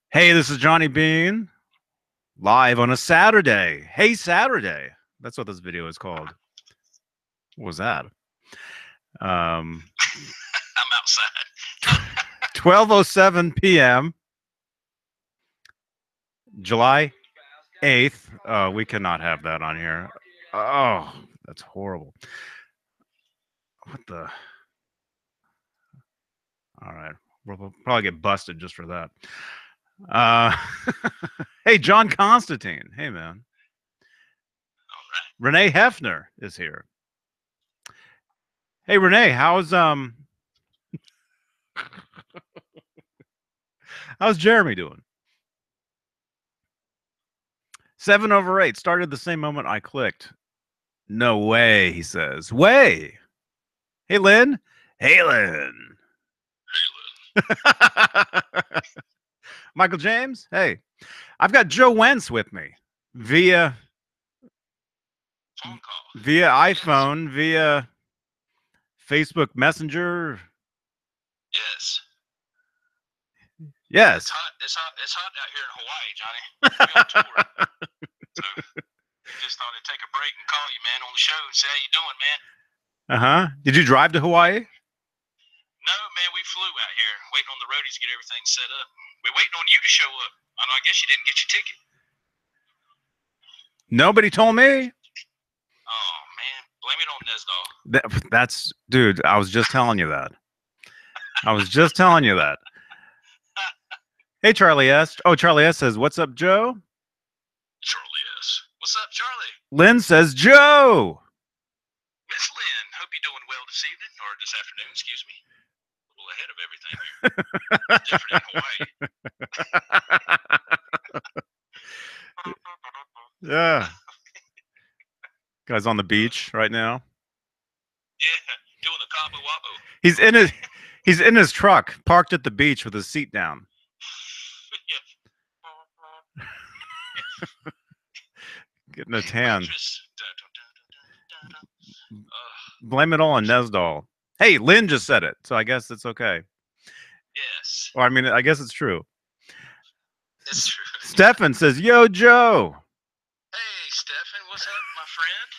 Hey, this is Johnny Beane, live on a Saturday. Hey, Saturday. That's what this video is called. What was that? I'm outside. 12:07 p.m., July 8th. Oh, we cannot have that on here. Oh, that's horrible. What the? All right. We'll probably get busted just for that. Uh, hey, John Constantine. Hey, man. All right. Renee Hefner is here. Hey, Renee, how's Jeremy doing? 7/8 started the same moment I clicked. No way, he says. Way. Hey, Lynn. Halen. Michael James. Hey, I've got Joe Wentz with me via Phone call. via iPhone, via Facebook Messenger. Yes. Yes. It's hot. It's hot out here in Hawaii, Johnny. We're on tour. So just thought I'd take a break and call you, man, on the show and say how you doing, man. Did you drive to Hawaii? No, man, we flew out here, waiting on the roadies to get everything set up. We're waiting on you to show up. I guess you didn't get your ticket. Nobody told me. Oh man, blame it on Nesdall. That's dude. I was just telling you that. I was just telling you that. Hey, Charlie S. Oh, Charlie S says, "What's up, Joe?" Charlie S. What's up, Charlie? Lynn says, "Joe." Miss Lynn, hope you're doing well this evening or this afternoon. Excuse me. A little ahead of everything here. Different in Hawaii. Yeah. Guy's on the beach right now. Yeah, doing the Cabo Wabo. He's in his truck, parked at the beach with his seat down. Getting a tan. Blame it all on Nesdall. Hey, Lynn just said it, so I guess it's okay. Yes. Or I mean, I guess it's true. It's true. Stefan says, "Yo, Joe." Hey, Stefan, what's up, my friend?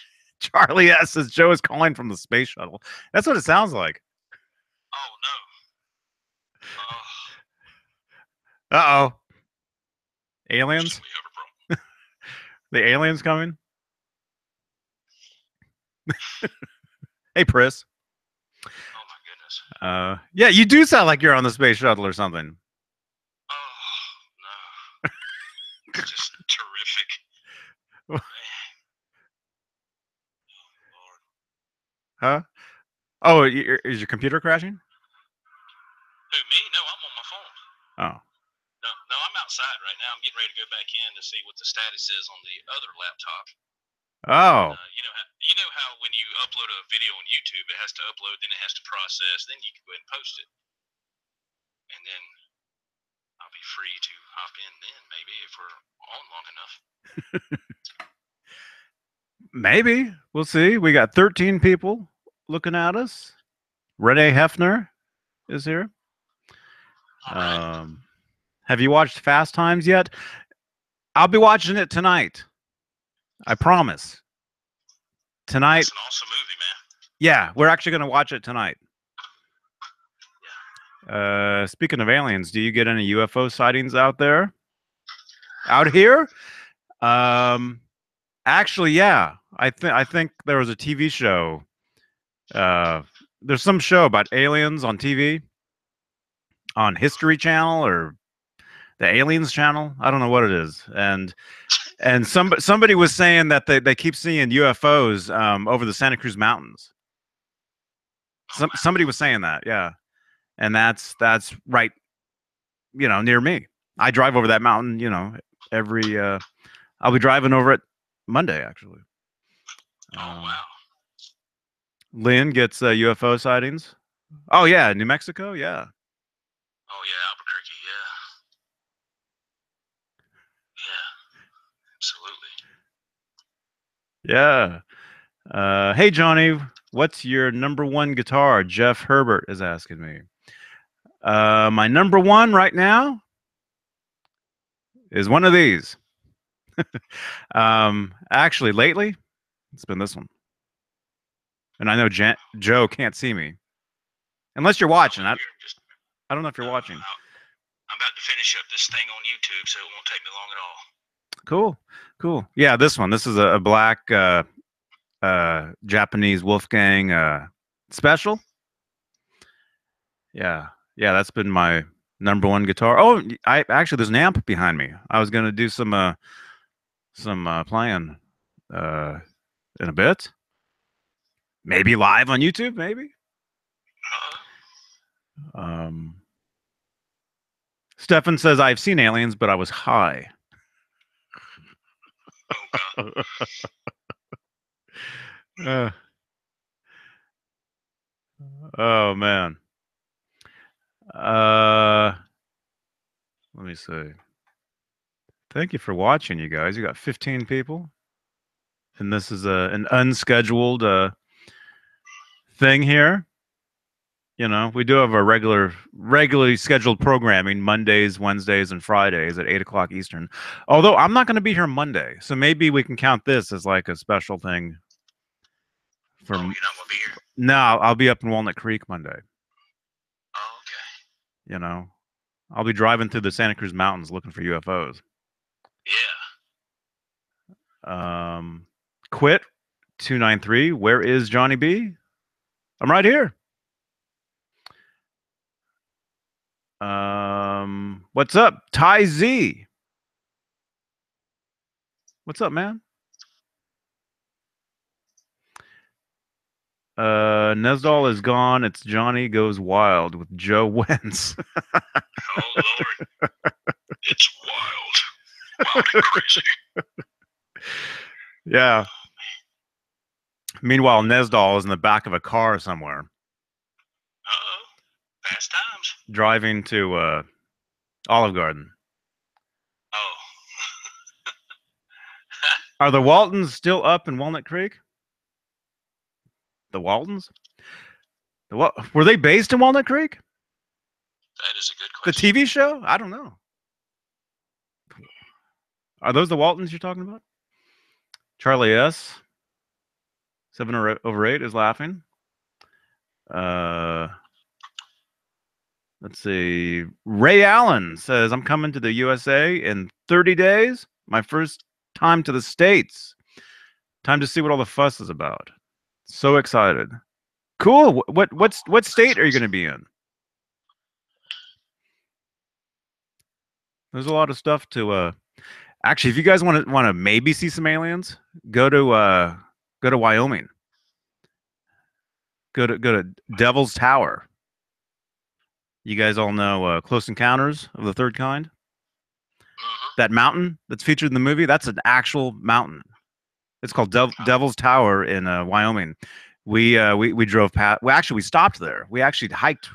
Charlie S says Joe is calling from the space shuttle. That's what it sounds like. Oh Uh no. oh. Aliens? The aliens coming? Hey, Pris. Oh my goodness. Yeah, you do sound like you're on the space shuttle or something. Oh no. Just terrific. Huh? Oh, is your computer crashing? Who, me? No, I'm on my phone. Oh. No, I'm outside right now. I'm getting ready to go back in to see what the status is on the other laptop. Oh. You know how when you upload a video on YouTube, it has to upload, then it has to process, then you can go ahead and post it, and then I'll be free to hop in then, maybe if we're on long enough. Maybe. We'll see. We got 13 people looking at us. Renee Hefner is here. Right. Have you watched Fast Times yet? I'll be watching it tonight. I promise. Tonight. It's an awesome movie, man. Yeah, we're actually going to watch it tonight. Yeah. Speaking of aliens, do you get any UFO sightings out there? Out here? Actually, yeah. I think there was a TV show. There's some show about aliens on TV, on History Channel or the Aliens Channel. I don't know what it is. And somebody was saying that they keep seeing UFOs over the Santa Cruz Mountains. Somebody was saying that, yeah. And that's right, near me. I drive over that mountain, every I'll be driving over it Monday, actually. Oh wow. Lynn gets UFO sightings. Oh yeah, New Mexico, yeah. Oh yeah, Albuquerque, yeah. Yeah, absolutely. Yeah. Hey Johnny, what's your number one guitar? Jeff Herbert is asking me. My number one right now is one of these. Actually, lately, it's been this one. And I know Joe can't see me. Unless you're watching. I don't know if you're watching. I'm about to finish up this thing on YouTube, so it won't take me long at all. Cool. Cool. Yeah, this one. This is a black Japanese Wolfgang special. Yeah. Yeah, that's been my number one guitar. Oh, I actually there's an amp behind me. I was gonna do some playing in a bit. Maybe live on YouTube, maybe. Um Stefan says I've seen aliens, but I was high. uh, oh man. Let me see. Thank you for watching, you guys. You got 15 people, and this is an unscheduled thing here. You know, we do have our regularly scheduled programming Mondays, Wednesdays, and Fridays at 8 o'clock Eastern. Although I'm not going to be here Monday, so maybe we can count this as like a special thing. You're not going to be here? No, I'll be up in Walnut Creek Monday. Oh, okay. You know, I'll be driving through the Santa Cruz Mountains looking for UFOs. Yeah. Quit 293. Where is Johnny B? I'm right here. What's up, Ty Z? What's up, man? Nesdal is gone. It's Johnny Goes Wild with Joe Wentz. Oh Lord, it's wild and crazy. Yeah. Meanwhile, Nesdal is in the back of a car somewhere. Uh-oh. Fast times. Driving to Olive Garden. Oh. Are the Waltons still up in Walnut Creek? The Waltons? Were they based in Walnut Creek? That is a good question. The TV show? I don't know. Are those the Waltons you're talking about? Charlie S. 7/8 is laughing. Let's see. Ray Allen says, I'm coming to the USA in 30 days. My first time to the States. Time to see what all the fuss is about. So excited. Cool. What state are you going to be in? There's a lot of stuff to actually, if you guys want to maybe see some aliens, go to Wyoming. Go to Devil's Tower. You guys all know Close Encounters of the Third Kind? Mm-hmm. That mountain that's featured in the movie, that's an actual mountain. It's called Devil's Tower in Wyoming. We drove past. Well, actually, we stopped there. We actually hiked.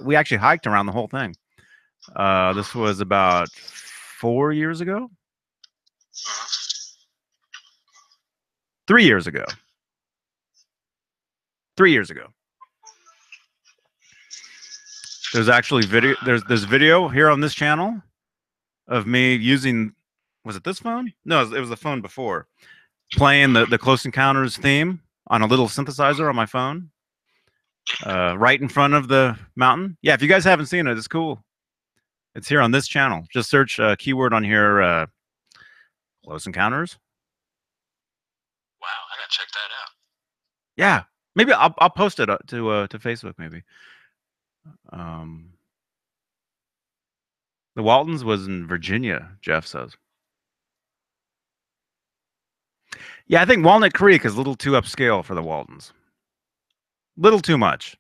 We actually hiked around the whole thing. This was about 4 years ago. 3 years ago. 3 years ago. There's actually video. There's video here on this channel of me using. Was it this phone? No, it was the phone before. Playing the Close Encounters theme on a little synthesizer on my phone. Right in front of the mountain. Yeah, if you guys haven't seen it, it's cool. It's here on this channel. Just search keyword on here, Close Encounters. Wow, I gotta check that out. Yeah, maybe I'll post it to Facebook maybe. The Waltons was in Virginia, Jeff says. Yeah, I think Walnut Creek is a little too upscale for the Waltons. Little too much.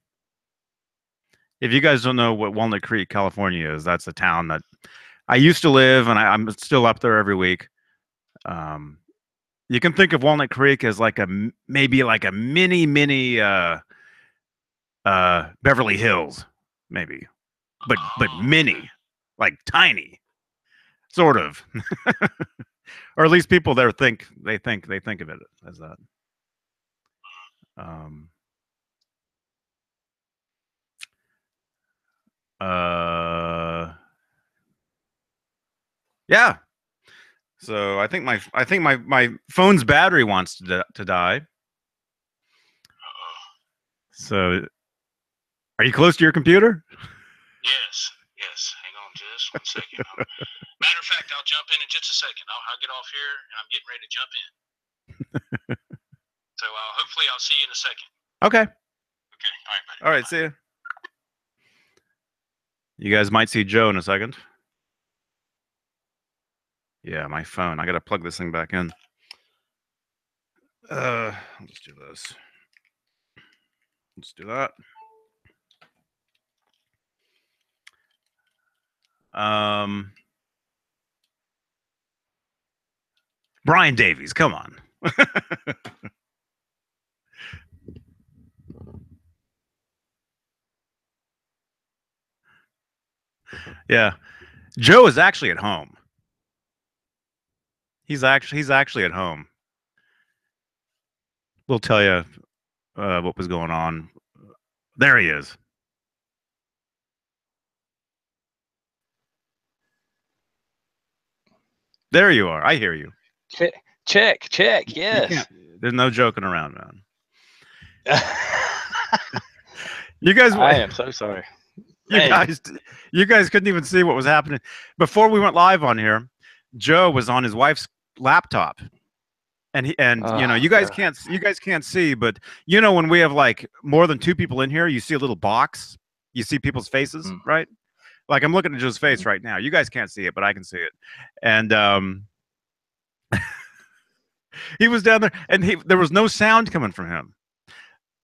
If you guys don't know what Walnut Creek, California is, that's a town that I used to live, and I'm still up there every week. You can think of Walnut Creek as like maybe like a mini Beverly Hills, maybe, but mini, like tiny, sort of, or at least people there think of it as that. Yeah. So I think my phone's battery wants to die. Uh-oh. So are you close to your computer? Yes. Yes. Hang on just 1 second. Matter of fact, I'll jump in just a second. I'll get off here, and I'm getting ready to jump in. So hopefully I'll see you in a second. Okay. Okay. All right, buddy. All right. See you. You guys might see Joe in a second. Yeah, my phone. I gotta plug this thing back in. I'll just do this. Let's do that. Brian Davies, come on. Yeah. Joe is actually at home. He's actually at home. We'll tell you what was going on. There he is. There you are. I hear you. Check. You Yes. can't. There's no joking around, man. You guys. I am so sorry. You guys couldn't even see what was happening before we went live on here. Joe was on his wife's laptop, and you guys can't see, but when we have like more than 2 people in here, you see a little box. You see people's faces, right? Like I'm looking at Joe's face right now. You guys can't see it, but I can see it. And he was down there, and there was no sound coming from him.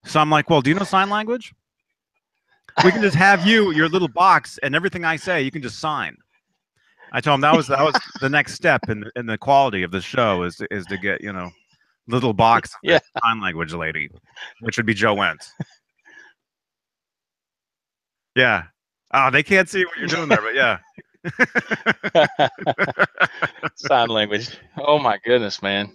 So I'm like, well, do you know sign language? We can just have your little box, and everything I say, you can just sign. I told him that was the next step in the quality of the show is to get little box of sign language lady, which would be Joe Wentz. Yeah. Oh, they can't see what you're doing there, but yeah. Sign language. Oh my goodness, man.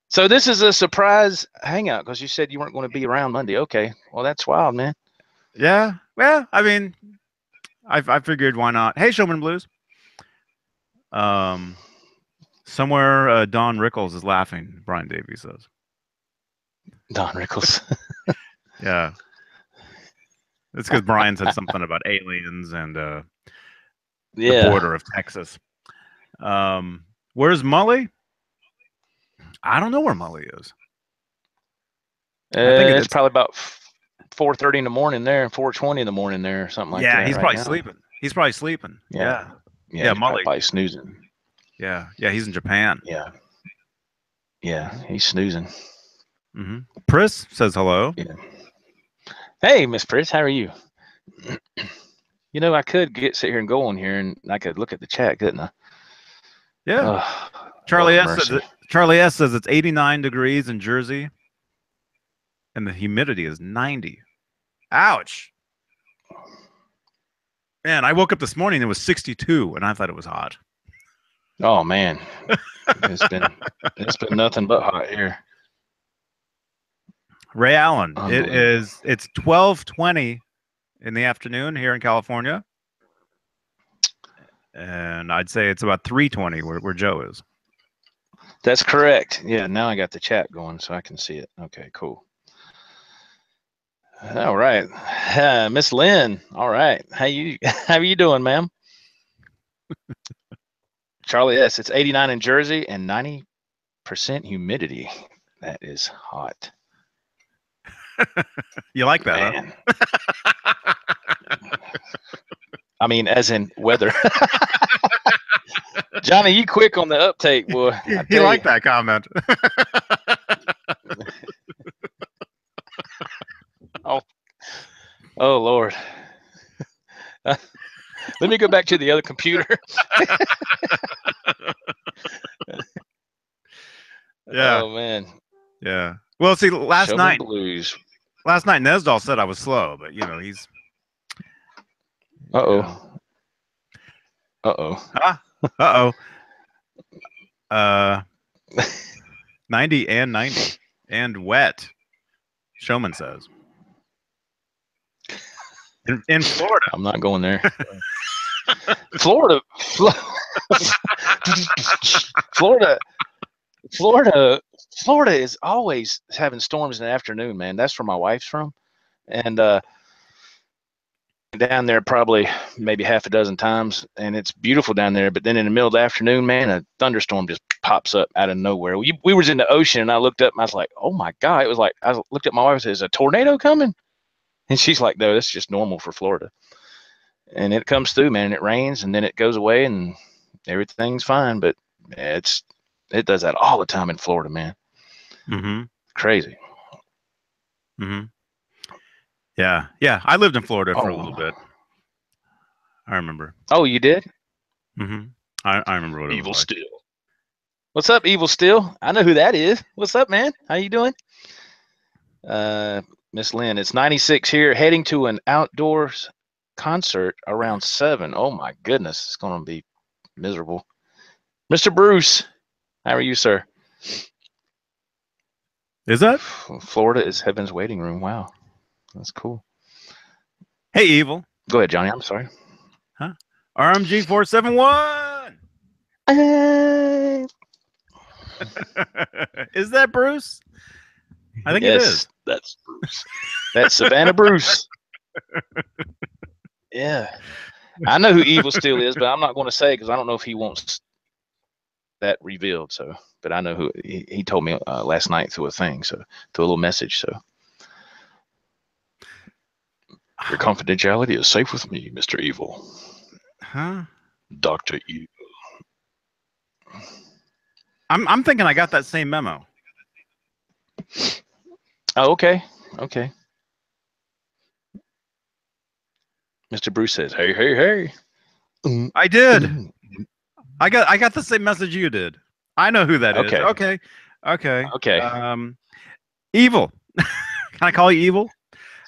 So this is a surprise hangout because you said you weren't going to be around Monday. Okay. Well, that's wild, man. Yeah. Well, I mean, I figured why not. Hey, Showman Blues. Somewhere Don Rickles is laughing, Brian Davies says. Don Rickles. Yeah. It's because Brian said something about aliens and the border of Texas. Where's Mully? I don't know where Mully is. I think it's probably about 4:30 in the morning there, 4:20 in the morning there, or something like that. Yeah, he's probably sleeping. He's probably sleeping. Yeah, Mully. Probably snoozing. Yeah, he's in Japan. Yeah, he's snoozing. Pris says hello. Yeah. Hey, Miss Pris, how are you? I could sit here and go on here, and I could look at the chat, couldn't I? Yeah. Charlie S says it's 89 degrees in Jersey, and the humidity is 90. Ouch. Man, I woke up this morning, it was 62, and I thought it was hot. Oh man, it's been nothing but hot here. Ray Allen, it's 12:20 in the afternoon here in California, and I'd say it's about 3:20 where Joe is. That's correct. Yeah, now I got the chat going so I can see it. Okay, cool. All right, Miss Lynn. All right, how are you doing, ma'am? Charlie S. It's 89 in Jersey and 90% humidity. That is hot. You like that, man? Huh? I mean, as in weather. Johnny, you quick on the uptake, boy. You like that comment. Oh, Lord. Let me go back to the other computer. Yeah. Oh, man. Yeah. Well, see, last night Nesdal said I was slow, but he's. Uh-oh. 90 and 90 and wet. Showman says. In Florida. I'm not going there. Florida. Florida is always having storms in the afternoon, man. That's where my wife's from, and down there probably maybe half a dozen times, and it's beautiful down there. But then in the middle of the afternoon, man, a thunderstorm just pops up out of nowhere. We was in the ocean, and I looked up, and I was like, "Oh my God!" It was like I looked at my wife and said, "Is a tornado coming?" And she's like, "No, that's just normal for Florida." And it comes through, man, and it rains, and then it goes away, and everything's fine. But it does that all the time in Florida, man. Mm-hmm. Crazy. Mm-hmm. Yeah. Yeah. I lived in Florida for a Oh. little bit. I remember. Oh, you did? Mm-hmm. I remember what it Evil was like. Still. What's up, Evil Still? I know who that is. What's up, man? How you doing? Miss Lynn, it's 96 here, heading to an outdoors concert around 7. Oh my goodness, it's gonna be miserable. Mr. Bruce, how are you, sir? Is that? Florida is heaven's waiting room. Wow, that's cool. Hey, Evil. Go ahead, Johnny. I'm sorry. Huh? RMG 471. Is that Bruce? I think it is. That's Bruce. That's Savannah Bruce. Yeah. I know who Evil Still is, but I'm not going to say because I don't know if he wants that revealed. So, but I know who he told me last night through a thing, so through a little message. So, your confidentiality is safe with me, Mr. Evil. Huh? Dr. Evil. I'm thinking I got that same memo. Oh, okay. Okay. Mr. Bruce says, "Hey, hey, hey." I did. I got the same message you did. I know who that is. Okay. Okay. Evil. Can I call you Evil?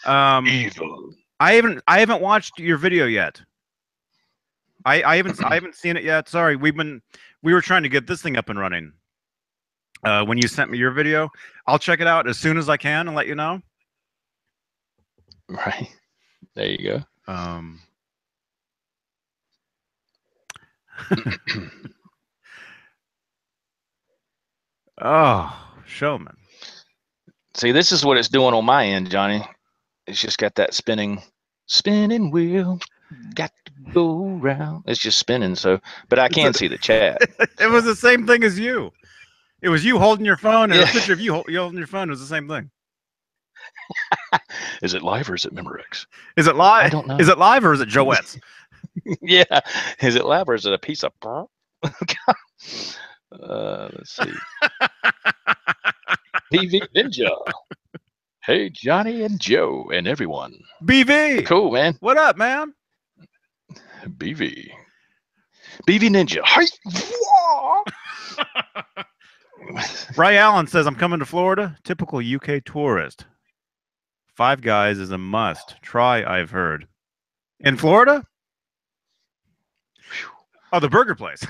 Evil. I haven't watched your video yet. I haven't seen it yet. Sorry, we were trying to get this thing up and running. When you sent me your video, I'll check it out as soon as I can and let you know. Right. There you go. Oh, showman. See, this is what it's doing on my end, Johnny. It's just got that spinning wheel. Got to go round. It's just spinning. So, but I can see the chat. It was the same thing as you. It was you holding your phone, and a picture of you holding your phone was the same thing. Is it live or is it Memorex? Is it live? I don't know. Is it live or is it Joette's? Yeah. Is it live or is it a piece of? Let's see. BV Ninja. Hey, Johnny and Joe and everyone. BV. Cool, man. What up, man? BV Ninja. Hi. Ray Allen says, I'm coming to Florida. Typical UK tourist. Five Guys is a must. Try, I've heard. In Florida? Oh, the burger place.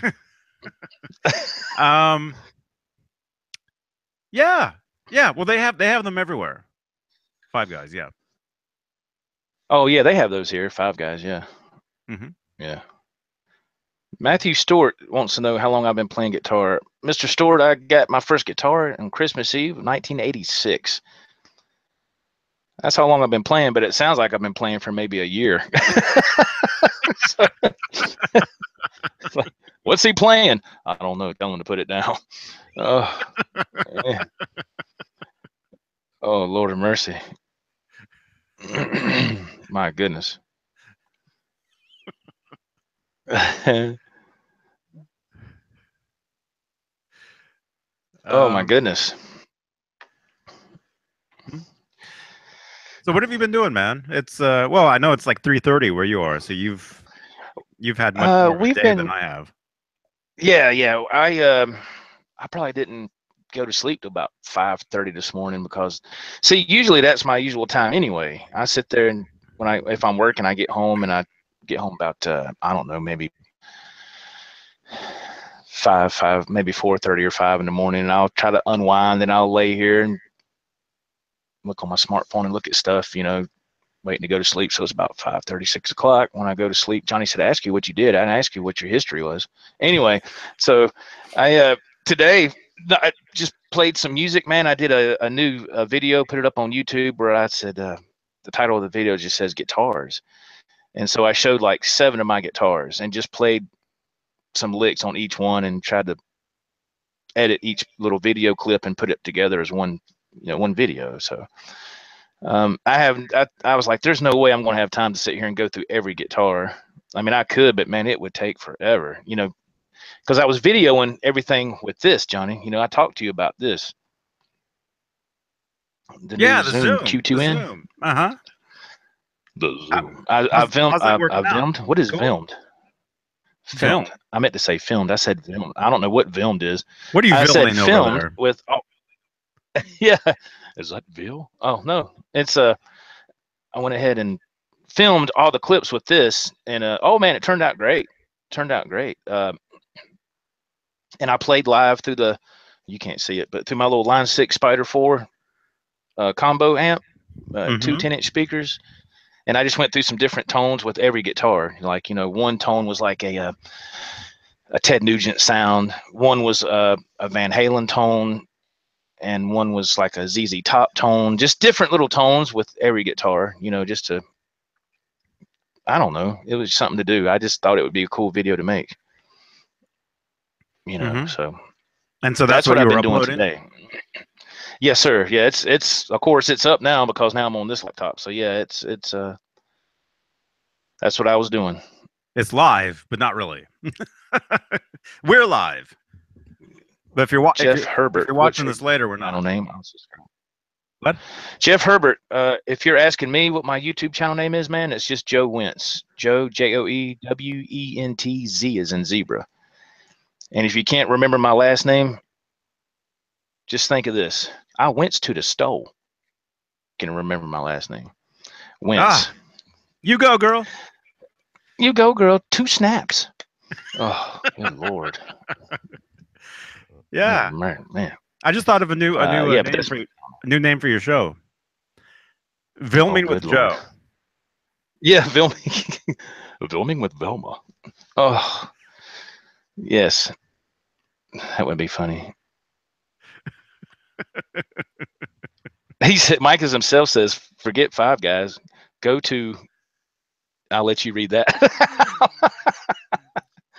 Yeah. Well, they have them everywhere. Five Guys, yeah. Oh yeah, they have those here. Five Guys, yeah. Mm-hmm. Yeah. Matthew Stewart wants to know how long I've been playing guitar. Mr. Stewart, I got my first guitar on Christmas Eve, 1986. That's how long I've been playing, but it sounds like I've been playing for maybe a year. Like, what's he playing? I don't know. Tell him to put it down. Oh, man. Oh, Lord of mercy. My goodness. Oh my goodness. So what have you been doing, man? It's well, I know it's like 3:30 where you are, so you've had much more of a day than I have. Yeah. I probably didn't go to sleep till about 5:30 this morning because, see, usually that's my usual time anyway. I sit there and if I'm working, I get home and I get home about I don't know, maybe 5, maybe 4:30 or 5 in the morning, and I'll try to unwind. Then I'll lay here and look on my smartphone and look at stuff, waiting to go to sleep. So it's about 5:30, 6 o'clock when I go to sleep. Johnny said, ask you what you did. I didn't ask you what your history was. Anyway, so I today I just played some music, man. I did a new video, put it up on YouTube where I said the title of the video just says guitars. And so I showed like 7 of my guitars and just played some licks on each one and tried to edit each little video clip and put it together as one video. So I was like, there's no way I'm going to have time to sit here and go through every guitar. I mean, I could, but man, it would take forever, because I was videoing everything with this, Johnny. I talked to you about this. The new Zoom Q2N. The Zoom. Uh-huh. The Zoom. I filmed. What is filmed? Filmed. I meant to say filmed. I said filmed. I don't know what filmed is. What are you filming over filmed there? With? Oh, yeah. Is that Bill? Oh no, it's I went ahead and filmed all the clips with this, and oh man, it turned out great. And I played live through you can't see it, but through my little Line 6 Spider 4 combo amp, 2 10-inch speakers. And I just went through some different tones with every guitar. Like, one tone was like a Ted Nugent sound. One was a Van Halen tone. And one was like a ZZ Top tone. Just different little tones with every guitar, just to, I don't know. It was something to do. I just thought it would be a cool video to make. So. And so that's what I've been uploading? doing today. Yes, sir. Yeah, it's of course it's up now because now I'm on this laptop. So yeah, it's that's what I was doing. It's live, but not really. We're live. But if you're watching this later, we're not. Name. What? Jeff Herbert. If you're asking me what my YouTube channel name is, man, it's just Joe Wentz. Joe, JoeWentz as in zebra. And if you can't remember my last name, just think of this. I went to the stove. Can remember my last name. Wentz. You go, girl. You go, girl. 2 snaps. Oh, good Lord. Yeah. Oh, man. I just thought of a new name for your show. Filming with Joe. Yeah, filming with Velma. Oh, yes. That would be funny. He said, Mike himself says, forget Five Guys. Go to, I'll let you read that.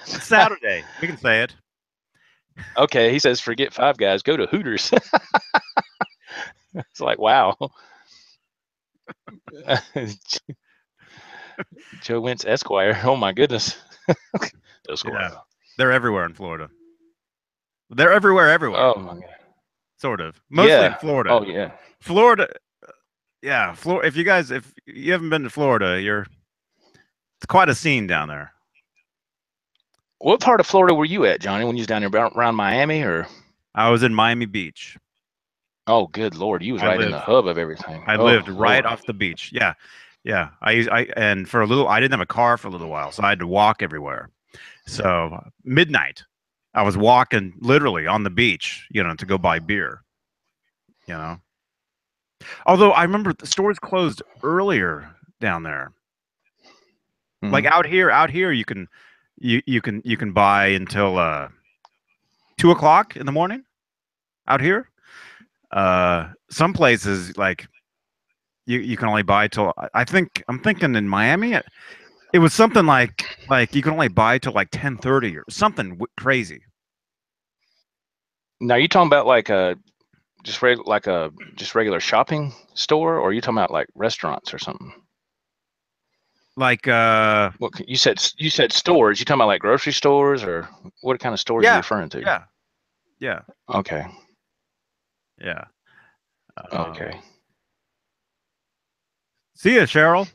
It's Saturday. We can say it. Okay, he says, forget Five Guys. Go to Hooters. It's like, wow. Joe Wentz Esquire. Oh, my goodness. Esquire. Yeah. They're everywhere in Florida. They're everywhere. Oh, my God. Sort of. Mostly in Florida. Oh, yeah. Florida. Yeah. If you haven't been to Florida, it's quite a scene down there. What part of Florida were you at, Johnny, when you was down there around Miami, or? I was in Miami Beach. Oh, good Lord. You was in the hub of everything. I lived right off the beach. Yeah. Yeah. And for a little, I didn't have a car for a little while, so I had to walk everywhere. So midnight, I was walking literally on the beach, to go buy beer, Although I remember the stores closed earlier down there. Mm-hmm. Like out here, you can buy until 2 o'clock in the morning. Out here, some places like you can only buy till I'm thinking in Miami, it was something like you can only buy till like 10:30 or something crazy. Now you talking about like just regular shopping store, or are you talking about like restaurants or something? Like what you said stores. You talking about like grocery stores, or what kind of stores are you referring to? Yeah. Okay. Yeah. Okay. See ya, Cheryl.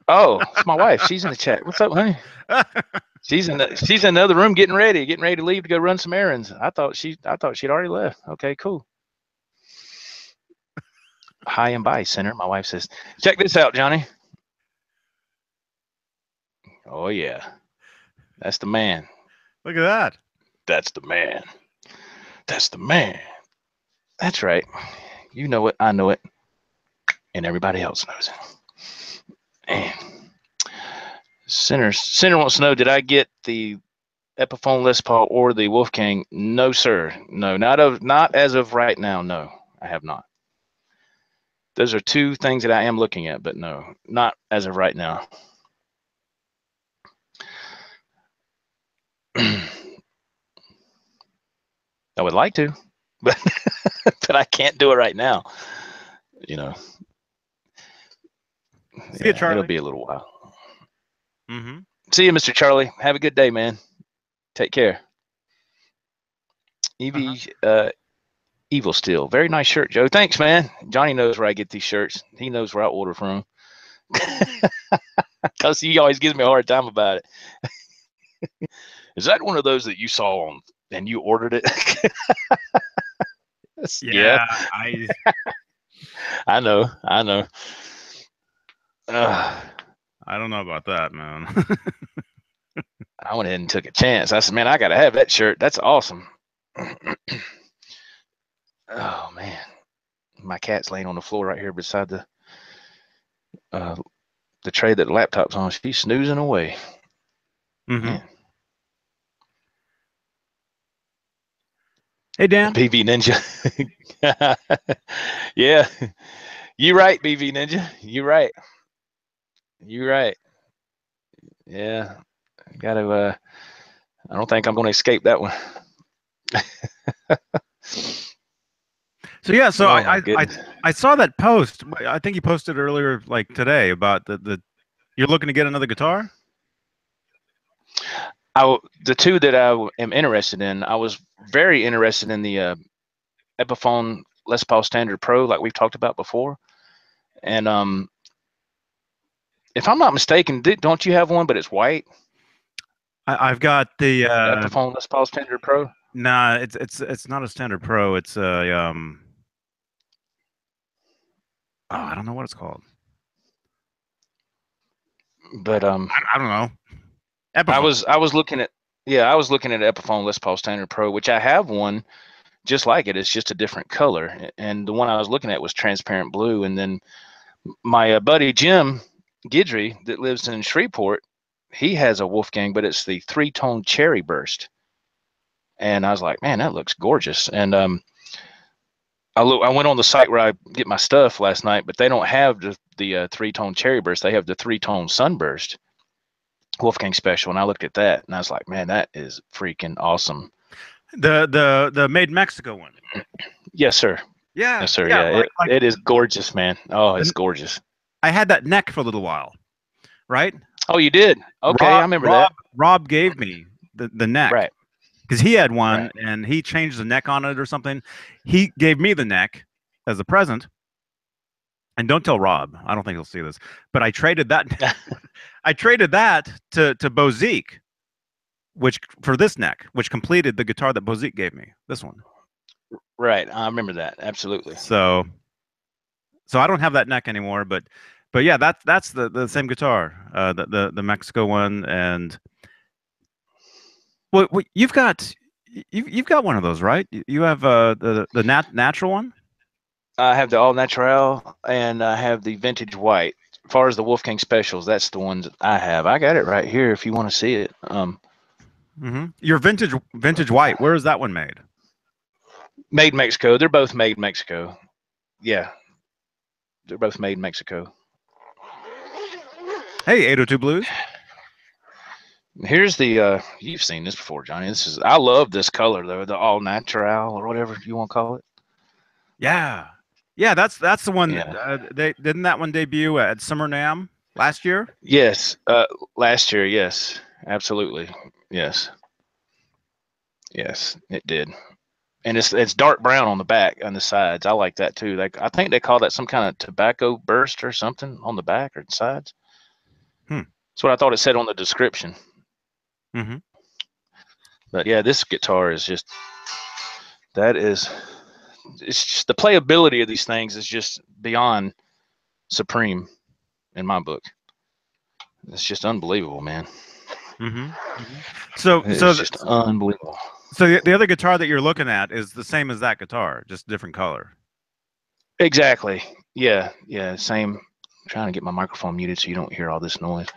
Oh, it's my wife. She's in the chat. What's up, honey? She's in the other room getting ready to leave to go run some errands. I thought she'd already left. Okay, cool. Hi and bye, Center. My wife says, check this out, Johnny. Oh yeah. That's the man. Look at that. That's the man. That's the man. That's right. You know it. I know it. And everybody else knows it. And Center wants to know, did I get the Epiphone Les Paul or the Wolfgang? No, sir. No, not as of right now. No, I have not. Those are two things that I am looking at, but no, not as of right now. I would like to, but but I can't do it right now. You know. See you, Charlie. It'll be a little while. Mm-hmm. See you, Mr. Charlie. Have a good day, man. Take care. Evie, Evil Steel. Very nice shirt, Joe. Thanks, man. Johnny knows where I get these shirts. He knows where I order from. Because he always gives me a hard time about it. Is that one of those that you saw on and you ordered it? Yeah. I know. I don't know about that, man. I went ahead and took a chance. I said, man, I got to have that shirt. That's awesome. Oh, man. My cat's laying on the floor right here beside the tray that the laptop's on. She's snoozing away. Mm-hmm. Hey, Dan. BV Ninja. Yeah. You're right, BV Ninja. You're right. Yeah. Gotta, I don't think I'm going to escape that one. So yeah, so I saw that post. I think you posted earlier, like today, about the you're looking to get another guitar. The two that I am interested in, I was very interested in the Epiphone Les Paul Standard Pro, like we've talked about before. And if I'm not mistaken, don't you have one, but it's white? I've got the Epiphone Les Paul Standard Pro. Nah, it's not a Standard Pro. It's a oh, I don't know what it's called. But I don't know. Epiphone. I was looking at Epiphone Les Paul Standard Pro, which I have one just like it. It's just a different color, and the one I was looking at was transparent blue. And then my buddy Jim Guidry that lives in Shreveport, he has a Wolfgang, but it's the 3-tone cherry burst. And I was like, man, that looks gorgeous. And I went on the site where I get my stuff last night, but they don't have the 3-tone cherry burst. They have the 3-tone sunburst Wolfgang special. And I looked at that and I was like, man, that is freaking awesome. The Made in Mexico one. Yes, sir. Yeah. Yes, sir. Yeah. It is gorgeous, man. Oh, it's gorgeous. I had that neck for a little while, right? Oh, you did? Okay, I remember that. Rob gave me the neck. Right. Because he had one and he changed the neck on it or something. He gave me the neck as a present. And don't tell Rob. I don't think he'll see this. But I traded that. I traded that to Bozique, for this neck, which completed the guitar that Bozique gave me. This one. Right. I remember that. Absolutely. So I don't have that neck anymore, but yeah, that's the same guitar, the Mexico one. And well, you've got one of those, right? You have the natural one. I have the all natural, and I have the vintage white. As far as the Wolfgang specials, that's the ones I have. I got it right here if you want to see it. Your vintage white. Where is that one made? Made in Mexico. They're both made in Mexico. Yeah, they're both made in Mexico. Hey, 802 Blues. Here's the you've seen this before, Johnny. I love this color though, the all natural or whatever you want to call it. Yeah, that's the one. Yeah. Didn't that one debut at Summer NAMM last year? Yes, last year. Yes, absolutely. Yes, it did. And it's dark brown on the back and the sides. I like that too. I think they call that some kind of tobacco burst or something on the back or the sides. That's what I thought it said on the description. But yeah, this guitar is just it's just the playability of these things is just beyond supreme in my book. It's just unbelievable, man. So it's just unbelievable. So the other guitar that you're looking at is the same as that guitar, just different color. Exactly. Yeah. Yeah. Same. I'm trying to get my microphone muted so you don't hear all this noise.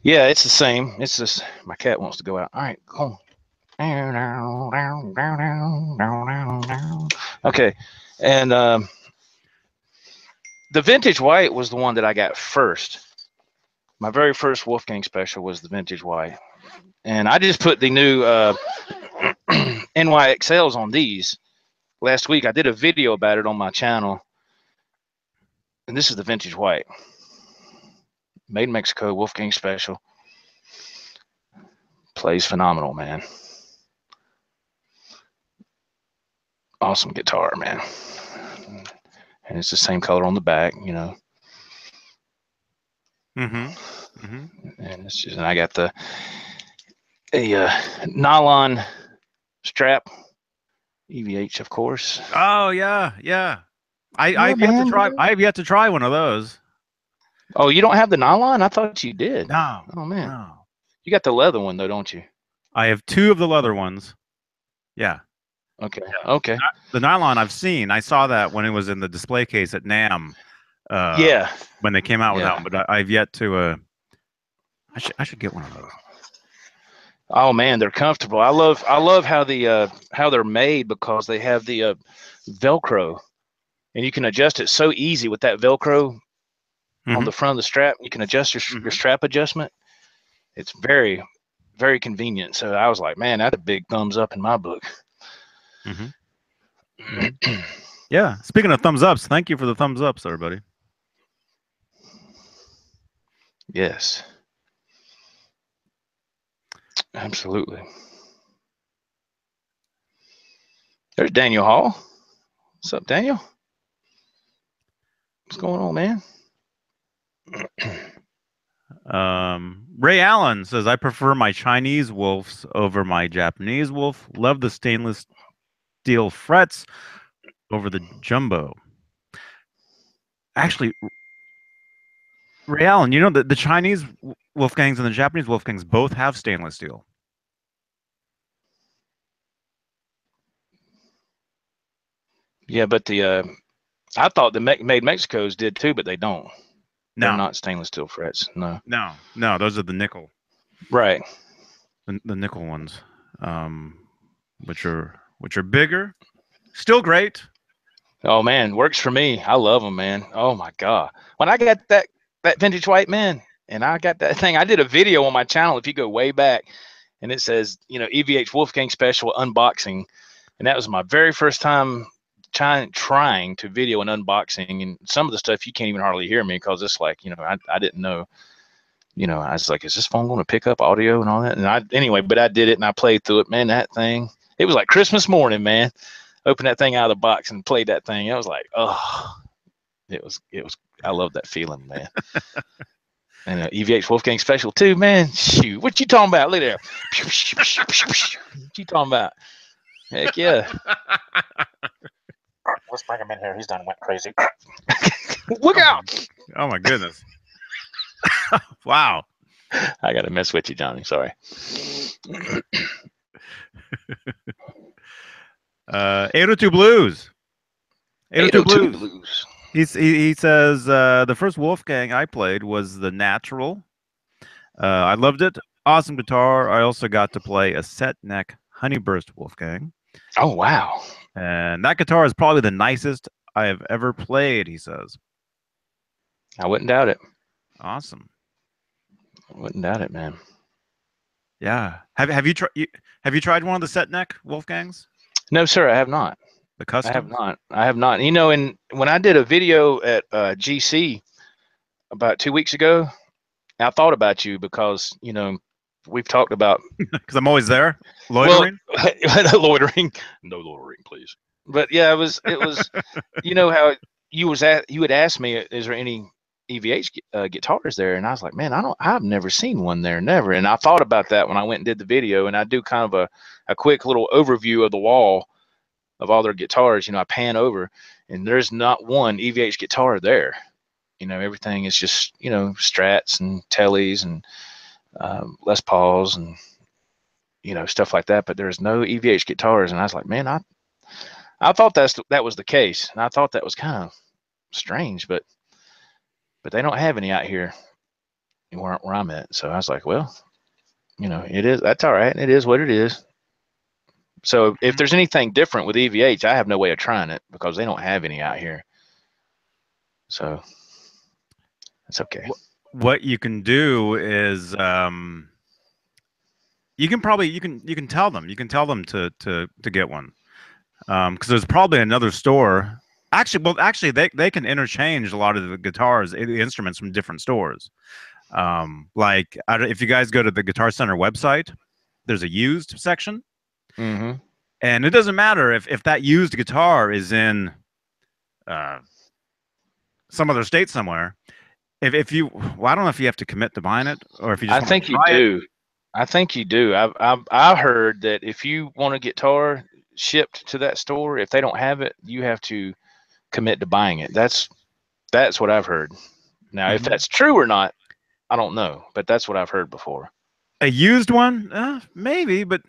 Yeah, it's the same. It's just my cat wants to go out. All right, go on. Okay, and the vintage white was the one that I got first. My very first Wolfgang special was the vintage white, and I just put the new NYXLs on these last week. I did a video about it on my channel, and this is the vintage white, made in Mexico, Wolfgang special. Plays phenomenal, man. Awesome guitar, man. And it's the same color on the back, you know. And it's just, and I got a nylon strap, EVH, of course. Oh yeah, yeah. I've yet to try. I've yet to try one of those. Oh, you don't have the nylon? I thought you did. No. Oh man. No. You got the leather one though, don't you? I have 2 of the leather ones. Yeah. Okay. Okay. The nylon I've seen. I saw that when it was in the display case at NAMM. Yeah. When they came out with that one, but I've yet to. I should get one of those. Oh man, they're comfortable. I love how how they're made, because they have the Velcro, and you can adjust it so easy with that Velcro on the front of the strap. You can adjust your strap adjustment. It's very, very convenient. So I was like, man, that's a big thumbs up in my book. Yeah. Speaking of thumbs ups, thank you for the thumbs ups, everybody. Yes. Absolutely. There's Daniel Hall. What's up, Daniel? What's going on, man? Ray Allen says, I prefer my Chinese wolves over my Japanese wolf. Love the stainless steel frets over the jumbo. Actually, Ray Allen, you know that the Chinese Wolfgangs and the Japanese Wolfgangs both have stainless steel. Yeah, but I thought the Made Mexico's did too, but they don't. No. They're not stainless steel frets. No. No, those are the nickel. Right. The nickel ones, which are bigger, still great. Oh man, works for me. I love them, man. Oh my god, when I got that vintage white, man, and I got that thing, I did a video on my channel. If you go way back, and it says, you know, EVH Wolfgang Special unboxing, and that was my very first time trying to video an unboxing. And some of the stuff you can't even hardly hear me, because it's like, you know, I didn't know. You know, I was like, is this phone going to pick up audio and all that? And anyway, but I did it and I played through it, man. That thing, it was like Christmas morning, man. Opened that thing out of the box and played that thing. I was like, oh, it was. I love that feeling, man. And EVH Wolfgang Special too, man. Shoot, what you talking about? Look there. What you talking about? Heck yeah. Let's bring him in here. He's done went crazy. Look out. Oh my goodness. Wow. I got to mess with you, Johnny. Sorry. 802 Blues. 802 Blues. He says, the first Wolfgang I played was the Natural. I loved it. Awesome guitar. I also got to play a set neck Honeyburst Wolfgang. Oh, wow. And that guitar is probably the nicest I have ever played, he says. I wouldn't doubt it. Awesome. I wouldn't doubt it, man. Yeah. Have you tried one of the set neck Wolfgangs? No, sir, I have not. The custom? I have not. You know, and when I did a video at GC about 2 weeks ago, I thought about you, because, you know, we've talked about because I'm always there loitering. Well, loitering, no loitering, please. But yeah, it was you know how you had asked me, is there any EVH guitars there? And I was like, man, I've never seen one there, never. And I thought about that when I went and did the video, and I do kind of a quick little overview of the wall of all their guitars. You know, I pan over, and there's not one EVH guitar there. You know, everything is just, you know, Strats and Tellys and Les Pauls and you know, stuff like that. But there's no EVH guitars, and I was like, man, I thought that was the case, and I thought that was kind of strange, but they don't have any out here where I'm at. So I was like, well, you know, that's all right. It is what it is. So if there's anything different with EVH, I have no way of trying it because they don't have any out here. So it's okay. What you can do is you can tell them to get one, because there's probably another store. Actually, they can interchange a lot of the guitars, the instruments from different stores. Like if you guys go to the Guitar Center website, there's a used section, Mm-hmm. and it doesn't matter if that used guitar is in some other state somewhere. If you, well, I don't know if you have to commit to buying it or if you just I think you do. I think you do. I heard that if you want a guitar shipped to that store, if they don't have it, you have to commit to buying it. That's what I've heard. Now, if that's true or not, I don't know, but that's what I've heard before. A used one, maybe, but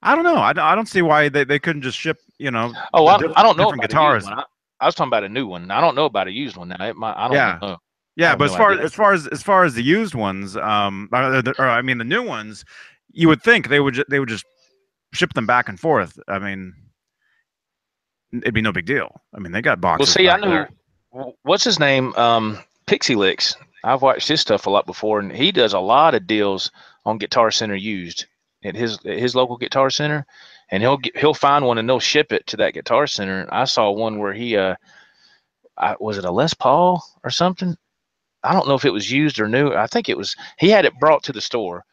I don't know. I don't see why they couldn't just ship, you know. Oh, I don't know about guitars. A used one. I was talking about a new one. I don't know about a used one now. I don't know. Yeah, but as far as the used ones, or I mean the new ones, you would think they would just ship them back and forth. I mean, it'd be no big deal. I mean, they got boxes. Well, see, I know what's his name, Pixie Licks. I've watched his stuff a lot before, and he does a lot of deals on Guitar Center used at his local Guitar Center, and he'll find one and they'll ship it to that Guitar Center. I saw one where he was it a Les Paul or something? I don't know if it was used or new. I think it was. He had it brought to the store,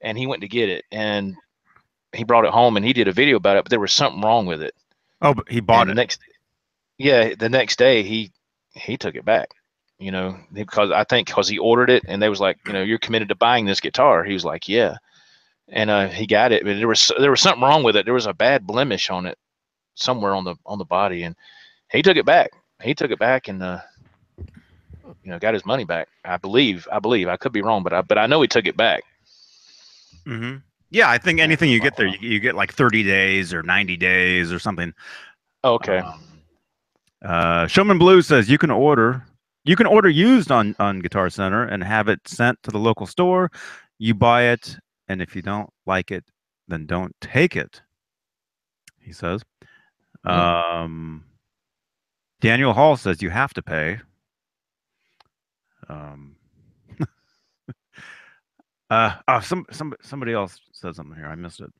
and he went to get it, and he brought it home, and he did a video about it. But there was something wrong with it. Oh, but he bought it. The next day he took it back. You know, because he ordered it, and they was like, you know, you're committed to buying this guitar. He was like, yeah, and he got it, but there was something wrong with it. There was a bad blemish on it somewhere on the body, and he took it back. And you know, got his money back. I believe. I could be wrong, but I know he took it back. Mm-hmm. Yeah, I think anything you get there, you get like 30 days or 90 days or something. Okay. Showman Blue says you can order used on Guitar Center and have it sent to the local store. You buy it, and if you don't like it, then don't take it, he says. Daniel Hall says you have to pay. Somebody else said something here. I missed it.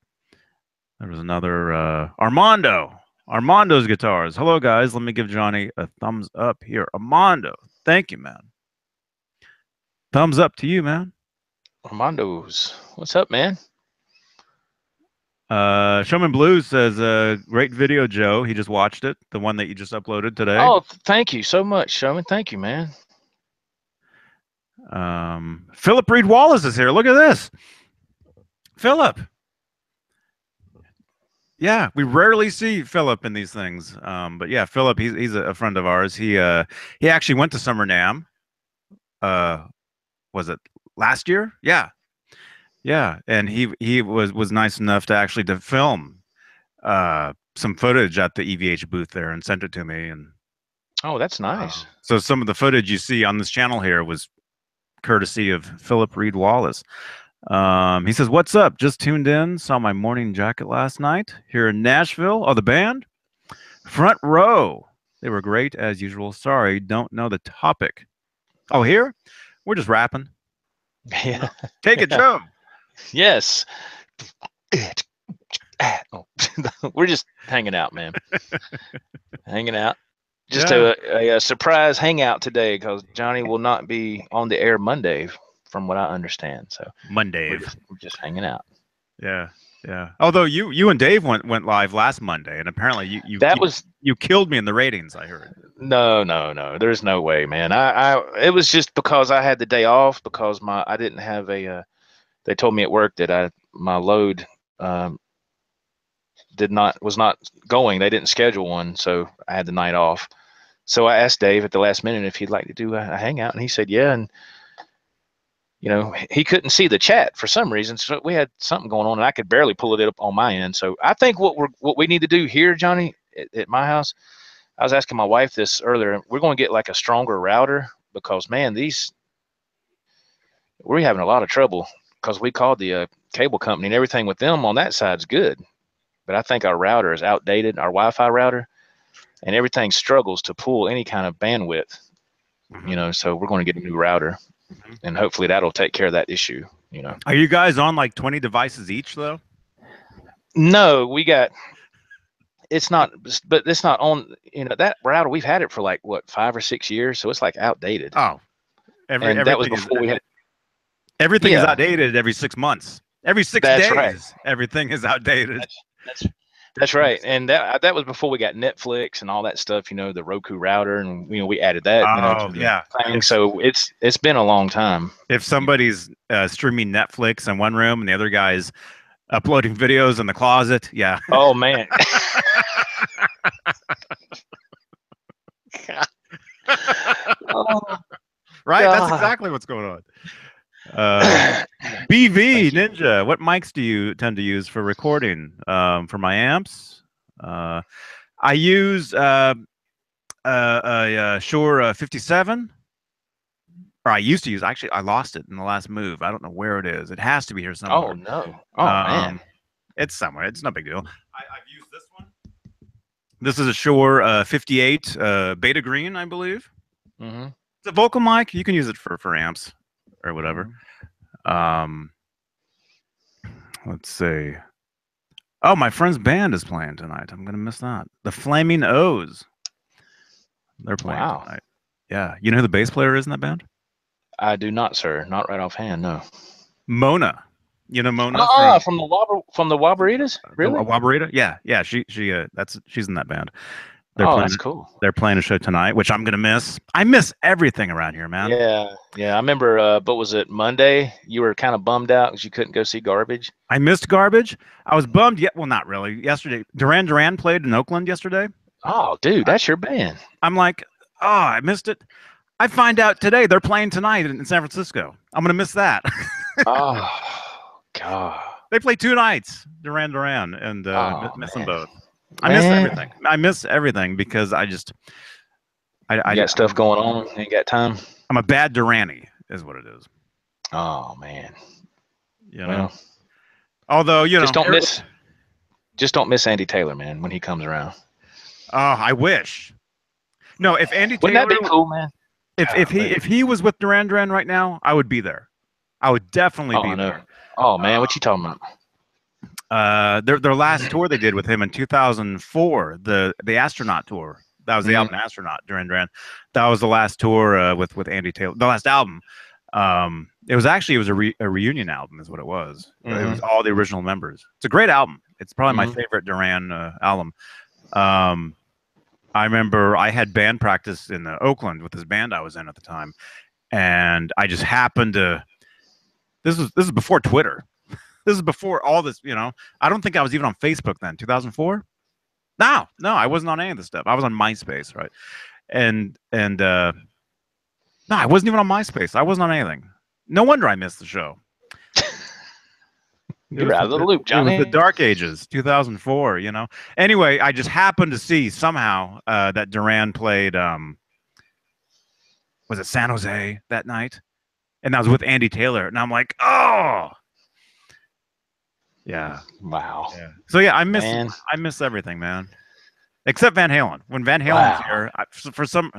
There was another Armando's guitars. Hello guys, let me give Johnny a thumbs up here. Armando, thank you, man. Thumbs up to you, man. Armando's, what's up, man? Showman Blues says great video, Joe. He just watched it, the one that you just uploaded today. Oh, thank you so much, Showman. Thank you, man. Philip Reed Wallace is here. Look at this. Philip. Yeah, we rarely see Philip in these things. But yeah, Philip, he's a friend of ours. He actually went to Summer NAMM. Was it last year? Yeah. Yeah, and he was nice enough to actually to film some footage at the EVH booth there and sent it to me. And oh, that's nice. So some of the footage you see on this channel here was courtesy of Philip Reed Wallace. He says, "What's up? Just tuned in. Saw my Morning Jacket last night here in Nashville. Oh, the band, Front Row. They were great as usual. Sorry, don't know the topic. Oh, here we're just rapping. Yeah, take it, Joe. Yes. We're just hanging out, man. Hanging out. Just a surprise hangout today because Johnny will not be on the air Monday, from what I understand. So Monday, we're just hanging out. Yeah, yeah. Although you and Dave went live last Monday, and apparently you killed me in the ratings. I heard. No. There's no way, man. It was just because I had the day off because I didn't have a. They told me at work that my load was not going. They didn't schedule one, so I had the night off. So I asked Dave at the last minute if he'd like to do a hangout, and he said yeah. And you know, he couldn't see the chat for some reason. So we had something going on, and I could barely pull it up on my end. So I think what we need to do here, Johnny, at my house, I was asking my wife this earlier. We're going to get like a stronger router because, man, we're having a lot of trouble because we called the cable company and everything with them on that side's good. But I think our router is outdated, our Wi-Fi router, and everything struggles to pull any kind of bandwidth, you know, so we're going to get a new router and hopefully that'll take care of that issue, you know. Are you guys on like 20 devices each though? No, it's not, but it's not on, you know, that router, we've had it for like what, 5 or 6 years. So it's like outdated. Oh, and that was before we had. Everything is outdated every 6 months. Every 6 days, right. Everything is outdated. That's right. And that was before we got Netflix and all that stuff, you know, the Roku router, and you know, we added that, you know, to the thing. So it's been a long time. If somebody's streaming Netflix in one room and the other guy's uploading videos in the closet, yeah. Oh man. Oh, right? God. That's exactly what's going on. BV Ninja, what mics do you tend to use for recording? For my amps, I use Shure 57, or I used to use. Actually, I lost it in the last move. I don't know where it is. It has to be here somewhere. Oh no! Oh man, it's somewhere. It's no big deal. I've used this one. This is a Shure 58 Beta Green, I believe. Mm-hmm. It's a vocal mic. You can use it for amps or whatever. Let's see. Oh, my friend's band is playing tonight. I'm gonna miss that. The Flaming O's. They're playing tonight. Yeah, you know who the bass player is in that band? I do not, sir. Not right offhand. No. Mona. You know Mona? From the Wabaritas? Really? Wabarita? Yeah. She's in that band. That's cool. They're playing a show tonight, which I'm gonna miss. I miss everything around here, man. Yeah. I remember. But was it Monday? You were kind of bummed out because you couldn't go see Garbage. I missed Garbage. I was bummed. Yet, well, not really. Yesterday, Duran played in Oakland yesterday. Oh, dude, that's your band. I'm like, oh, I missed it. I find out today they're playing tonight in San Francisco. I'm gonna miss that. Oh God. They play 2 nights, Duran, and miss them both. I miss everything. I miss everything because I got stuff going on. Ain't got time. I'm a bad Duranie, is what it is. Oh man. You know. Well, although just don't miss Andy Taylor, man, when he comes around. Oh, I wish. No, if Andy Taylor, wouldn't that be cool, man? If he was with Duran right now, I would be there. I would definitely be there. Oh man, what you talking about? Their last tour they did with him in 2004, the Astronaut tour. That was the album Astronaut, Duran. That was the last tour with Andy Taylor. The last album. It was a reunion album, is what it was. It was all the original members. It's a great album. It's probably my favorite Duran album. I remember I had band practice in Oakland with this band I was in at the time, and I just happened to. This is before Twitter. This is before all this, you know. I don't think I was even on Facebook then. 2004? No, I wasn't on any of this stuff. I was on MySpace, right? And no, I wasn't even on MySpace. I wasn't on anything. No wonder I missed the show. You're out of the loop, Johnny. It was the dark ages, 2004, you know. Anyway, I just happened to see somehow that Duran played, was it San Jose that night? And I was with Andy Taylor. And I'm like, oh! Yeah. Wow. Yeah. So, yeah, I miss everything, man. Except Van Halen. When Van Halen's here,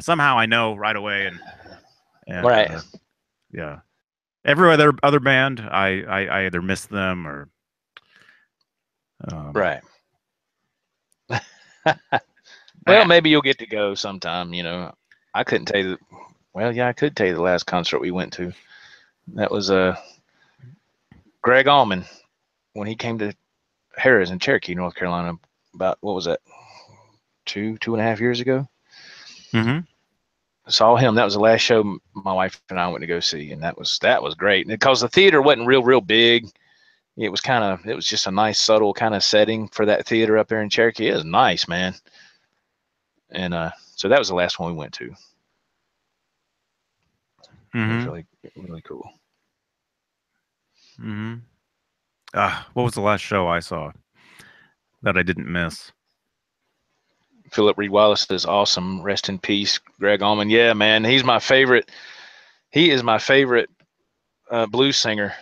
somehow I know right away. And right. Yeah. Every other band, I either miss them or right. Well, maybe you'll get to go sometime. You know, I couldn't tell you. I could tell you the last concert we went to. That was Greg Allman when he came to Harrah's in Cherokee, North Carolina. About what was that? 2.5 years ago. Mm-hmm. Saw him. That was the last show my wife and I went to go see, and that was great. Because the theater wasn't real big. It was just a nice subtle kind of setting for that theater up there in Cherokee. It was nice, man. And so that was the last one we went to. It was really, really cool. Mm-hmm. What was the last show I saw that I didn't miss? Philip Reed Wallace is awesome. Rest in peace, Greg Allman. Yeah, man, he's my favorite. He is my favorite blues singer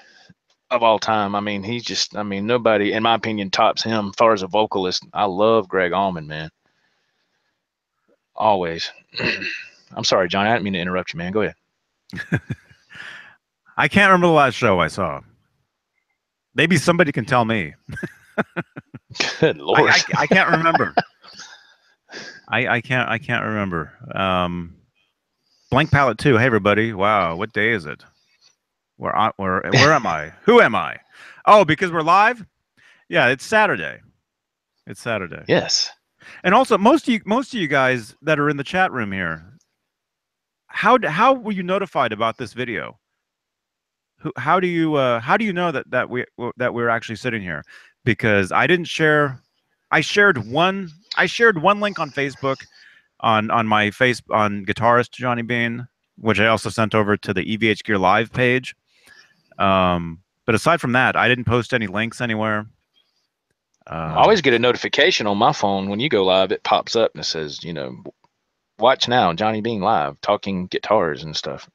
of all time. I mean, he's just. I mean, nobody, in my opinion, tops him as far as a vocalist. I love Greg Allman, man. Always. I'm sorry, Johnny. I didn't mean to interrupt you, man. Go ahead. I can't remember the last show I saw. Maybe somebody can tell me. Good Lord. I can't remember. I can't remember. Blank Palette 2. Hey everybody. Wow, what day is it? Where am I? Who am I? Oh, because we're live? Yeah, it's Saturday. It's Saturday. Yes. And also most of you guys that are in the chat room here, how were you notified about this video? How do you know that we're actually sitting here? Because I didn't share. I shared one link on Facebook on my on guitarist Johnny Beane, which I also sent over to the EVH Gear Live page. But aside from that, I didn't post any links anywhere. I always get a notification on my phone when you go live. It pops up and it says, watch now, Johnny Beane live, talking guitars and stuff.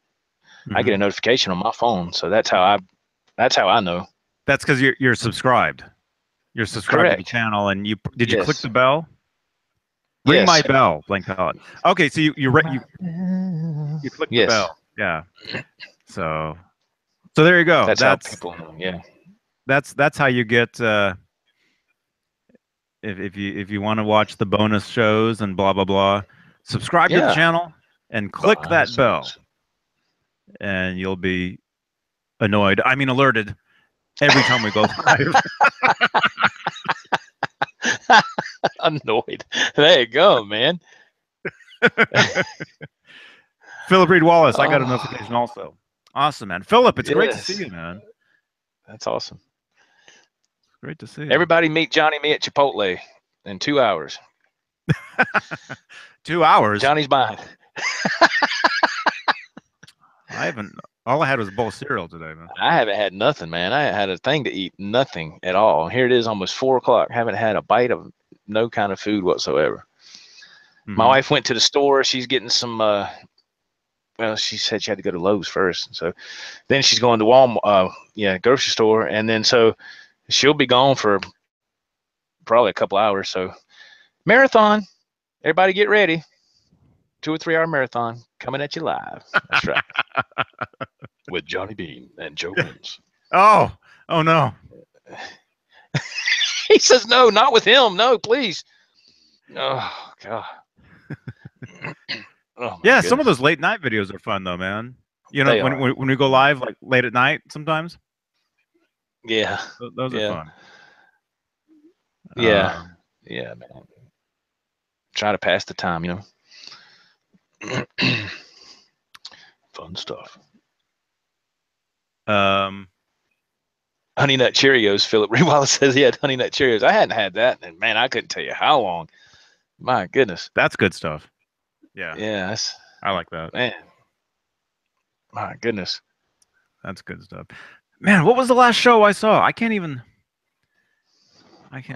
I get a notification on my phone, so that's how I know. That's because you're subscribed. You're subscribed Correct. to the channel, and did you Yes. click the bell? Ring Yes. my bell, Blank Palette. Okay, so you click the bell. Yeah. So there you go. That's how people know. Yeah. That's how you get if you want to watch the bonus shows and blah blah blah, subscribe to the channel and click that bell, and you'll be alerted every time we go live. Annoyed. There you go, man. Philip Reed Wallace, I got a notification also. Awesome, man. Philip, it's great to see you, man. That's awesome. It's great to see you. Everybody meet Johnny me at Chipotle in 2 hours. 2 hours? Johnny's behind. All I had was a bowl of cereal today, man. I haven't had nothing, man. I had a thing to eat, nothing at all. Here it is, almost 4 o'clock. Haven't had a bite of no kind of food whatsoever. My wife went to the store. She's getting some, well, she said she had to go to Lowe's first. So then she's going to Walmart, grocery store. And then so she'll be gone for probably a couple hours. So marathon, everybody get ready. 2 or 3 hour marathon coming at you live. That's right. With Johnny Beane and Joe Wins. Oh no. He says, no, not with him. No, please. Oh, God. Yeah, some of those late night videos are fun though, man. When we go live like late at night sometimes. Yeah. Those are fun. Yeah. Yeah, man. Try to pass the time, Fun stuff. Honey Nut Cheerios. Philip Reed Wallace says he had Honey Nut Cheerios. I hadn't had that, and man, I couldn't tell you how long. My goodness. That's good stuff. Yeah. Yeah, I like that. Man. My goodness. That's good stuff. Man, what was the last show I saw? I can't.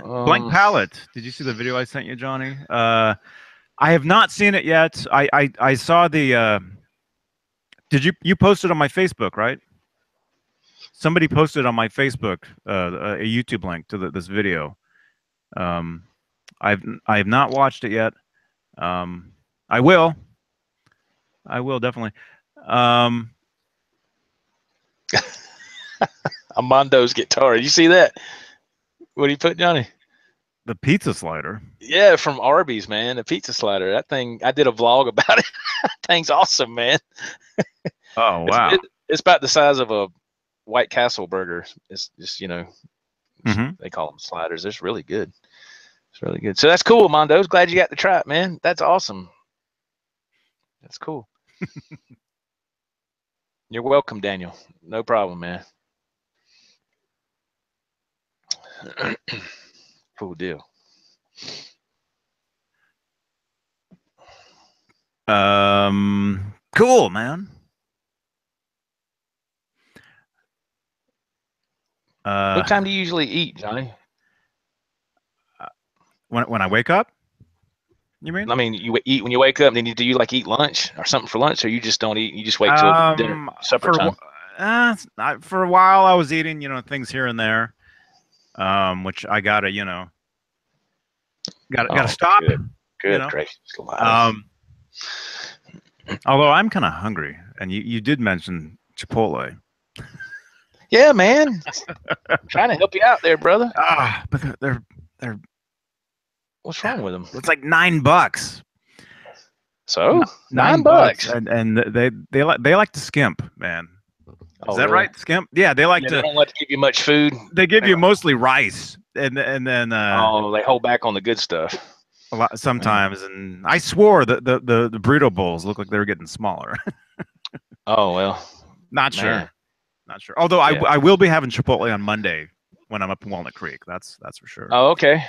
Blank Palette. Did you see the video I sent you, Johnny? I have not seen it yet. I saw the. Did you posted on my Facebook, right? Somebody posted on my Facebook a YouTube link to this video. I have not watched it yet. I will definitely. Amondo's guitar. You see that? What do you put, Johnny? The pizza slider. Yeah, from Arby's, man. The pizza slider. That thing. I did a vlog about it. That thing's awesome, man. Oh wow! It's about the size of a White Castle burger. It's just they call them sliders. It's really good. It's really good. So that's cool, Amondo's. Glad you got to try it, man. That's awesome. That's cool. You're welcome, Daniel. No problem, man. Cool deal. Cool, man. What time do you usually eat, Johnny? When I wake up, you mean? I mean, you eat when you wake up, and then do you like eat lunch or something for lunch, or you just don't eat? You just wait till dinner, supper time. For a while I was eating, things here and there, which I gotta, gotta stop. Good gracious. Although I'm kind of hungry, and you did mention Chipotle. Yeah, man. Trying to help you out there, brother. But they're what's wrong with them? It's like $9. So $9, and they like to skimp, man. Is that right? Skimp? Yeah, they like to. They don't like to give you much food. They give you mostly rice, and then they hold back on the good stuff a lot sometimes. And I swore that the burrito bowls look like they were getting smaller. Oh well, not sure. Although I will be having Chipotle on Monday when I'm up in Walnut Creek. That's for sure. Oh, okay.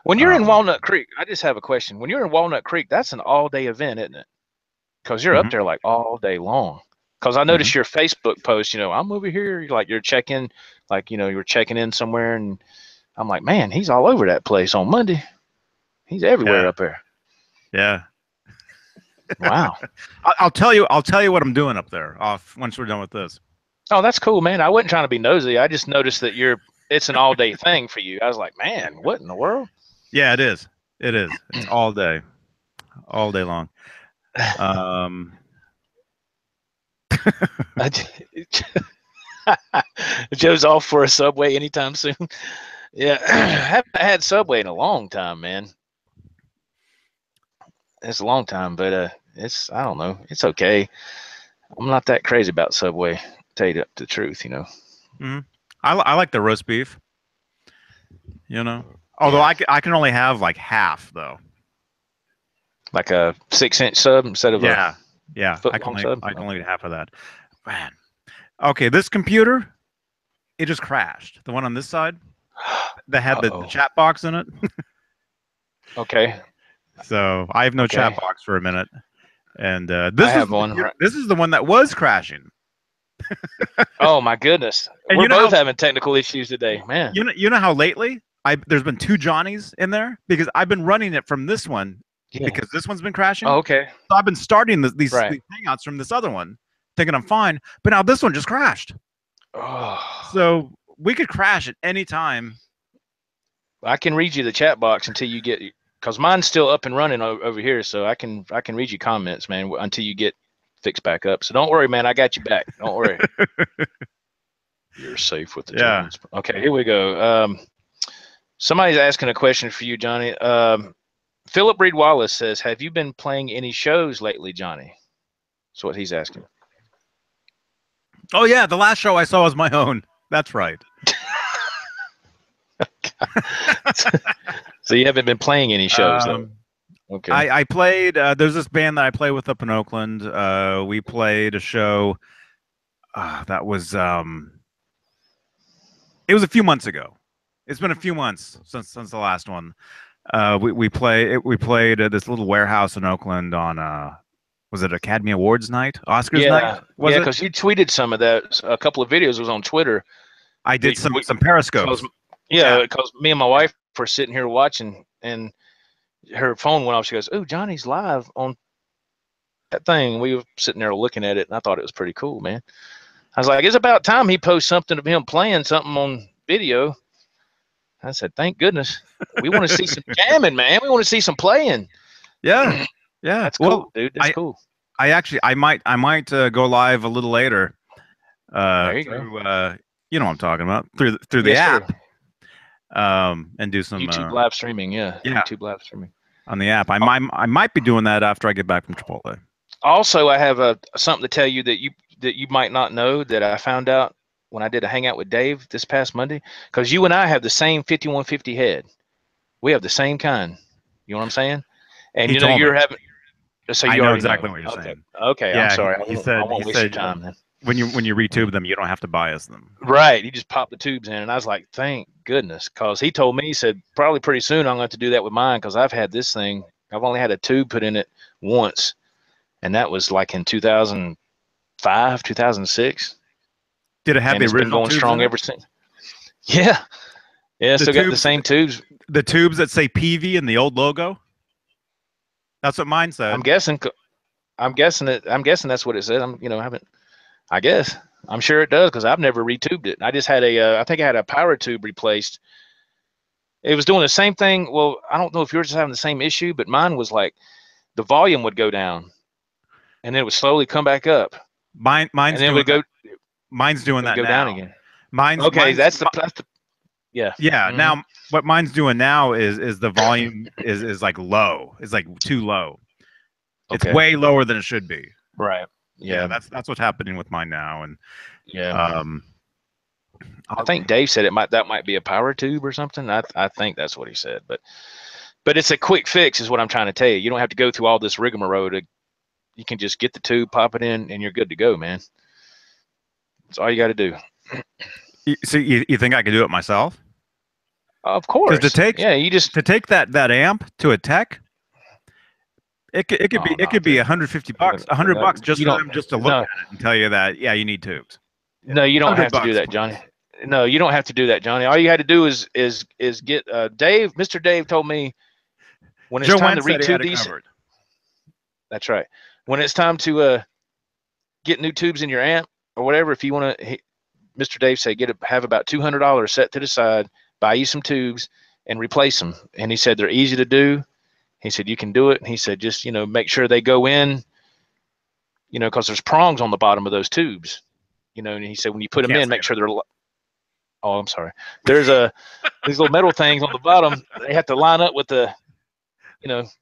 When you're in Walnut Creek, I just have a question. When you're in Walnut Creek, that's an all-day event, isn't it? Because you're up there like all day long. Because I noticed your Facebook post, I'm over here, like you're checking, like, you're checking in somewhere, and I'm like, man, he's all over that place on Monday. He's everywhere up there. Yeah. Wow. I'll tell you what I'm doing up there once we're done with this. Oh, that's cool, man. I wasn't trying to be nosy. I just noticed that it's an all-day thing for you. I was like, man, what in the world? Yeah, it is. It's all day long. Joe's off for a Subway anytime soon. Yeah, I haven't had Subway in a long time, man. It's a long time, but I don't know. It's okay. I'm not that crazy about Subway. To tell you the truth, I like the roast beef. Although I can only have like half though. Like a 6-inch sub instead of a I can only get half of that. Man. Okay, this computer, it just crashed. The one on this side that had the chat box in it. Okay. So I have no chat box for a minute, and this is the one that was crashing. Oh my goodness! And we're both having technical issues today, man. You know how lately there's been 2 Johnnies in there because I've been running it from this one because this one's been crashing. Oh, okay. So I've been starting these hangouts from this other one, thinking I'm fine, but now this one just crashed. Oh. So we could crash at any time. I can read you the chat box until you get, because mine's still up and running over here, so I can read you comments, man, until you get fixed back up. So don't worry, man. I got you back. Don't worry. You're safe with the Jones. Okay, here we go. Somebody's asking a question for you, Johnny. Philip Reed Wallace says, have you been playing any shows lately, Johnny? That's what he's asking. Oh, yeah. The last show I saw was my own. That's right. So you haven't been playing any shows, though? Okay. I played, there's this band that I play with up in Oakland. We played a show that was, it was a few months ago. It's been a few months since the last one. We played at this little warehouse in Oakland on, was it Academy Awards night? Oscars night? Yeah, because you tweeted some of that. A couple of videos was on Twitter. I did some periscopes. Because me and my wife were sitting here watching, and her phone went off. She goes, "Oh, Johnny's live on that thing." We were sitting there looking at it, and I thought it was pretty cool, man. I was like, it's about time he posts something of him playing something on video. I said, thank goodness. We want to see some jamming, man. We want to see some playing. Yeah. Yeah. That's cool, dude. That's cool. I might go live a little later. There you go. You know what I'm talking about. Through the app. And do some YouTube live streaming. Yeah. YouTube live streaming on the app. I might be doing that after I get back from Chipotle. Also, I have something to tell you that you might not know that I found out when I did a hangout with Dave this past Monday, because you and I have the same 5150 head. We have the same kind. You know what I'm saying? And you're having. So you know exactly what you're saying. Okay, yeah, I'm sorry. He said your time, then. When you retube them, you don't have to bias them. Right. You just pop the tubes in, and I was like, thank goodness, because he told me, he said probably pretty soon I'm going to do that with mine, because I've had this thing. I've only had a tube put in it once, and that was like in 2005, 2006. Did it have the original been going strong ever since? Yeah. Yeah. The Still got the tubes- same tubes. The tubes that say PV in the old logo. That's what mine said. I'm guessing that's what it said. I guess. I'm sure it does because I've never retubed it. I just had I think I had a power tube replaced. It was doing the same thing. Well, I don't know if yours is having the same issue, but mine was like the volume would go down and then it would slowly come back up. Mine's and then it doing would go, that. Mine's doing that go now. down again. Mine's Okay, that's the yeah. yeah. Mhm. Now what mine's doing now is the volume is like low. It's like too low. It's Okay. way lower than it should be. Right. Yeah, Yeah. that's what's happening with mine now. And Yeah. I think Dave said that might be a power tube or something. I think that's what he said, but it's a quick fix is what I'm trying to tell you. You don't have to go through all this rigmarole. You can just get the tube, pop it in, and you're good to go, man. That's all you got to do. So you think I could do it myself? Of course. To take that amp to a tech, it could be $150, $100 just for them just to look at it and tell you that you need tubes. No, you don't have to do that, Johnny. No, you don't have to do that, Johnny. All you had to do is get Dave. Mr. Dave told me when it's time to retube these. That's right. When it's time to get new tubes in your amp or whatever, if you want to, Mr. Dave said have about $200 set to the side, buy you some tubes and replace them. And he said they're easy to do. He said you can do it. And he said just make sure they go in, because there's prongs on the bottom of those tubes. And he said when you put them in, make sure they're. Oh, I'm sorry. There's these little metal things on the bottom. They have to line up with the.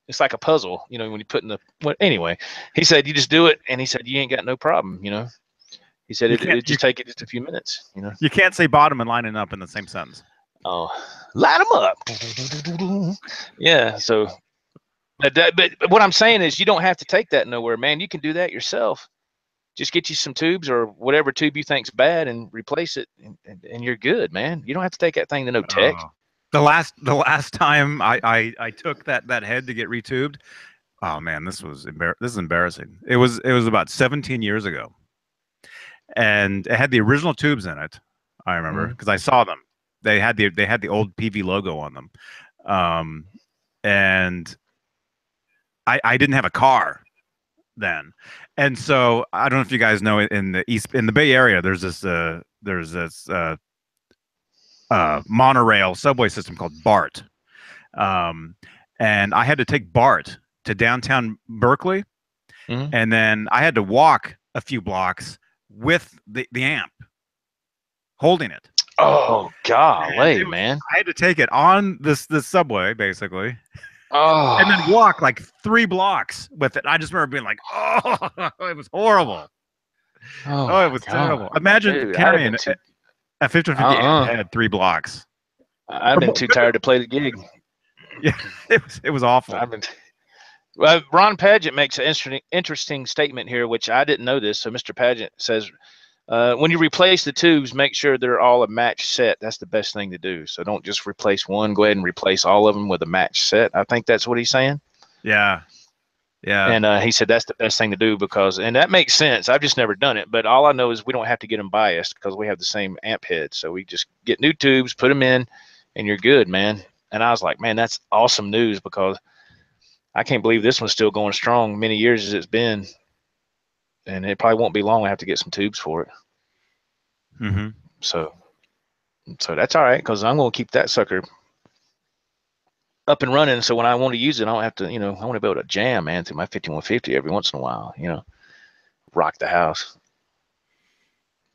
It's like a puzzle. When you put in the. Well, anyway, he said you just do it, and he said you ain't got no problem. He said it just take it just a few minutes. You can't say bottom and lining up in the same sentence. Oh, line them up. Yeah. So, but what I'm saying is you don't have to take that nowhere, man. You can do that yourself. Just get you some tubes or whatever tube you think's bad and replace it, and you're good, man. You don't have to take that thing to no tech. The last time I took that head to get retubed, oh man, this is embarrassing. It was about 17 years ago, and it had the original tubes in it. I remember because I saw them. They had the old PV logo on them, and I didn't have a car then, and so I don't know if you guys know in the Bay Area there's this monorail subway system called BART, and I had to take BART to downtown Berkeley, and then I had to walk a few blocks with the amp holding it. Oh golly, man! I had to take it on this subway basically. Oh. And then walk like 3 blocks with it. I just remember being like, oh, it was horrible. Oh, it was terrible. Imagine carrying a 50 had 3 blocks. I've been too tired to play the gig. Yeah, it was awful. Well, Ron Paget makes an interesting statement here, which I didn't know this. So Mr. Paget says, when you replace the tubes, make sure they're all a match set. That's the best thing to do. So don't just replace one. Go ahead and replace all of them with a match set. I think that's what he's saying. Yeah. Yeah. And he said that's the best thing to do and that makes sense. I've just never done it. But all I know is we don't have to get them biased because we have the same amp head. So we just get new tubes, put them in, and you're good, man. And I was like, man, that's awesome news because I can't believe this one's still going strong many years as it's been. And it probably won't be long. I have to get some tubes for it. So that's all right because I'm going to keep that sucker up and running. So when I want to use it, I don't have to, I want to be able to jam, man, through my 5150 every once in a while, rock the house.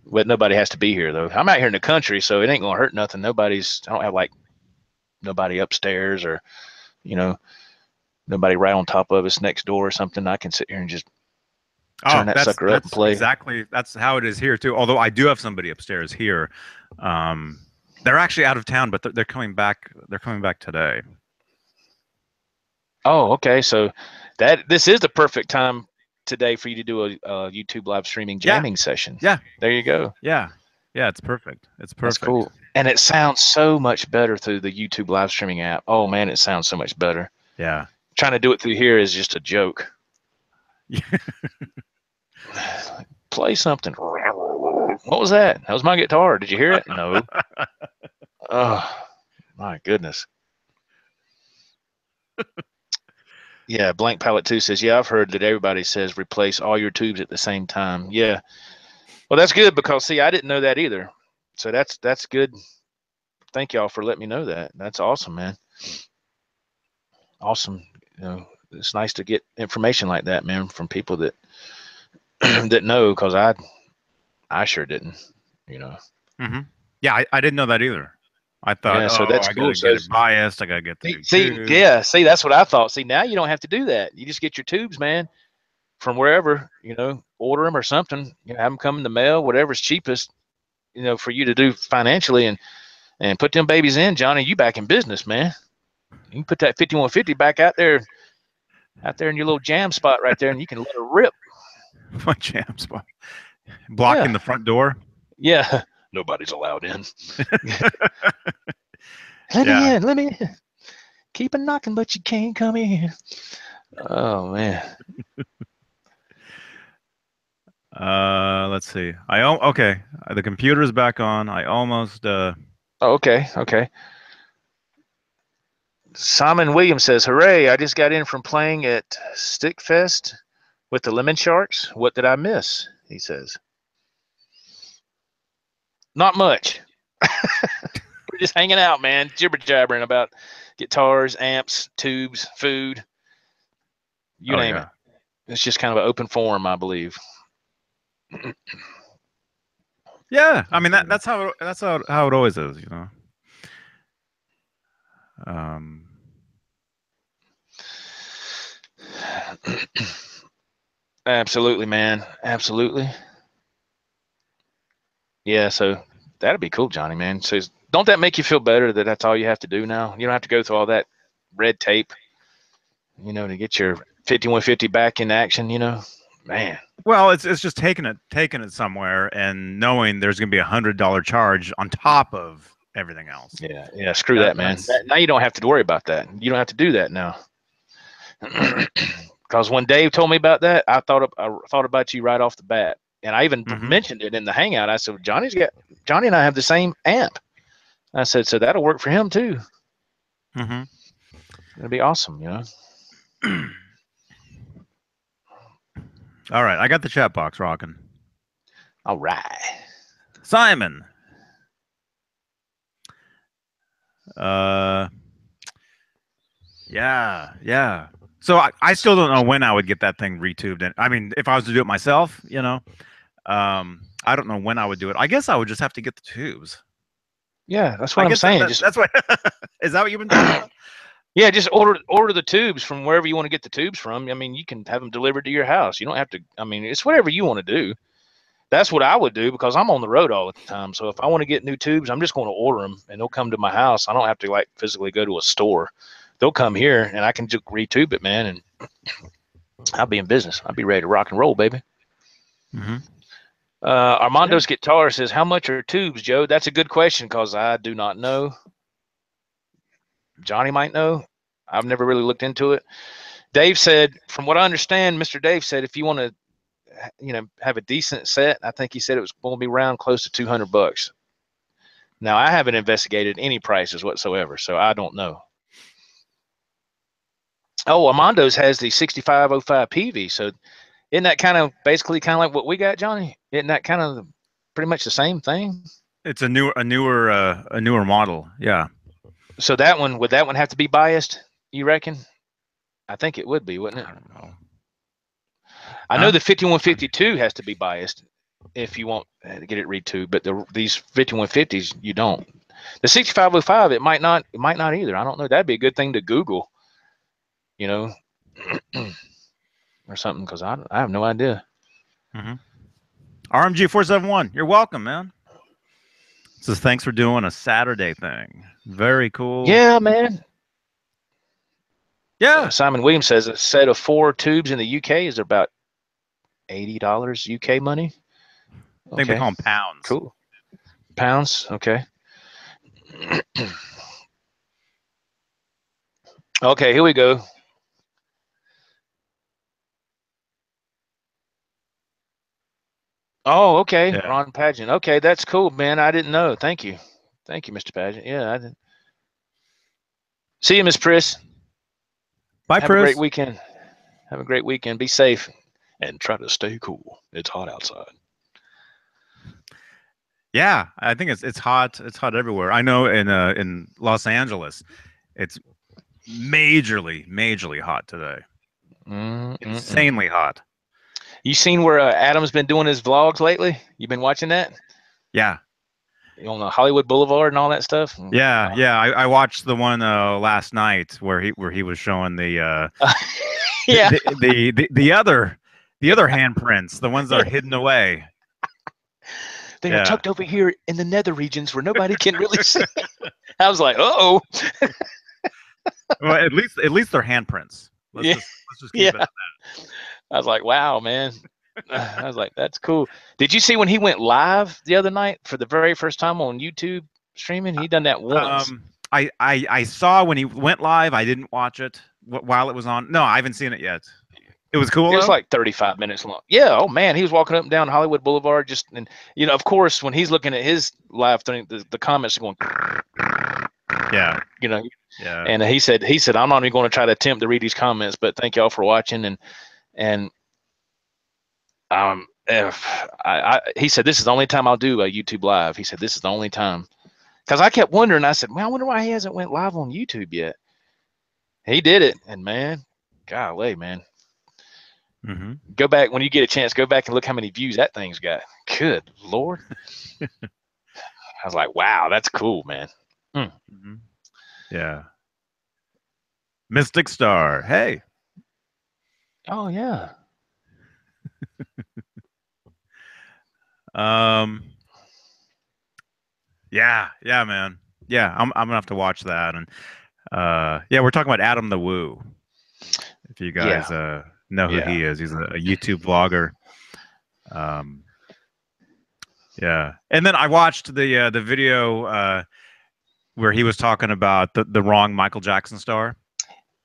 But nobody has to be here though. I'm out here in the country, so it ain't going to hurt nothing. I don't have like nobody upstairs or, nobody right on top of us next door or something. I can sit here and just turn that sucker up and play. Exactly. That's how it is here too. Although I do have somebody upstairs here. They're actually out of town, but they're coming back. They're coming back today. Oh, okay. So this is the perfect time today for you to do a YouTube live streaming jamming session. Yeah. There you go. Yeah. Yeah. It's perfect. It's perfect. That's cool. And it sounds so much better through the YouTube live streaming app. Oh man, it sounds so much better. Yeah. Trying to do it through here is just a joke. Play something. What was that? That was my guitar. Did you hear it? No. Oh, my goodness. Yeah, Blank Palette 2 says, yeah, I've heard that everybody says replace all your tubes at the same time. Yeah. Well, that's good because, see, I didn't know that either. So that's good. Thank y'all for letting me know that. That's awesome, man. Awesome. You know, it's nice to get information like that, man, from people that that know, because I sure didn't, you know. Mm-hmm. Yeah, I didn't know that either. I thought, Yeah, so oh, that's I cool. gotta So get it biased. I gotta get the new tube. yeah, see, that's what I thought. See, now you don't have to do that. You just get your tubes, man, from wherever, you know, order them or something. You know, have them come in the mail, whatever's cheapest, you know, for you to do financially, and put them babies in, Johnny. You back in business, man. You can put that 5150 back out there in your little jam spot right there, and you can let her rip. My jam spot. Blocking Yeah, the front door. yeah. Nobody's allowed in. Yeah. Let me in. Keep a knocking, but you can't come in. Oh man. Let's see. Okay. The computer is back on. I almost Oh, okay, okay. Simon Williams says, "Hooray! I just got in from playing at Stickfest with the Lemon Sharks. What did I miss?" He says, "Not much. We're just hanging out, man, jibber jabbering about guitars, amps, tubes, food, you oh name yeah. it. It's just kind of an open forum, I believe." Yeah. I mean that's how it always is, you know. Um Absolutely, man. Absolutely. Yeah, so that'd be cool, Johnny, man. So don't that make you feel better that that's all you have to do now? You don't have to go through all that red tape, you know, to get your 5150 back in action, you know? Man. Well, it's just taking it somewhere and knowing there's going to be $100 charge on top of everything else. Yeah, yeah, screw that, man. That's Now you don't have to worry about that. You don't have to do that now. Because when Dave told me about that, I thought about you right off the bat. And I even mentioned it in the hangout. I said, Johnny and I have the same amp. I said, so that'll work for him too. Mm-hmm. It'll be awesome, you know. All right, I got the chat box rocking. All right. Simon. Yeah. So I still don't know when I would get that thing retubed. And I mean, if I was to do it myself, you know, I don't know when I would do it. I guess I would just have to get the tubes. Yeah, that's what I'm saying. That's what. Is that what you've been talking about? Yeah, just order the tubes from wherever you want to get the tubes from. I mean, you can have them delivered to your house. You don't have to. I mean, it's whatever you want to do. That's what I would do because I'm on the road all the time. So if I want to get new tubes, I'm just going to order them and they'll come to my house. I don't have to like physically go to a store. They'll come here and I can just retube it, man, and I'll be in business. I'll be ready to rock and roll, baby. Mm-hmm. Armando's Guitar says, "How much are tubes, Joe?" That's a good question because I do not know. Johnny might know. I've never really looked into it. Dave said, from what I understand, Mr. Dave said, if you want to, you know, have a decent set, I think he said it was going to be around close to $200. Now, I haven't investigated any prices whatsoever, so I don't know. Oh, Armando's has the 6505 PV, so isn't that basically kind of like what we got, Johnny? Isn't that kind of pretty much the same thing? It's a newer model. Yeah. So would that one have to be biased, you reckon? I think it would be, wouldn't it? I don't know. I know the 5152 has to be biased if you want to get it retubed, but these 5150s you don't. The 6505 it might not either. I don't know. That'd be a good thing to Google, you know, or something, because I have no idea. Mm-hmm. RMG 471, you're welcome, man. Says thanks for doing a Saturday thing. Very cool. Yeah, man. Yeah. Simon Williams says a set of 4 tubes in the UK is about $80 UK money. I think they call them pounds. Cool. Pounds. Okay. Okay, here we go. Oh, okay. Yeah. Ron Pageant. Okay, that's cool, man. I didn't know. Thank you. Thank you, Mr. Pageant. Yeah, I did. See you, Miss Pris. Bye, Have a great Pris. weekend. Have a great weekend. Be safe and try to stay cool. It's hot outside. Yeah, I think it's hot. It's hot everywhere. I know in Los Angeles, it's majorly hot today. Insanely hot. You seen where Adam's been doing his vlogs lately? You been watching that? Yeah. On the Hollywood Boulevard and all that stuff. Yeah, yeah. I watched the one last night where he was showing the yeah, the other handprints, the ones that are hidden away. They are tucked over here in the nether regions where nobody can really see. I was like, uh-oh. Well, at least they're handprints. Let's just keep it at that. I was like, wow, man. I was like, that's cool. Did you see when he went live the other night for the very first time on YouTube streaming? He done that once. I saw when he went live. I didn't watch it while it was on. No, I haven't seen it yet. It was cool. It was like 35 minutes long. Yeah. Oh man, he was walking up and down Hollywood Boulevard, and of course, when he's looking at his live thing, the comments are going. Yeah. Yeah. And he said, I'm not even going to try to attempt to read these comments, but thank y'all for watching. And he said, this is the only time I'll do a YouTube live. He said, this is the only time. Because I kept wondering, I said, man, I wonder why he hasn't went live on YouTube yet. He did it. And man, golly, man. Go back when you get a chance, go back and look how many views that thing's got. Good Lord. I was like, wow, that's cool, man. Yeah. Mystic Star. Hey. Oh yeah. Yeah, man. Yeah, I'm gonna have to watch that. And yeah, we're talking about Adam the Woo. If you guys know who he is, he's a YouTube vlogger. Yeah, and then I watched the video where he was talking about the wrong Michael Jackson star.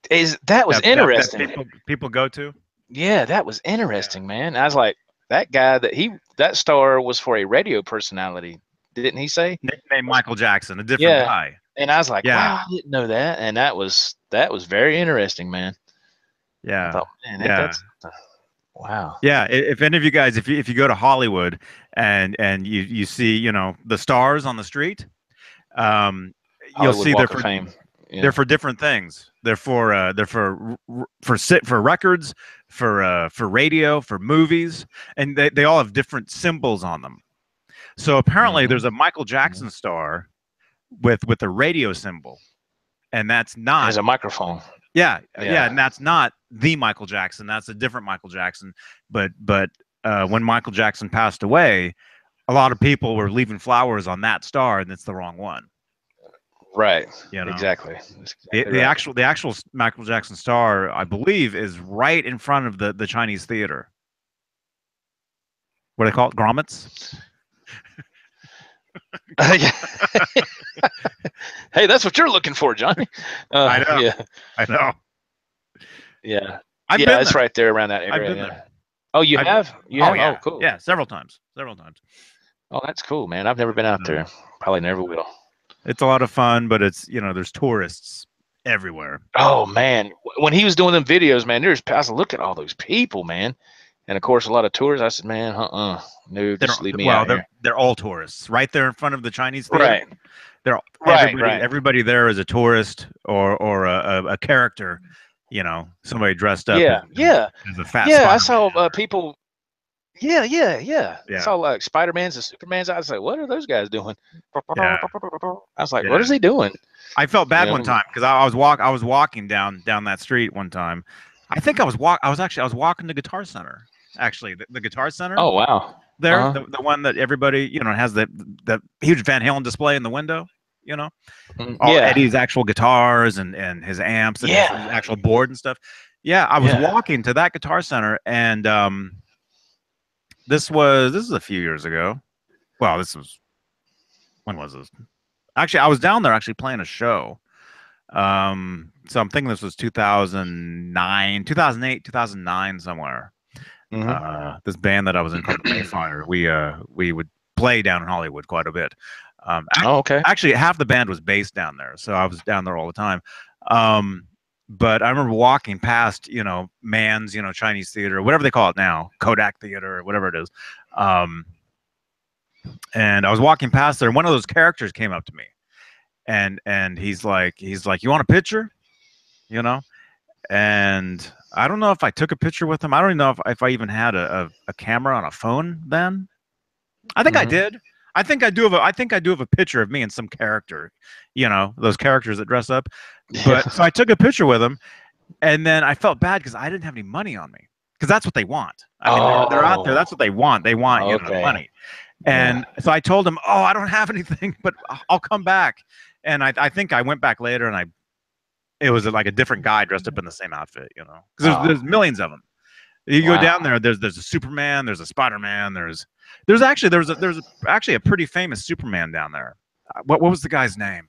That was interesting. That people go to. Yeah, that was interesting, man. I was like, that guy that star was for a radio personality, didn't he say? Nicknamed Michael Jackson, a different guy. And I was like, wow, I didn't know that. And that was very interesting, man. Yeah. I thought, man, that's wow. Yeah. If any of you guys, if you go to Hollywood and you see, the stars on the street, you'll see they're for different things. They're for records, for radio, for movies, and they all have different symbols on them. So apparently there's a Michael Jackson star with a radio symbol, and that's not as a microphone. Yeah, and that's not the Michael Jackson. That's a different Michael Jackson. But when Michael Jackson passed away, a lot of people were leaving flowers on that star, and it's the wrong one. Right. Exactly. The actual Michael Jackson star, I believe, is right in front of the Chinese theater. What do they call it? Grommets? Hey, that's what you're looking for, Johnny. I know. Yeah. I know. Yeah. It's right there around that area. I've been there. Oh, you have? You have? Yeah. Oh, cool. Yeah, several times. Oh, that's cool, man. I've never been out there. Probably never will. It's a lot of fun, but it's there's tourists everywhere. Oh man, when he was doing them videos, man, I was look at all those people, man, and of course a lot of tourists. I said, man, no, just leave me out here. They're all tourists, right there in front of the Chinese theater. Right. They're everybody there is a tourist or a character, somebody dressed up. As a fat. Yeah, I saw people. Yeah. I saw like Spider-Mans and Supermans. I was like, what are those guys doing? Yeah. I was like, what is he doing? I felt bad one time because I was walking down that street one time. I think I was walking to Guitar Center. Actually, the Guitar Center. Oh wow. There, the one that everybody has the huge Van Halen display in the window. All Eddie's actual guitars and his amps and his actual board and stuff. Yeah, I was walking to that Guitar Center and this is a few years ago. Well, when was this? Actually, I was down there actually playing a show. So I'm thinking this was 2009, 2008, 2009, somewhere. This band that I was in called the Mayfire, we would play down in Hollywood quite a bit. Oh, okay. Actually, half the band was based down there, so I was down there all the time. But I remember walking past, Mann's, Chinese theater, whatever they call it now, Kodak Theater, or whatever it is. And I was walking past there, and one of those characters came up to me, and he's like, you want a picture? And I don't know if I took a picture with him. I don't even know if I even had a camera on a phone then. I think I did. I think I do have a picture of me and some character, those characters that dress up. But so I took a picture with him, and then I felt bad because I didn't have any money on me, because that's what they want. I mean, they're out there. That's what they want. They want the money. And so I told him, "Oh, I don't have anything, but I'll come back." And I think I went back later, and it was like a different guy dressed up in the same outfit, because there's millions of them. You go down there. There's a Superman. There's a Spider-Man. There's actually a pretty famous Superman down there. What was the guy's name?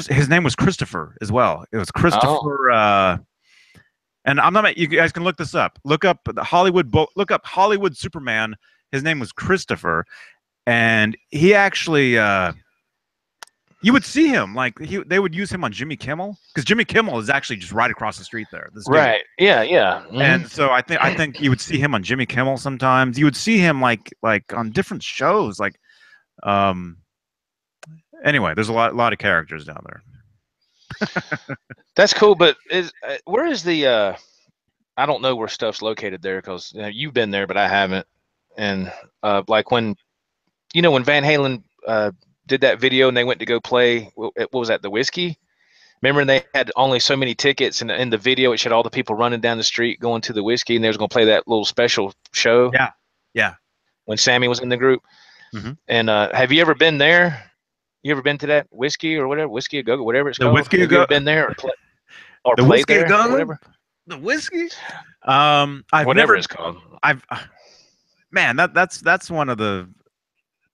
His name was Christopher as well. It was Christopher. And I'm not. You guys can look this up. Look up the Hollywood. Look up Hollywood Superman. His name was Christopher, and he actually. You would see him they would use him on Jimmy Kimmel, because Jimmy Kimmel is actually just right across the street there. Right. Yeah. Mm-hmm. And so I think you would see him on Jimmy Kimmel sometimes. You would see him like on different shows. Anyway, there's a lot of characters down there. That's cool, but where is the? I don't know where stuff's located there, because you've been there, but I haven't. And like when Van Halen did that video and they went to go play, what was that, the Whiskey? Remember, they had only so many tickets, and in the video it showed all the people running down the street going to the Whiskey, and they was going to play that little special show. Yeah. When Sammy was in the group. Mm-hmm. And have you ever been there? You ever been to that Whiskey or whatever, Whiskey a Go, whatever it's called? Whiskey have you ever been there or the played Whiskey there? Go? Or whatever? The Whiskey? I've whatever never. It's called. Man, that's one of the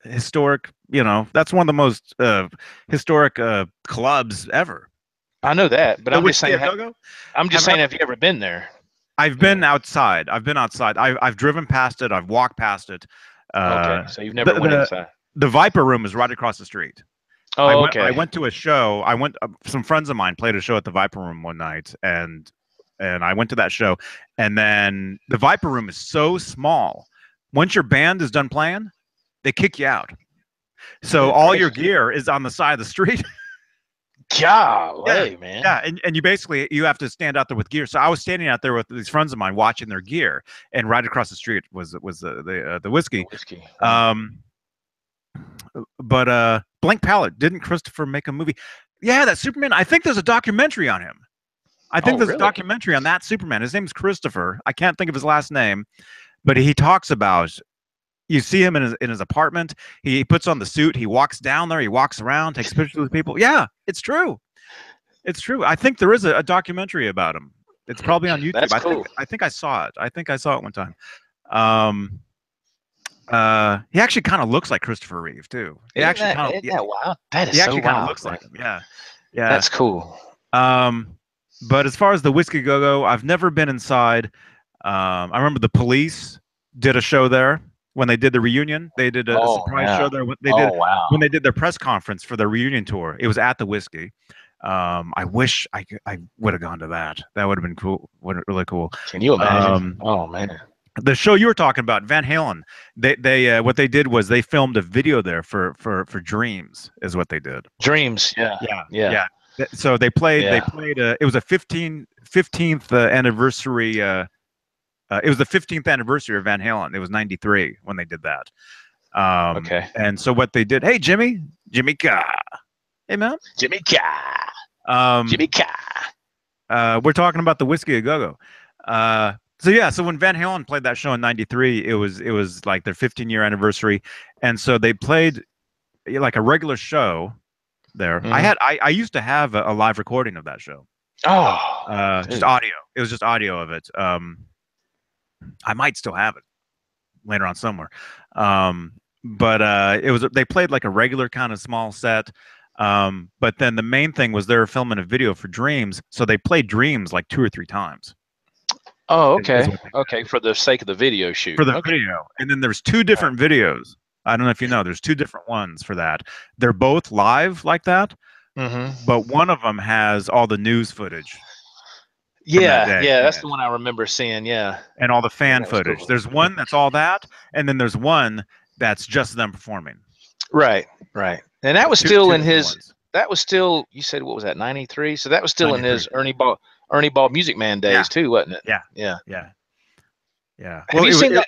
historic. That's one of the most historic clubs ever. I know that, but I'm just saying. Have you ever been there? I've been outside. I've driven past it. I've walked past it. Okay, so you've never went inside. The Viper Room is right across the street. Oh, okay. I went to a show. Some friends of mine played a show at the Viper Room one night, and I went to that show. And then the Viper Room is so small. Once your band is done playing, they kick you out. So all your gear is on the side of the street. Golly, man. Yeah, and you have to stand out there with gear. So I was standing out there with these friends of mine watching their gear, and right across the street was the Whiskey. The Whiskey. But Blank Palette, didn't Christopher make a movie? Yeah, that Superman. I think there's a documentary on him. I think there's a documentary on that Superman. His name's Christopher. I can't think of his last name, but he talks about. You see him in his apartment. He puts on the suit. He walks down there. He walks around, takes pictures with people. Yeah, it's true. It's true. I think there is a documentary about him. It's probably on YouTube. That's cool. I think I saw it. I think I saw it one time. He actually kind of looks like Christopher Reeve too. Isn't that wild? That is he so actually kind of wild. looks like him. Yeah. That's cool. But as far as the Whiskey Go-Go, I've never been inside. I remember the Police did a show there. When they did the reunion, they did a surprise show there. When they did their press conference for their reunion tour, it was at the Whiskey. I wish I would have gone to that. That would have been cool. Really cool. Can you imagine? Oh man, the show you were talking about, Van Halen. They what they did was they filmed a video there for Dreams, is what they did. Dreams. Yeah. So they played. Yeah. They played. It was a 15th anniversary. It was the 15th anniversary of Van Halen. It was 93 when they did that. Okay. And so what they did, hey, Jimmy Ka. Hey, man. Jimmy Ka. Jimmy Ka. We're talking about the Whiskey Go-Go. So when Van Halen played that show in 93, it was like their 15-year anniversary. And so they played like a regular show there. Mm-hmm. I used to have a live recording of that show. Oh. Just audio. It was just audio of it. I might still have it later on somewhere. But they played like a regular kind of small set. But then the main thing was they were filming a video for Dreams. So they played Dreams like 2 or 3 times. Oh, okay. Okay. For the sake of the video shoot. For the video. And then there's 2 different videos. I don't know if you know. There's two different ones for that. They're both live like that, but one of them has all the news footage from that Yeah, day yeah, in that's it, the one I remember seeing. Yeah, and all the yeah, fan that was footage. cool. There's one that's all that, and then there's one that's just them performing. Right, right. And that was Two still in different his. ones. That was still. You said what was that? 93. So that was still in 93. his Ernie Ball Music Man days Yeah. too, wasn't it? Yeah. Yeah. Yeah. Yeah. Have you seen that?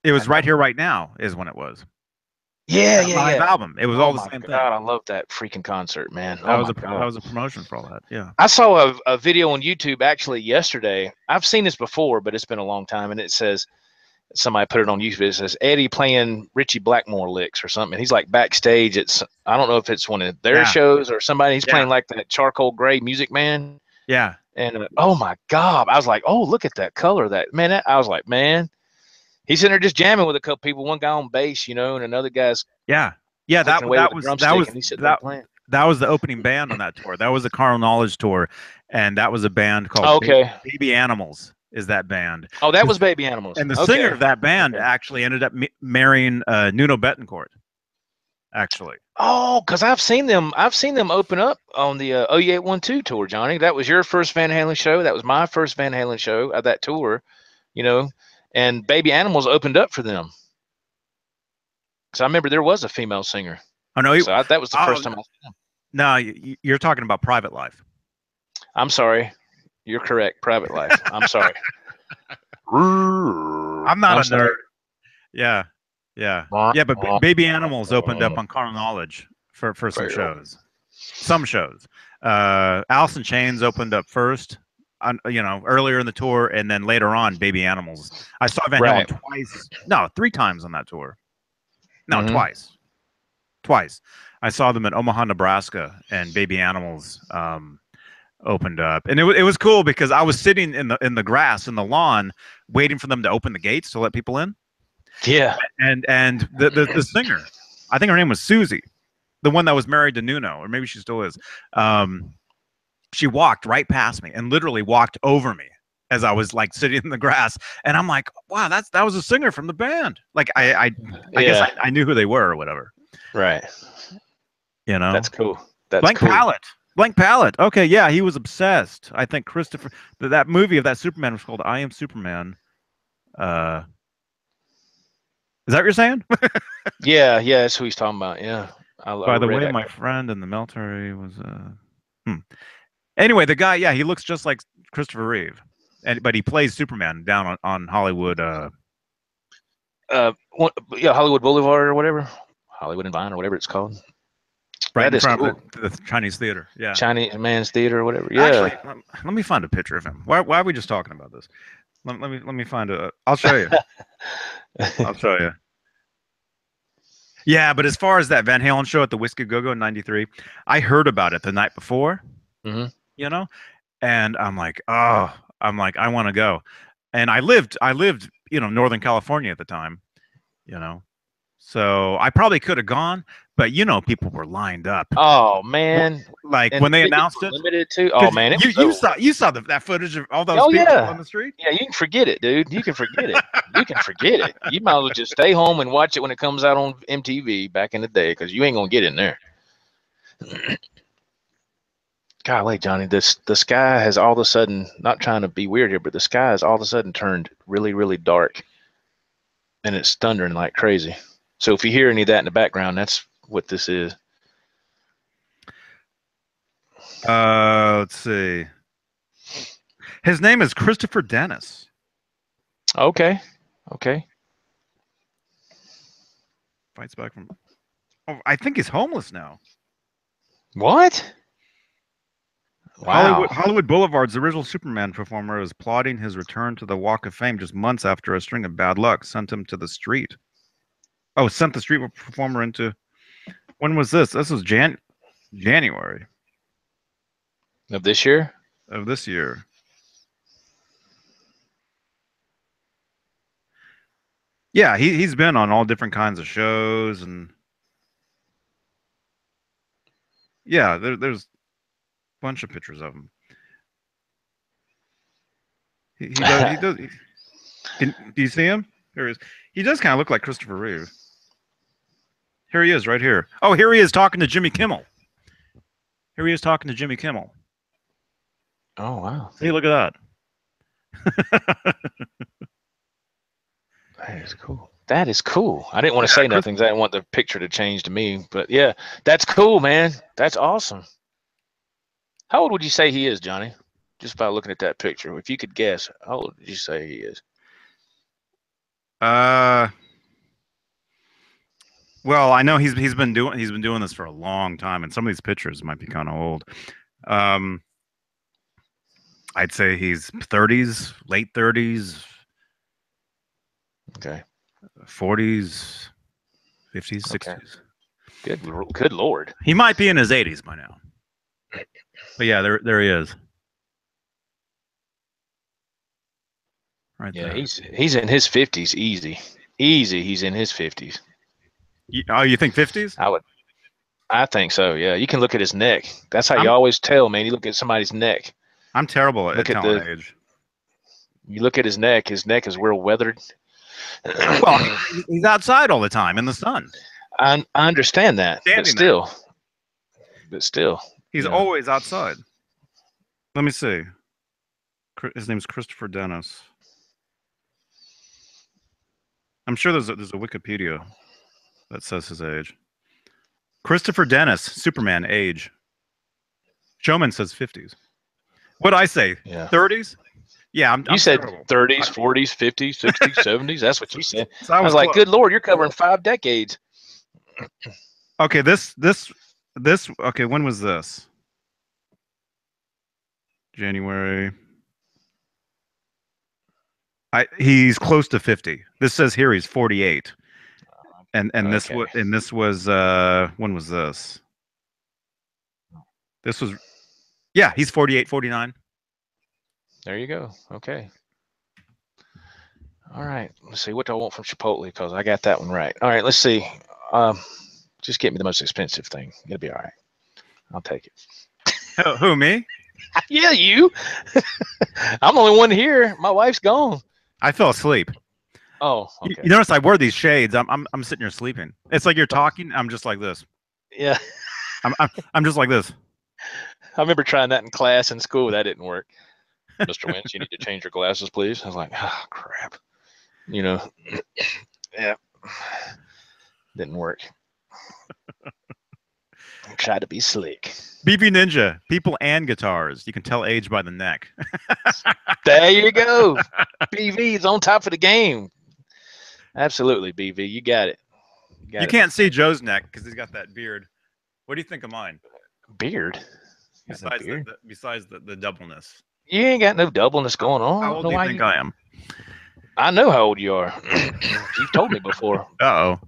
It was Right Here, Right Now is when it was. Yeah, That yeah, live yeah. album. It was Oh all the my same thing. God, I love that freaking concert, man. That Oh was my that God. was a promotion for all that. Yeah. I saw a video on YouTube actually yesterday. I've seen this before, but it's been a long time. And it says, somebody put it on YouTube. It says Eddie playing Richie Blackmore licks or something. He's like backstage. I don't know if it's one of their shows or somebody. He's playing like that charcoal gray Music Man. Yeah. And oh my God, I was like, oh, look at that color. That man, I was like, man, he's in there just jamming with a couple people. One guy on bass, and another guy's clicking away with a drumstick, and he's sitting there playing. That was the opening band on that tour. That was the Carnal Knowledge tour, and that was a band called Baby Animals. Is that band? Oh, that was Baby Animals. And the singer of that band actually ended up marrying Nuno Betancourt. Actually. Oh, because I've seen them open up on the 0812 tour, Johnny. That was your first Van Halen show. That was my first Van Halen show at that tour, and Baby Animals opened up for them. So I remember there was a female singer. Oh no, so that was the first time I saw them. No, you're talking about Private Life. I'm sorry. You're correct. Private Life. I'm sorry. I'm not a nerd. Yeah. But Baby Animals opened up on Carnal Knowledge for some shows. Some shows. Alice in Chains opened up first, earlier in the tour, and then later on, Baby Animals. I saw Van Halen 3 times on that tour. No, twice. I saw them in Omaha, Nebraska, and Baby Animals opened up, and it was cool because I was sitting in the grass in the lawn waiting for them to open the gates to let people in. Yeah. And the singer, I think her name was Susie, the one that was married to Nuno, or maybe she still is. She walked right past me and literally walked over me as I was like sitting in the grass, and I'm like, wow, that was a singer from the band. Like I guess I knew who they were or whatever. Right. That's cool. That's Blank cool. Blank Palette. Okay, yeah, he was obsessed. I think Christopher, that movie of that Superman was called I Am Superman. Is that what you're saying? Yeah, that's who he's talking about. Yeah. By the way, my friend in the military was. Anyway, the guy, he looks just like Christopher Reeve, but he plays Superman down on Hollywood. Hollywood Boulevard or whatever, Hollywood and Vine or whatever it's called. Right in front of the Chinese theater. Yeah. Chinese Man's Theater or whatever. Yeah. Actually, let me find a picture of him. Why are we just talking about this? Let me find a. I'll show you. I'll show you. Yeah, but as far as that Van Halen show at the Whiskey Go-Go in '93, I heard about it the night before. And I'm like, I want to go. And I lived, Northern California at the time, so I probably could have gone, but people were lined up. Oh man! Like when they announced it, limited to. Oh man! You saw that footage of all those people on the street. Yeah, you can forget it, dude. You can forget it. You can forget it. You might as well just stay home and watch it when it comes out on MTV back in the day, because you ain't gonna get in there. Golly, Johnny, the sky has all of a sudden, not trying to be weird here, but the sky has all of a sudden turned really, really dark, and it's thundering like crazy. So if you hear any of that in the background, that's what this is. Let's see. His name is Christopher Dennis. Okay. Fights back from. Oh, I think he's homeless now. What? Wow. Hollywood Boulevard's original Superman performer is plotting his return to the Walk of Fame just months after a string of bad luck sent him to the street. Oh, sent the street performer into. When was this? This was January. Of this year? Of this year. Yeah, he's been on all different kinds of shows, and yeah, there's a bunch of pictures of him. He does. Do you see him? There he is. He does kind of look like Christopher Reeve. Here he is, right here. Oh, here he is talking to Jimmy Kimmel. Here he is talking to Jimmy Kimmel. Oh wow. Hey, look at that. That is cool. That is cool. I didn't want to say nothing because I didn't want the picture to change to me. But yeah, that's cool, man. That's awesome. How old would you say he is, Johnny? Just by looking at that picture. If you could guess, how old would you say he is? Well, I know he's been doing this for a long time, and some of these pictures might be kind of old. I'd say he's 30s, late 30s. Okay. 40s, 50s, 60s. Good Lord. He might be in his 80s by now. But yeah, there he is. Right yeah, there. he's in his 50s, easy. He's in his 50s. You think 50s? I think so. Yeah, you can look at his neck. That's how you always tell, man. You look at somebody's neck. I'm terrible at telling age. You look at his neck. His neck is well weathered. Well, he's outside all the time in the sun. I understand that, but still, he's always outside. Let me see. His name's Christopher Dennis. I'm sure there's a Wikipedia that says his age. Christopher Dennis, Superman, age. Showman says 50s. What'd I say? Yeah. 30s? Yeah, you said terrible. 30s, 40s, 50s, 60s, 70s. That's what you said. So I was like, good Lord, you're covering 5 decades. Okay, this. Okay, when was this? January. He's close to 50. This says here he's 48. And this was when was this? This was he's 48, 49. There you go. Okay. All right. Let's see. What do I want from Chipotle? Because I got that one right. All right. Let's see. Just get me the most expensive thing. It'll be all right. I'll take it. Who, me? Yeah, you. I'm the only one here. My wife's gone. I fell asleep. Oh, okay. You notice I wore these shades. I'm sitting here sleeping. It's like you're talking. I'm just like this. Yeah. I'm just like this. I remember trying that in class in school. That didn't work. Mr. Wentz, you need to change your glasses, please. I was like, oh, crap. You know, yeah. Didn't work. I tried to be slick. BB Ninja, people and guitars. You can tell age by the neck. There you go. BV's on top of the game. Absolutely, BV. You got it. You can't see Joe's neck because he's got that beard. What do you think of mine? Beard? Besides the doubleness. You ain't got no doubleness going on. How old do you think I am? I know how old you are. You've told me before. Uh-oh.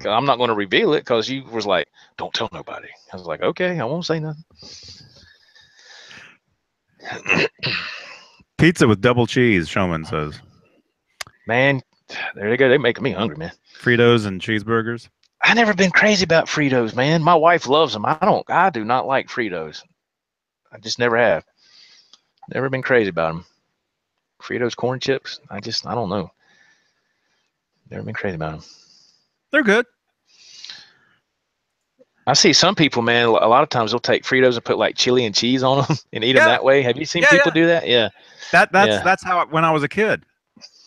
I'm not going to reveal it because you was like, don't tell nobody. I was like, okay, I won't say nothing. Pizza with double cheese, Showman says. Man, there they go. They're making me hungry, man. Fritos and cheeseburgers. I never been crazy about Fritos, man. My wife loves them. I do not like Fritos. I just never have. Never been crazy about them. Fritos corn chips. I don't know. Never been crazy about them. They're good. I see some people, man, a lot of times they'll take Fritos and put like chili and cheese on them and eat them that way. Have you seen people do that? Yeah. That's how when I was a kid.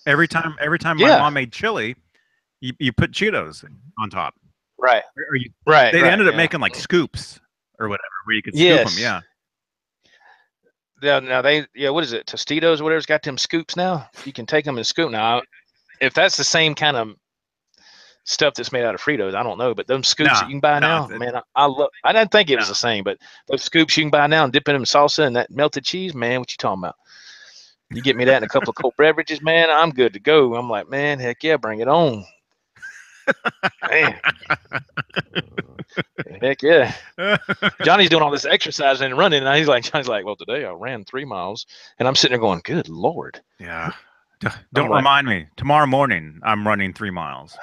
Every time my mom made chili, you put Cheetos on top. Right. Or they ended up making like scoops or whatever where you could scoop them. Yeah. Yeah. Now what is it? Tostitos or whatever's got them scoops now. You can take them and scoop. Now, if that's the same kind of stuff that's made out of Fritos, I don't know, but those scoops that you can buy now, man, I didn't think it was the same, but those scoops you can buy now and dip in them salsa and that melted cheese, man, what you talking about? You get me that and a couple of cold beverages, man, I'm good to go. I'm like, man, heck yeah, bring it on. Man. Heck yeah. Johnny's doing all this exercising and running, and Johnny's like, well, today I ran 3 miles, and I'm sitting there going, good Lord. Yeah. Don't remind me. Tomorrow morning, I'm running 3 miles.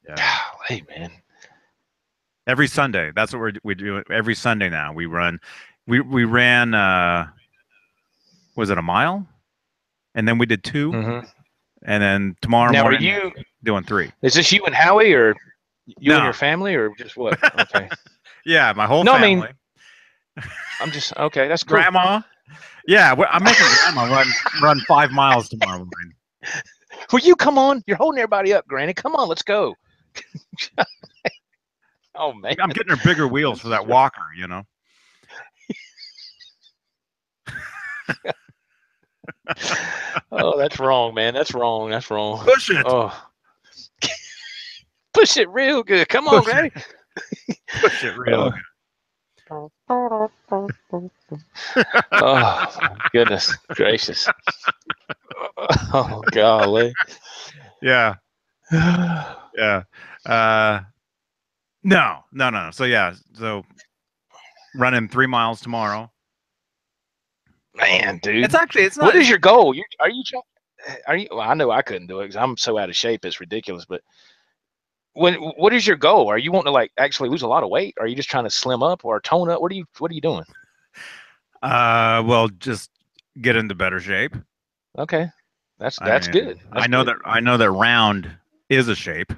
Yeah. Hey, man. Every Sunday. That's what we do. Every Sunday now we run. We ran. Was it a mile? And then we did 2. Mm-hmm. And then tomorrow morning, are you doing 3? Is this you and Howie or You and No. your family, or just what? Okay. Yeah, my whole No, I family. mean, I'm just okay. That's cool. Grandma. Yeah, I'm making Grandma run 5 miles tomorrow morning. Will you come on? You're holding everybody up, Granny. Come on, let's go. Oh man, I'm getting her bigger wheels for that walker, you know. oh, that's wrong, man. That's wrong. That's wrong. Push it. Oh, push it real good. Come on, Push Granny. Push it real good. Oh my goodness gracious. Oh golly. Yeah. Yeah. No. So yeah, so running 3 miles tomorrow. Man, dude. It's not. What is your goal? Are you? Well, I know I couldn't do it because I'm so out of shape. It's ridiculous. But what is your goal? Are you wanting to like actually lose a lot of weight? Or are you just trying to slim up or tone up? What are you doing? Well, just get into better shape. Okay, that's I mean, good. That's good. I know that round is a shape.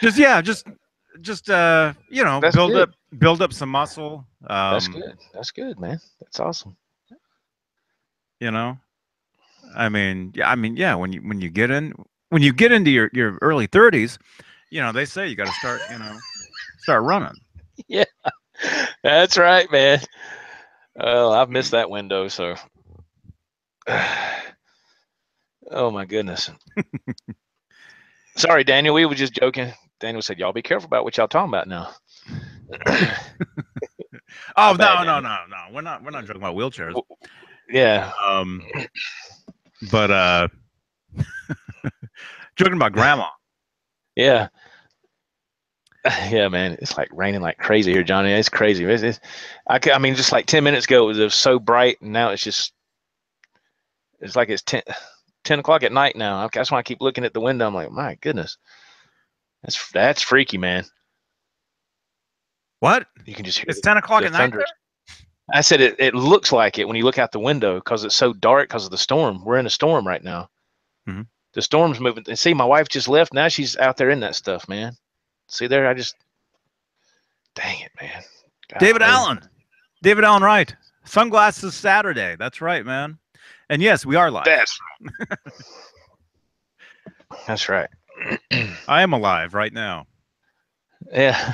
Just you know, That's good. build up some muscle. That's good. That's good, man. That's awesome. You know, I mean, yeah. When you get into your early 30s, you know, they say you got to start running. Yeah, that's right, man. Well, I've missed that window, so. Oh my goodness. Sorry, Daniel. We were just joking. Daniel said, "Y'all be careful about what y'all talking about now." Oh bad, no. We're not joking about wheelchairs. Yeah. But joking about grandma. Yeah. Yeah, man. It's like raining like crazy here, Johnny. It's crazy. I mean, just like 10 minutes ago, it was so bright, and now it's like it's 10 o'clock at night now. That's why I keep looking at the window. I'm like, my goodness. That's freaky, man. What? You can just hear it's 10 o'clock at night there? I said it looks like it when you look out the window because it's so dark because of the storm. We're in a storm right now. Mm-hmm. The storm's moving. And see, my wife just left. Now she's out there in that stuff, man. See there? Dang it, man. God, David Allen Wright. Sunglasses Saturday. That's right, man. And yes, we are live. That's right. I am alive right now. Yeah.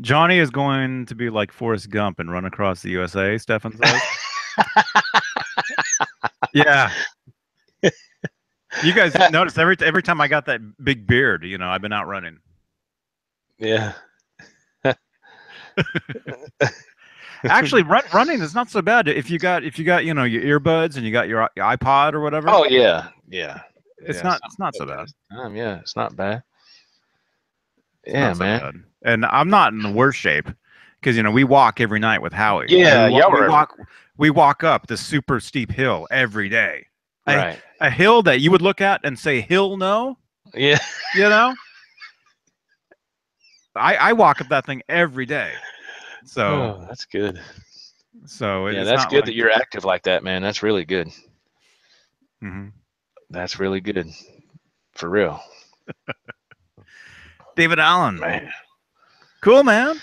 Johnny is going to be like Forrest Gump and run across the USA, Stefan says. Yeah. You guys notice every time I got that big beard, you know, I've been out running. Yeah. Actually, running is not so bad if you got you know, your earbuds and you got your iPod or whatever. Oh yeah, yeah. It's not so bad. Yeah, it's not bad. It's yeah, not so man. bad. And I'm not in the worst shape because you know we walk every night with Howie. Yeah, we walk up this super steep hill every day. Right. A hill that you would look at and say, "Hill, no." Yeah. You know. I walk up that thing every day. So that's good. So yeah, that's good that you're active like that, man. That's really good. Mm-hmm. That's really good, for real. David Allen, man, cool man.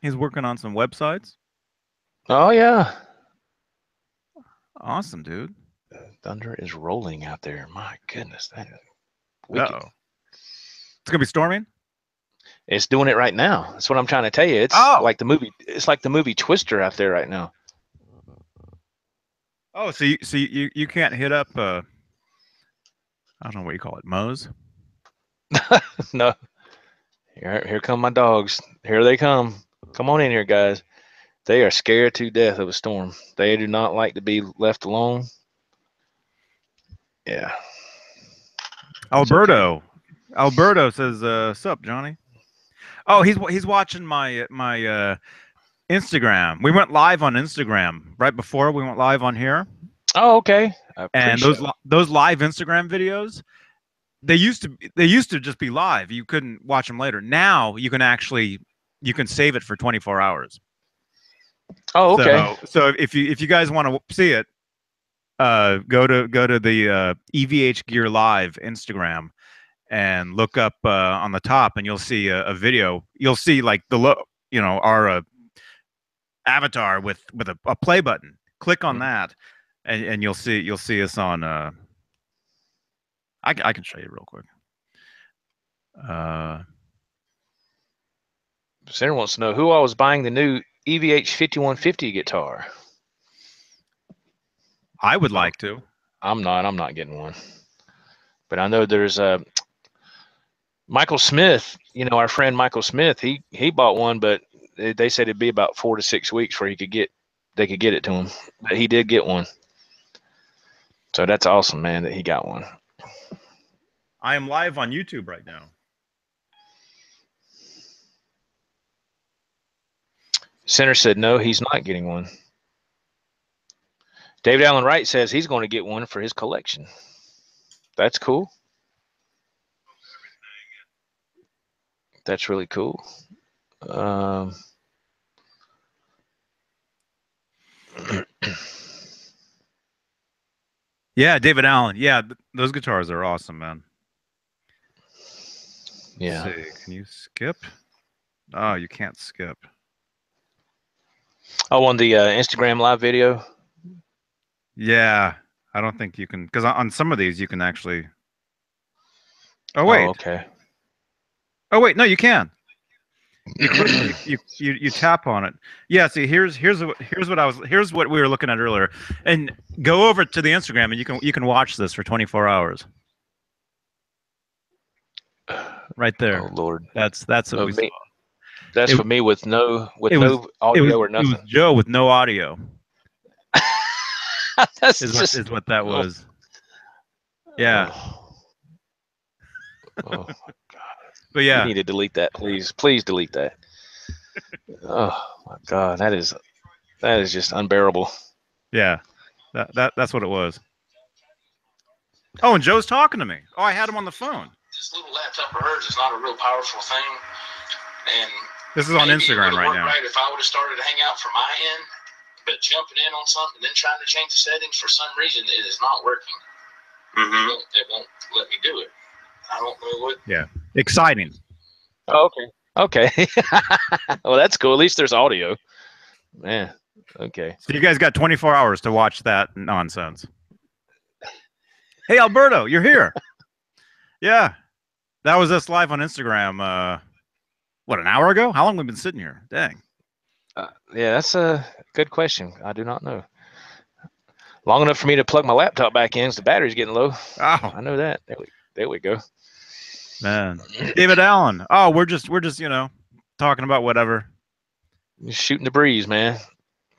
He's working on some websites. Oh yeah, awesome, dude. Thunder is rolling out there. My goodness, that is wicked. Uh-oh. It's gonna be storming. It's doing it right now. That's what I'm trying to tell you. It's like the movie. It's like the movie Twister out there right now. Oh, so you can't hit up I don't know what you call it, Moe's? No. Here come my dogs. Here they come. Come on in here, guys. They are scared to death of a storm. They do not like to be left alone. Yeah. Alberto says, "Sup, Johnny?" Oh, he's watching my Instagram. We went live on Instagram right before we went live on here. Oh, okay. And those live Instagram videos, they used to just be live. You couldn't watch them later. Now you can save it for 24 hours. Oh, okay. So if you guys want to see it, go to the EVH Gear Live Instagram and look up on the top, and you'll see a video. You'll see like our avatar with a play button. Click on that, and you'll see us on. I can show you real quick. Center wants to know who all was buying the new EVH 5150 guitar. I would like to. I'm not getting one. But I know there's Michael Smith, our friend Michael Smith, he bought one, but they said it'd be about 4 to 6 weeks where they could get it to him. But he did get one. So that's awesome, man, that he got one. I am live on YouTube right now. Center said no, he's not getting one. David Allen Wright says he's going to get one for his collection. That's cool. That's really cool. Yeah, David Allen. Yeah, those guitars are awesome, man. Yeah. Let's see. Can you skip? Oh, you can't skip. Oh, on the Instagram live video? Yeah, I don't think you can, because on some of these you can actually. Oh wait. Oh, okay. Oh wait, no, you can. You tap on it. Yeah. See, here's what we were looking at earlier, and go over to the Instagram and you can watch this for 24 hours. Right there. Oh Lord. That's what we saw. That's for me with no audio or nothing. It was Joe with no audio. That's is what that was. Yeah. Oh my God. But yeah, you need to delete that, please. Please delete that. Oh my God, that is just unbearable. Yeah, that's what it was. Oh, and Joe's talking to me. Oh, I had him on the phone. This little laptop of hers is not a real powerful thing, and this is on Instagram right now. Right, if I would have started to hang out from my end, but jumping in on something and then trying to change the settings, for some reason it is not working. It won't let me do it. I don't know what. Yeah, exciting. Oh, okay. Well, that's cool. At least there's audio. Man. Okay. So you guys got 24 hours to watch that nonsense. Hey, Alberto, you're here. Yeah, that was us live on Instagram. What, an hour ago? How long have we been sitting here? Dang. Yeah, that's a good question. I do not know. Long enough for me to plug my laptop back in, so the battery's getting low. Oh, I know that. There we go. Man, David Allen. Oh, we're just talking about whatever. Just shooting the breeze, man.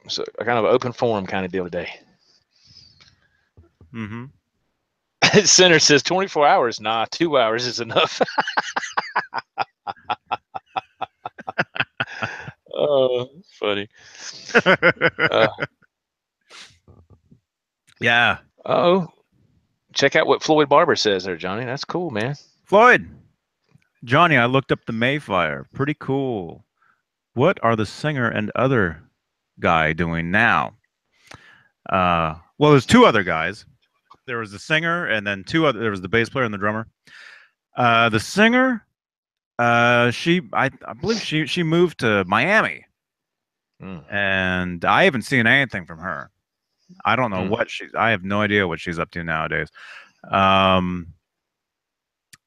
So a kind of open forum kind of deal today. Mm-hmm. Center says 24 hours. Nah, 2 hours is enough. Oh, funny. Yeah. Oh, check out what Floyd Barber says there, Johnny. That's cool, man. Floyd. Johnny, I looked up the Mayfire. Pretty cool. What are the singer and other guy doing now? Well, there's two other guys. There was the singer, and then there was the bass player and the drummer. The singer, I believe she moved to Miami, and I haven't seen anything from her. I don't know I have no idea what she's up to nowadays.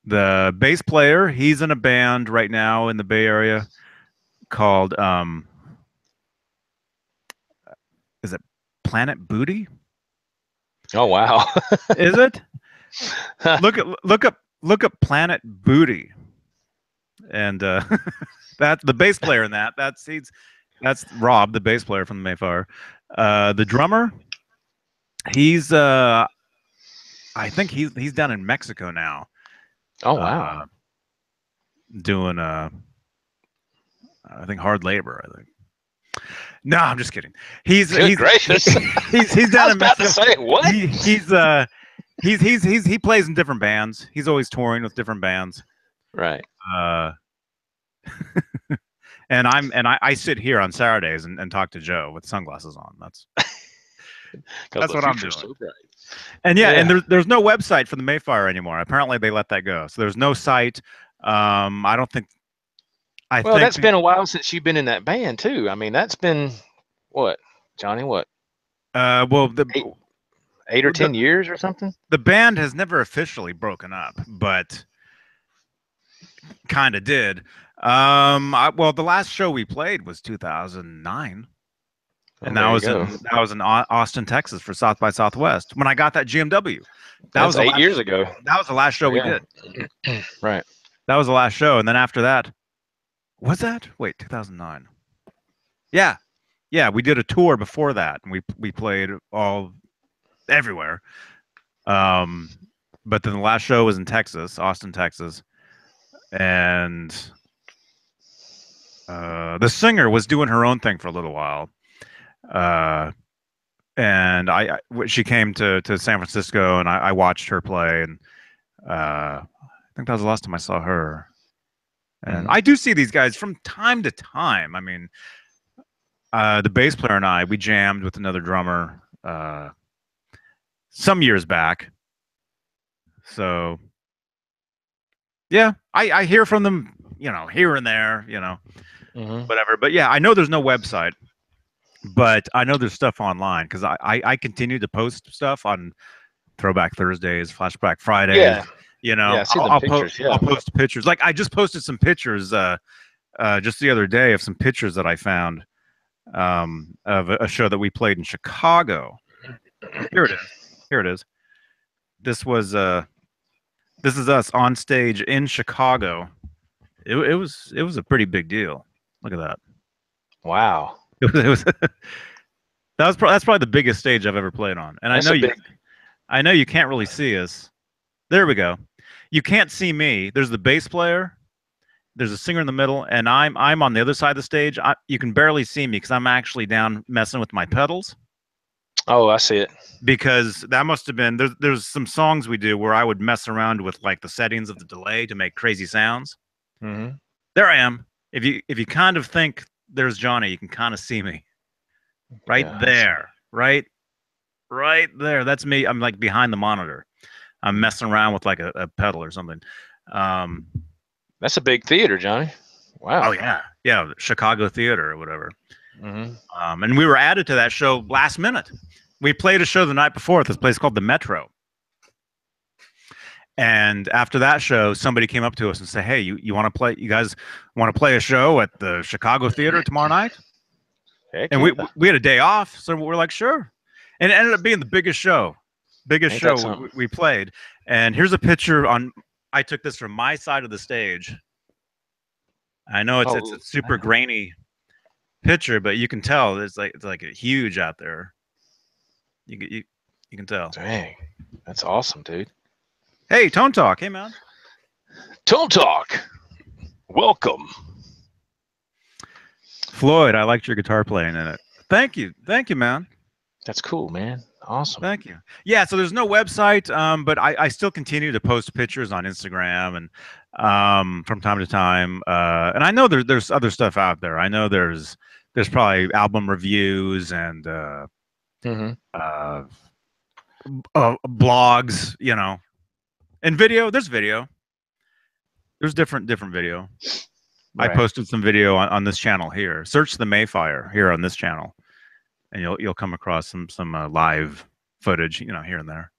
The bass player, he's in a band right now in the Bay Area called is it Planet Booty? Oh wow. Is it? Look up Planet Booty. And that's the bass player in that. That's Rob, the bass player from the Mayfire. The drummer, he's I think he's down in Mexico now. Oh wow. Doing I think hard labor, I think. No, I'm just kidding. He's gracious. he's down in Mexico. To say, what? He plays in different bands. He's always touring with different bands. Right. And I sit here on Saturdays and talk to Joe with sunglasses on. That's the what I'm future's doing. so bright. And yeah, and Yeah. there's no website for the Mayfire anymore. Apparently, they let that go. So there's no site. I don't think. Well, that's been a while since you've been in that band too. I mean, that's been what, Johnny? What, well, eight, 8 or 10 years or something? the band has never officially broken up, but kind of did. Well, the last show we played was 2009. And there you go. that was in Austin, Texas for South by Southwest. When I got that GMW, That's 8 years ago. That was the last show we did. Right. That was the last show, and then after that, was that? Wait, 2009. Yeah, yeah, we did a tour before that, and we played everywhere. But then the last show was in Texas, Austin, Texas, and the singer was doing her own thing for a little while. And she came to San Francisco, and I watched her play, and I think that was the last time I saw her. And I do see these guys from time to time. I mean, the bass player and we jammed with another drummer some years back. So yeah, I hear from them, here and there, whatever. But yeah, I know there's no website. But I know there's stuff online because I continue to post stuff on Throwback Thursdays, Flashback Fridays. Yeah. Yeah, I'll post pictures. Like I just posted some pictures just the other day of some pictures that I found of a show that we played in Chicago. Here it is. This is us on stage in Chicago. It was a pretty big deal. Look at that. Wow. That's probably the biggest stage I've ever played on. And I know you can't really see us. There we go. You can't see me. There's the bass player. There's a singer in the middle, and I'm on the other side of the stage. You can barely see me because I'm actually down messing with my pedals. Oh, I see it. Because that must have been there's some songs we do where I would mess around with like the settings of the delay to make crazy sounds. There I am. If you kind of think there's Johnny, you can kind of see me right there, right there. That's me. I'm like behind the monitor. I'm messing around with like a pedal or something. That's a big theater, Johnny. Wow. Oh yeah, Chicago Theater or whatever. And we were added to that show last minute. We played a show the night before at this place called the Metro. And after that show, somebody came up to us and said, "Hey, you want to play? You guys want to play a show at the Chicago Theater tomorrow night?" And we had a day off, so we're like, "Sure." And it ended up being the biggest show we played. And here's a picture I took this from my side of the stage. I know it's a super grainy picture, but you can tell it's like a huge out there. You can tell. Dang, that's awesome, dude. Hey, Tone Talk. Hey, man. Tone Talk. Welcome. Floyd, I liked your guitar playing in it. Thank you, man. That's cool, man. Awesome. Thank you. Yeah, so there's no website, but I still continue to post pictures on Instagram and from time to time. And I know there's other stuff out there. I know there's probably album reviews and blogs, and video. There's video. There's different video. Right. I posted some video on this channel here. Search the Mayfire here on this channel, and you'll come across some live footage, here and there.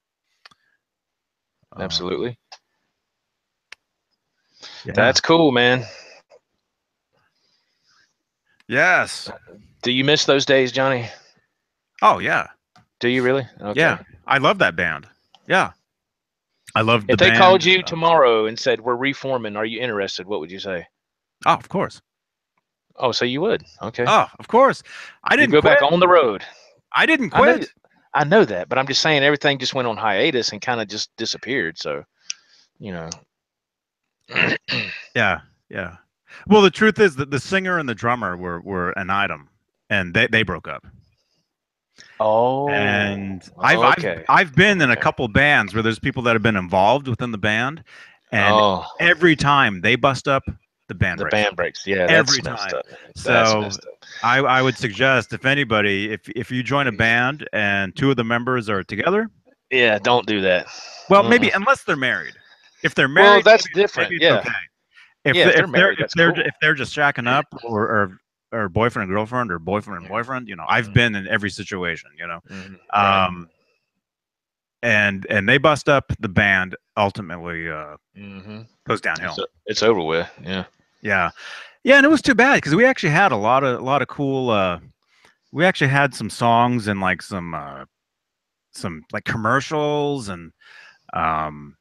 Absolutely. Yeah. That's cool, man. Yes. Do you miss those days, Johnny? Oh yeah. Do you really? Okay. Yeah, I love that band. Yeah, I love. If they called you tomorrow and said we're reforming, are you interested? What would you say? Oh, of course. Oh, so you would? Okay. Oh, of course. I didn't go back on the road. I didn't quit. I know that, but I'm just saying everything just went on hiatus and kind of just disappeared. So, Yeah. Well, the truth is that the singer and the drummer were an item, and they broke up. Oh. And I've been in a couple bands where there's people that have been involved within the band, and every time they bust up, the band The breaks band up. breaks. Yeah, Every that's messed time. up. So That's messed up. I would suggest, if anybody, if you join a band and two of the members are together, Yeah, don't do that. well, maybe unless they're married. If they're Well, married, that's maybe, different. maybe it's Yeah. okay. If Yeah, they- if they're married, if that's cool. they're just shacking up or boyfriend and girlfriend or boyfriend and boyfriend, you know, I've been in every situation, you know. Right. And they bust up, the band ultimately goes downhill. It's over with. Yeah. Yeah. Yeah, and it was too bad because we actually had a lot of cool we actually had some songs and like some like commercials and um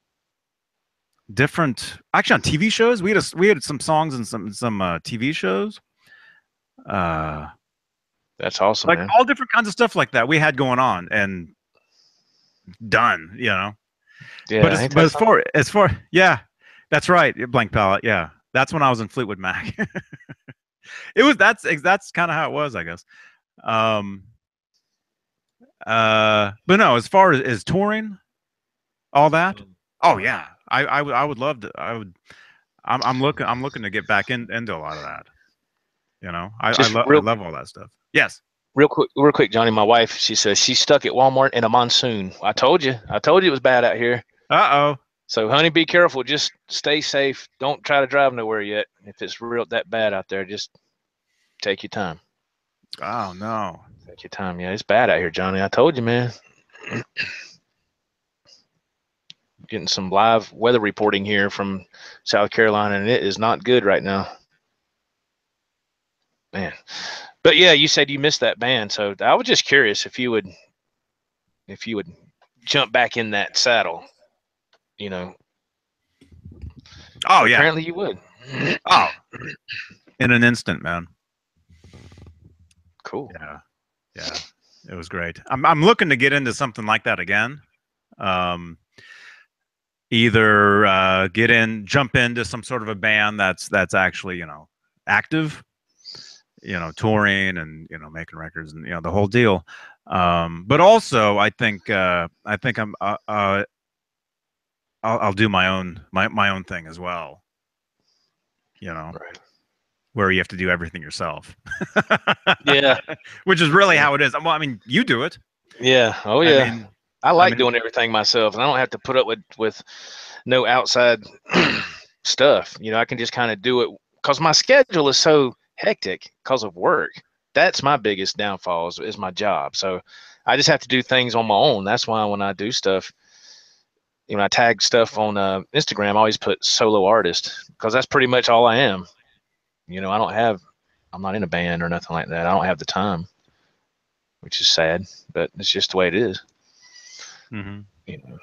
different, actually on TV shows. We had some songs and some TV shows. That's awesome, Like man. all different kinds of stuff like that we had going on and done, you know. Yeah. But as far yeah, that's right, Blank Palette. Yeah, that's when I was in Fleetwood Mac. It was that's kind of how it was, I guess. But no, as far as touring, all that. Oh yeah, I would love to. I'm looking to get back into a lot of that. You know, I love all that stuff. Yes. Real quick, Johnny. My wife, she says she's stuck at Walmart in a monsoon. I told you it was bad out here. Uh-oh. So, honey, be careful. Just stay safe. Don't try to drive nowhere yet. If it's real that bad out there, just take your time. Oh no. Take your time. Yeah, it's bad out here, Johnny. I told you, man. Getting some live weather reporting here from South Carolina, and it is not good right now. Man. But yeah, you said you missed that band, so I was just curious if you would jump back in that saddle, you know. Oh yeah. Apparently you would. Oh. In an instant, man. Cool. Yeah. Yeah. It was great. I'm looking to get into something like that again. Either jump into some sort of a band that's actually, you know, active, you know, touring and, you know, making records and, you know, the whole deal. But also I think I'll do my own thing as well, you know, right, where you have to do everything yourself. Yeah. Which is really how it is. Well, I mean, you do it. Yeah. Oh yeah. I mean, I like doing everything myself, and I don't have to put up with no outside stuff. You know, I can just kind of do it because my schedule is so hectic because of work. That's my biggest downfall is my job. So I just have to do things on my own. That's why when I do stuff, you know, I tag stuff on Instagram, I always put solo artist because that's pretty much all I am. You know, I'm not in a band or nothing like that. I don't have the time, which is sad, but it's just the way it is. Mm-hmm. You know,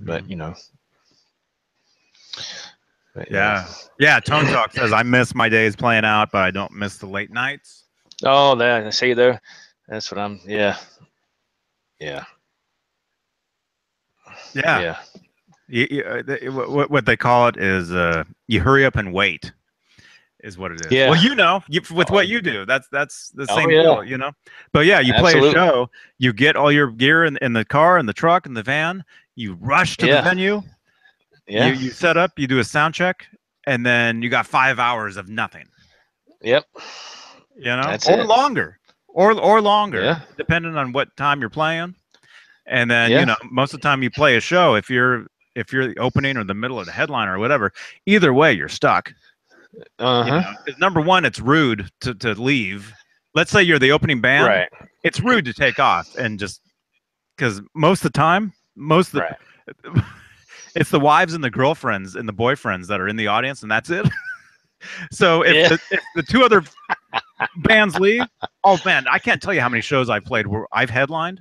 but you know. But, yeah. Tone Talk says I miss my days playing out, but I don't miss the late nights. Oh, that see there. That's what I'm. Yeah. Yeah. Yeah. What they call it is you hurry up and wait. Is what it is. Yeah. Well, you know, with what you do, that's the same yeah. deal, you know. But yeah, you Absolutely. play a show, you get all your gear in the car, in the truck, in the van, you rush to the venue, Yeah. you set up, you do a sound check, and then you got 5 hours of nothing. Yep. You know, That's or it. longer, or longer, Yeah. depending on what time you're playing. And then Yeah. you know, most of the time you play a show, if you're the opening or the middle or the headliner or whatever, either way you're stuck. You know, 'cause number one, it's rude to leave. Let's say you're the opening band. Right. It's rude to take off and just because most of the time, it's the wives and the girlfriends and the boyfriends that are in the audience, and that's it. So if the two other bands leave, oh man, I can't tell you how many shows I've played where I've headlined,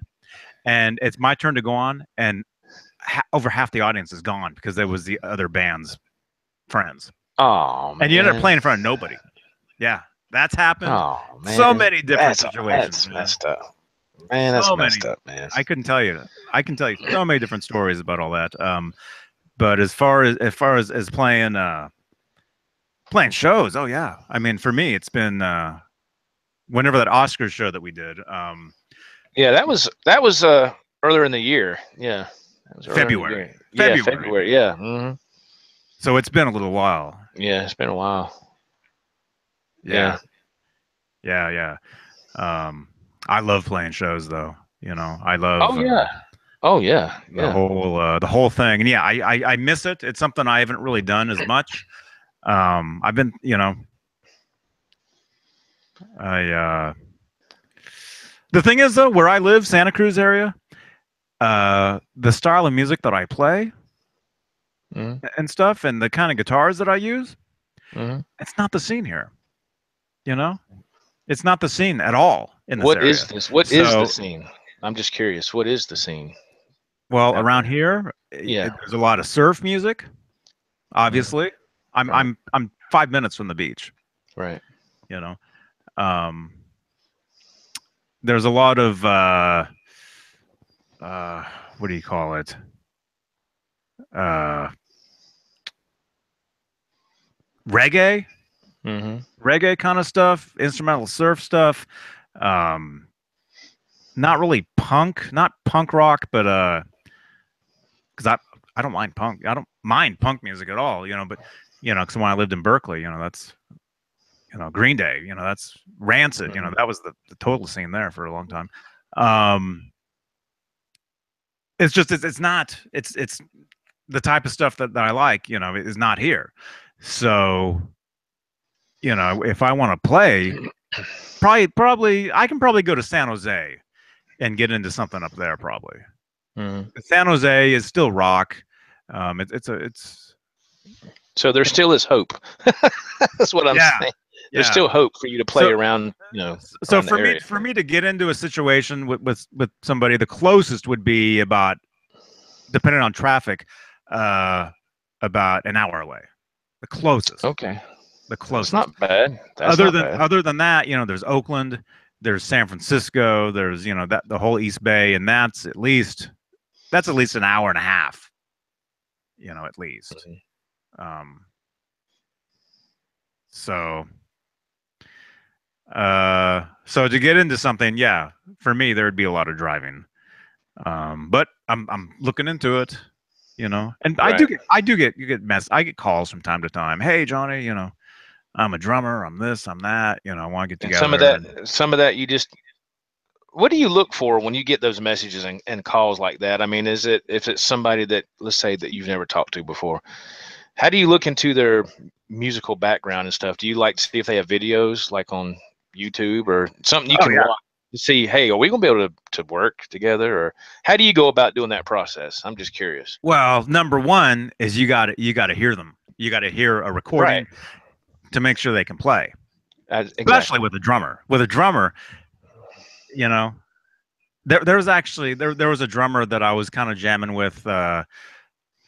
and it's my turn to go on, and over half the audience is gone because it was the other band's friends. Oh man. And you end up playing in front of nobody. Yeah, that's happened. Oh man. So many different situations. That's messed up. Man, that's messed up, man. I couldn't tell you. I can tell you so many different stories about all that. But as far as playing shows, oh yeah. I mean, for me, it's been whenever that Oscars show that we did. Yeah, that was earlier in the year. Yeah, that was February. Yeah, February. Yeah. Mm-hmm. So it's been a little while. Yeah, it's been a while. Yeah. Yeah. I love playing shows though. You know, I love Oh yeah. Oh yeah. Yeah. the whole thing. And yeah, I miss it. It's something I haven't really done as much. I've been, you know, the thing is though, where I live, Santa Cruz area, the style of music that I play Mm-hmm. and stuff, and the kind of guitars that I use, Mm-hmm. it's not the scene here. You know, it's not the scene at all in this What area. is this? What is the So, scene? I'm just curious. What is the scene? well, out around there? here, Yeah. there's a lot of surf music. Mhm. Obviously, Right. I'm 5 minutes from the beach. Right. You know, um, there's a lot of what do you call it? Uh, reggae, Mm-hmm. reggae kind of stuff, instrumental surf stuff. Um, not really punk, not punk rock, but because I don't mind punk. I don't mind punk music at all. You know, but you know, because when I lived in Berkeley, you know, that's Green Day. You know, that's Rancid. You know, Mm-hmm. that was the total scene there for a long time. Um, it's just it's not it's the type of stuff that I like. You know, is not here. So you know, if I want to play, probably I can probably go to San Jose and get into something up there. Probably Mm-hmm. San Jose is still rock. It's So there still is hope. That's what I'm yeah saying. There's yeah. still hope for you to play So around, so around the area. for me to get into a situation with somebody, the closest would be about, depending on traffic, uh, about an hour away. The closest, Okay. the That's closest. not bad. That's not bad. Other than that, you know, there's Oakland, there's San Francisco, there's that the whole East Bay, and that's at least an hour and a half. You know, at least. Mhm. Um, so so to get into something, yeah, for me there'd be a lot of driving. But I'm looking into it, you know. And Right. you get I get calls from time to time. Hey Johnny, you know, I'm a drummer, I'm this, I'm that, you know, I want to get And together. And some of that you just, what do you look for when you get those messages and calls like that? I mean, is it, if it's somebody that, let's say, that you've never talked to before, how do you look into their musical background and stuff? Do you like to see if they have videos like on YouTube or something you oh can yeah. watch to see, hey, are we gonna be able to work together? Or how do you go about doing that process? I'm just curious. Well, number one is you got to hear them. You got to hear a Right. recording to make sure they can play, especially Exactly. with a drummer. With a drummer, you know, there was actually there was a drummer that I was kind of jamming with a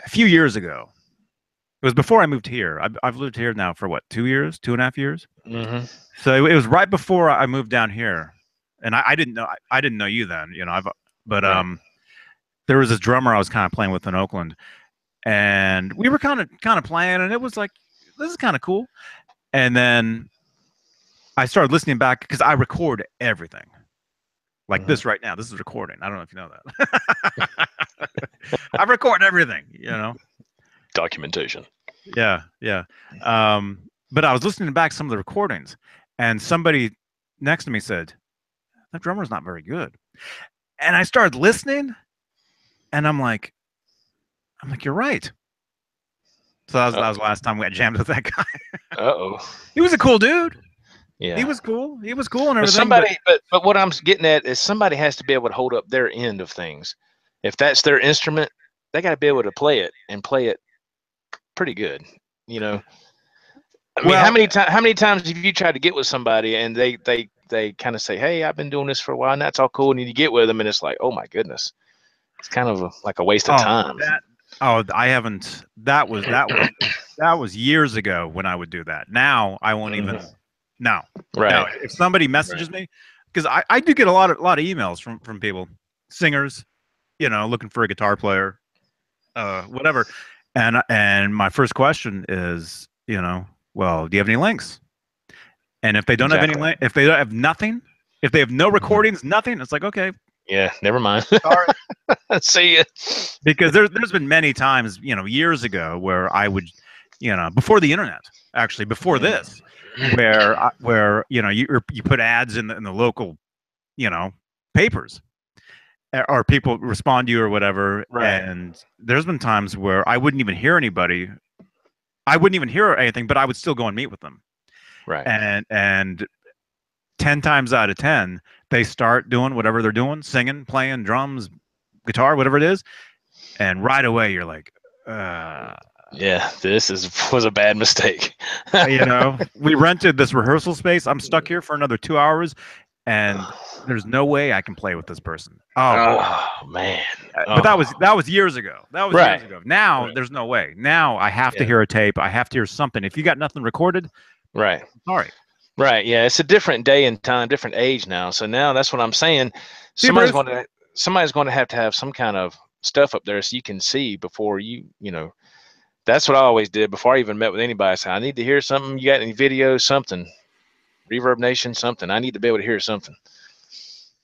few years ago. It was before I moved here. I've lived here now for what, 2 years, 2.5 years. Mm-hmm. So it was right before I moved down here, and I didn't know I didn't know you then. You know, but Right. there was this drummer I was kind of playing with in Oakland, and we were kind of playing, and it was like, this is kind of cool. And then I started listening back because I record everything. Like Mhm. this right now, this is recording. I don't know if you know that. I record everything, you know. Documentation. Yeah. But I was listening back some of the recordings, and somebody next to me said, "That drummer's not very good." And I started listening, and I'm like, you're right. So that was the last time we got jammed with that guy. Uh-oh. He was a cool dude. Yeah. He was cool. He was cool and But everything. somebody, but what I'm getting at is somebody has to be able to hold up their end of things. If that's their instrument, they got to be able to play it and play it pretty good. You know, I mean, Well, how many times have you tried to get with somebody and they kind of say, "Hey, I've been doing this for a while," and that's all cool, and you get with them, and it's like, "Oh my goodness, it's kind of like a waste of oh, time." I haven't. That was years ago when I would do that. Now I won't even. Mhm. No, Right. no. If somebody messages me, because I do get a lot of emails from people, singers, you know, looking for a guitar player, whatever. And my first question is, you know, well, do you have any links? And if they don't have any Exactly. if they don't have nothing, if they have no recordings, nothing, it's like, okay, Yeah. Never mind. sorry. See ya. Because there's been many times, you know, years ago where I would before the internet, actually, before this, where you put ads in the local, papers, or people respond to you or whatever. Right. And there's been times where I wouldn't even hear anybody. I wouldn't even hear anything, but I would still go and meet with them. Right. And 10 times out of 10, they start doing whatever they're doing, singing, playing drums, guitar, whatever it is. And right away you're like, yeah, this was a bad mistake. we rented this rehearsal space. I'm stuck here for another 2 hours, and there's no way I can play with this person. Oh man. But that was years ago. That was Right. years ago. Now there's no way. Now I have to hear a tape. I have to hear something. If you got nothing recorded, right. Sorry. Right. Yeah, it's a different day and time, different age now. So now that's what I'm saying. Somebody's going to have some kind of stuff up there so you can see before that's what I always did before I even met with anybody. I said, I need to hear something. You got any videos, something, Reverb Nation, something. I need to be able to hear something,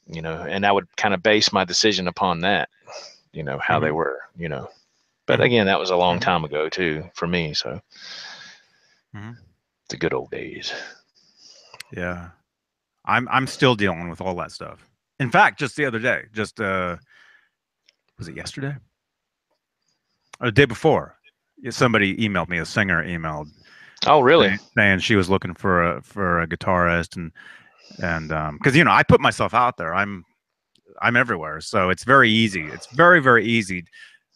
and I would kind of base my decision upon that, how they were, but again, that was a long time ago too, for me. So the good old days. Yeah. I'm still dealing with all that stuff. In fact, just the other day, was it yesterday? Or the day before? Somebody emailed me, a singer emailed. Oh, really? Saying she was looking for a guitarist, and because I put myself out there. I'm everywhere, so it's very easy. It's very, very easy.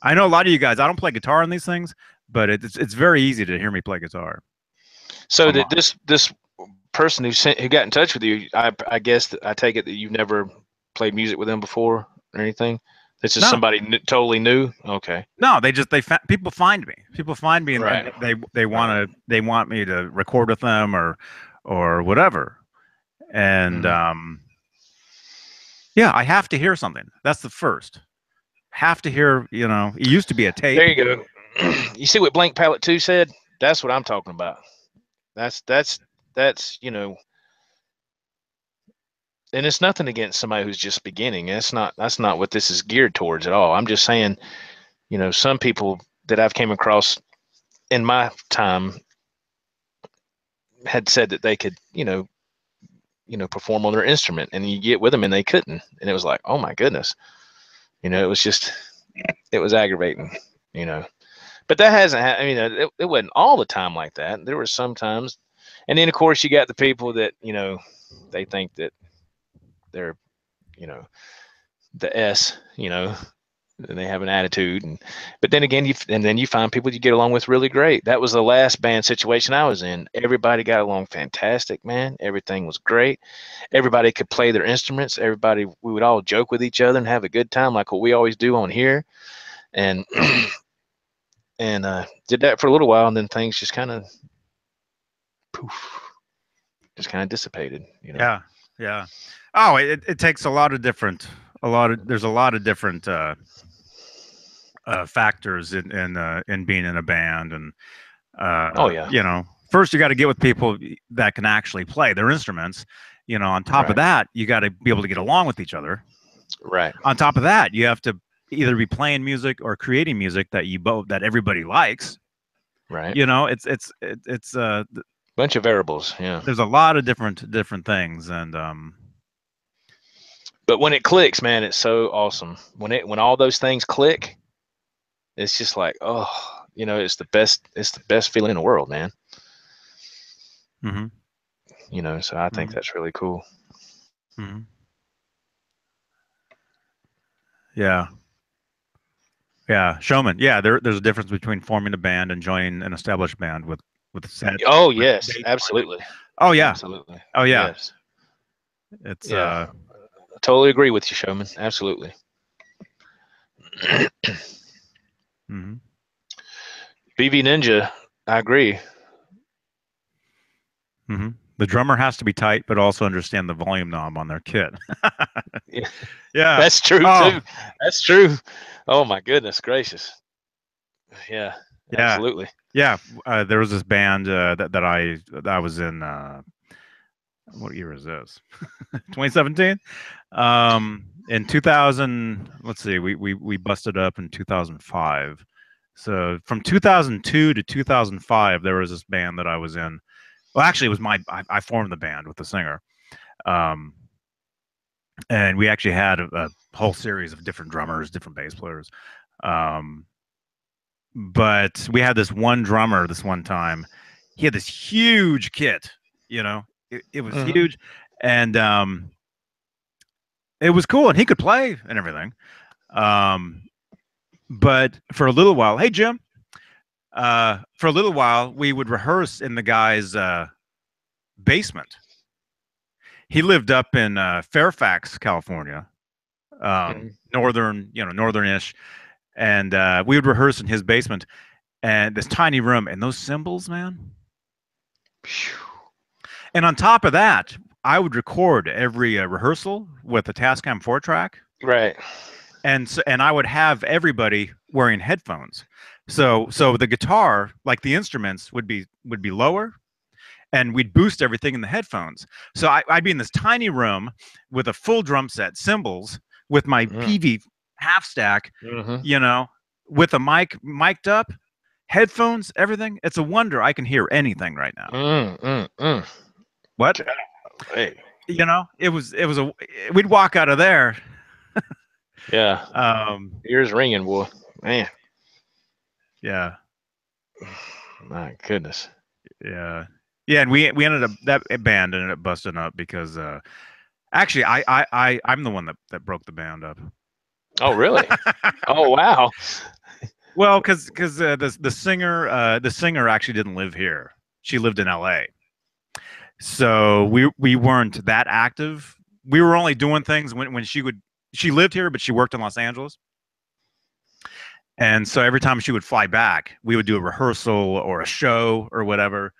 I know a lot of you guys. I don't play guitar on these things, but it's very easy to hear me play guitar. So that this person who got in touch with you, I guess that I take it that you've never played music with them before or anything. This is somebody totally new. Okay. No, people find me. People find me, and, right. and they want me to record with them or whatever. And yeah, I have to hear something. That's the first. Have to hear. It used to be a tape. There you go. You see what Blank Palette 2 said? That's what I'm talking about. That's and it's nothing against somebody who's just beginning. That's not what this is geared towards at all. I'm just saying, some people that I've came across in my time had said that they could, perform on their instrument, and you get with them and they couldn't. And it was like, oh my goodness, it was aggravating, but that hasn't, it wasn't all the time like that. There were some times. And then of course you got the people that, they think that they're, the S, and they have an attitude. But then again, you find people you get along with really great. That was the last band situation I was in. Everybody got along fantastic, man. Everything was great. Everybody could play their instruments. We would all joke with each other and have a good time, like what we always do on here. And did that for a little while, and then things just kind of dissipated. Yeah. Oh, it takes a lot of different factors in being in a band, and first you got to get with people that can actually play their instruments. On top of that, you got to be able to get along with each other. Right. On top of that, you have to either be playing music or creating music that everybody likes. Right. It's a bunch of variables. Yeah. There's a lot of different things, and but when it clicks, man, it's so awesome. When all those things click, it's just like, oh, it's the best feeling in the world, man. So I think that's really cool. Yeah, showman. Yeah, there's a difference between forming a band and joining an established band with set. Oh yes, absolutely. Oh yeah, absolutely. Oh yeah. Yes. It's I totally agree with you, showman. Absolutely. BB Ninja, I agree. The drummer has to be tight, but also understand the volume knob on their kit. Yeah, that's true too. That's true. Oh my goodness gracious. Yeah, absolutely. Yeah, there was this band that I was in. What year is this? 2017. In 2000, let's see, we busted up in 2005. So from 2002 to 2005, there was this band that I was in. Well, actually, it was I formed the band with the singer. And we actually had a whole series of different drummers, different bass players. But we had this one drummer this one time. He had this huge kit, it was huge, and it was cool, and he could play and everything. But for a little while, hey Jim, for a little while we would rehearse in the guy's basement. He lived up in Fairfax, California, northern-ish, and we would rehearse in his basement, and this tiny room, and those cymbals, man. And on top of that, I would record every rehearsal with a Tascam 4-track. Right. And I would have everybody wearing headphones. So the guitar, like the instruments, would be lower, and we'd boost everything in the headphones. So I'd be in this tiny room with a full drum set, cymbals, with my PV half stack, with a mic'd up, headphones, everything. It's a wonder I can hear anything right now. What? Hey. It was we'd walk out of there. Yeah. Ears ringing, boy. Man. Yeah. My goodness. Yeah. Yeah, and we ended up, that band ended up busting up because actually I'm the one that broke the band up. Oh, really? Oh, wow. Well, because the singer actually didn't live here. She lived in LA. So we weren't that active. We were only doing things when she lived here, but she worked in Los Angeles. And so every time she would fly back, we would do a rehearsal or a show or whatever.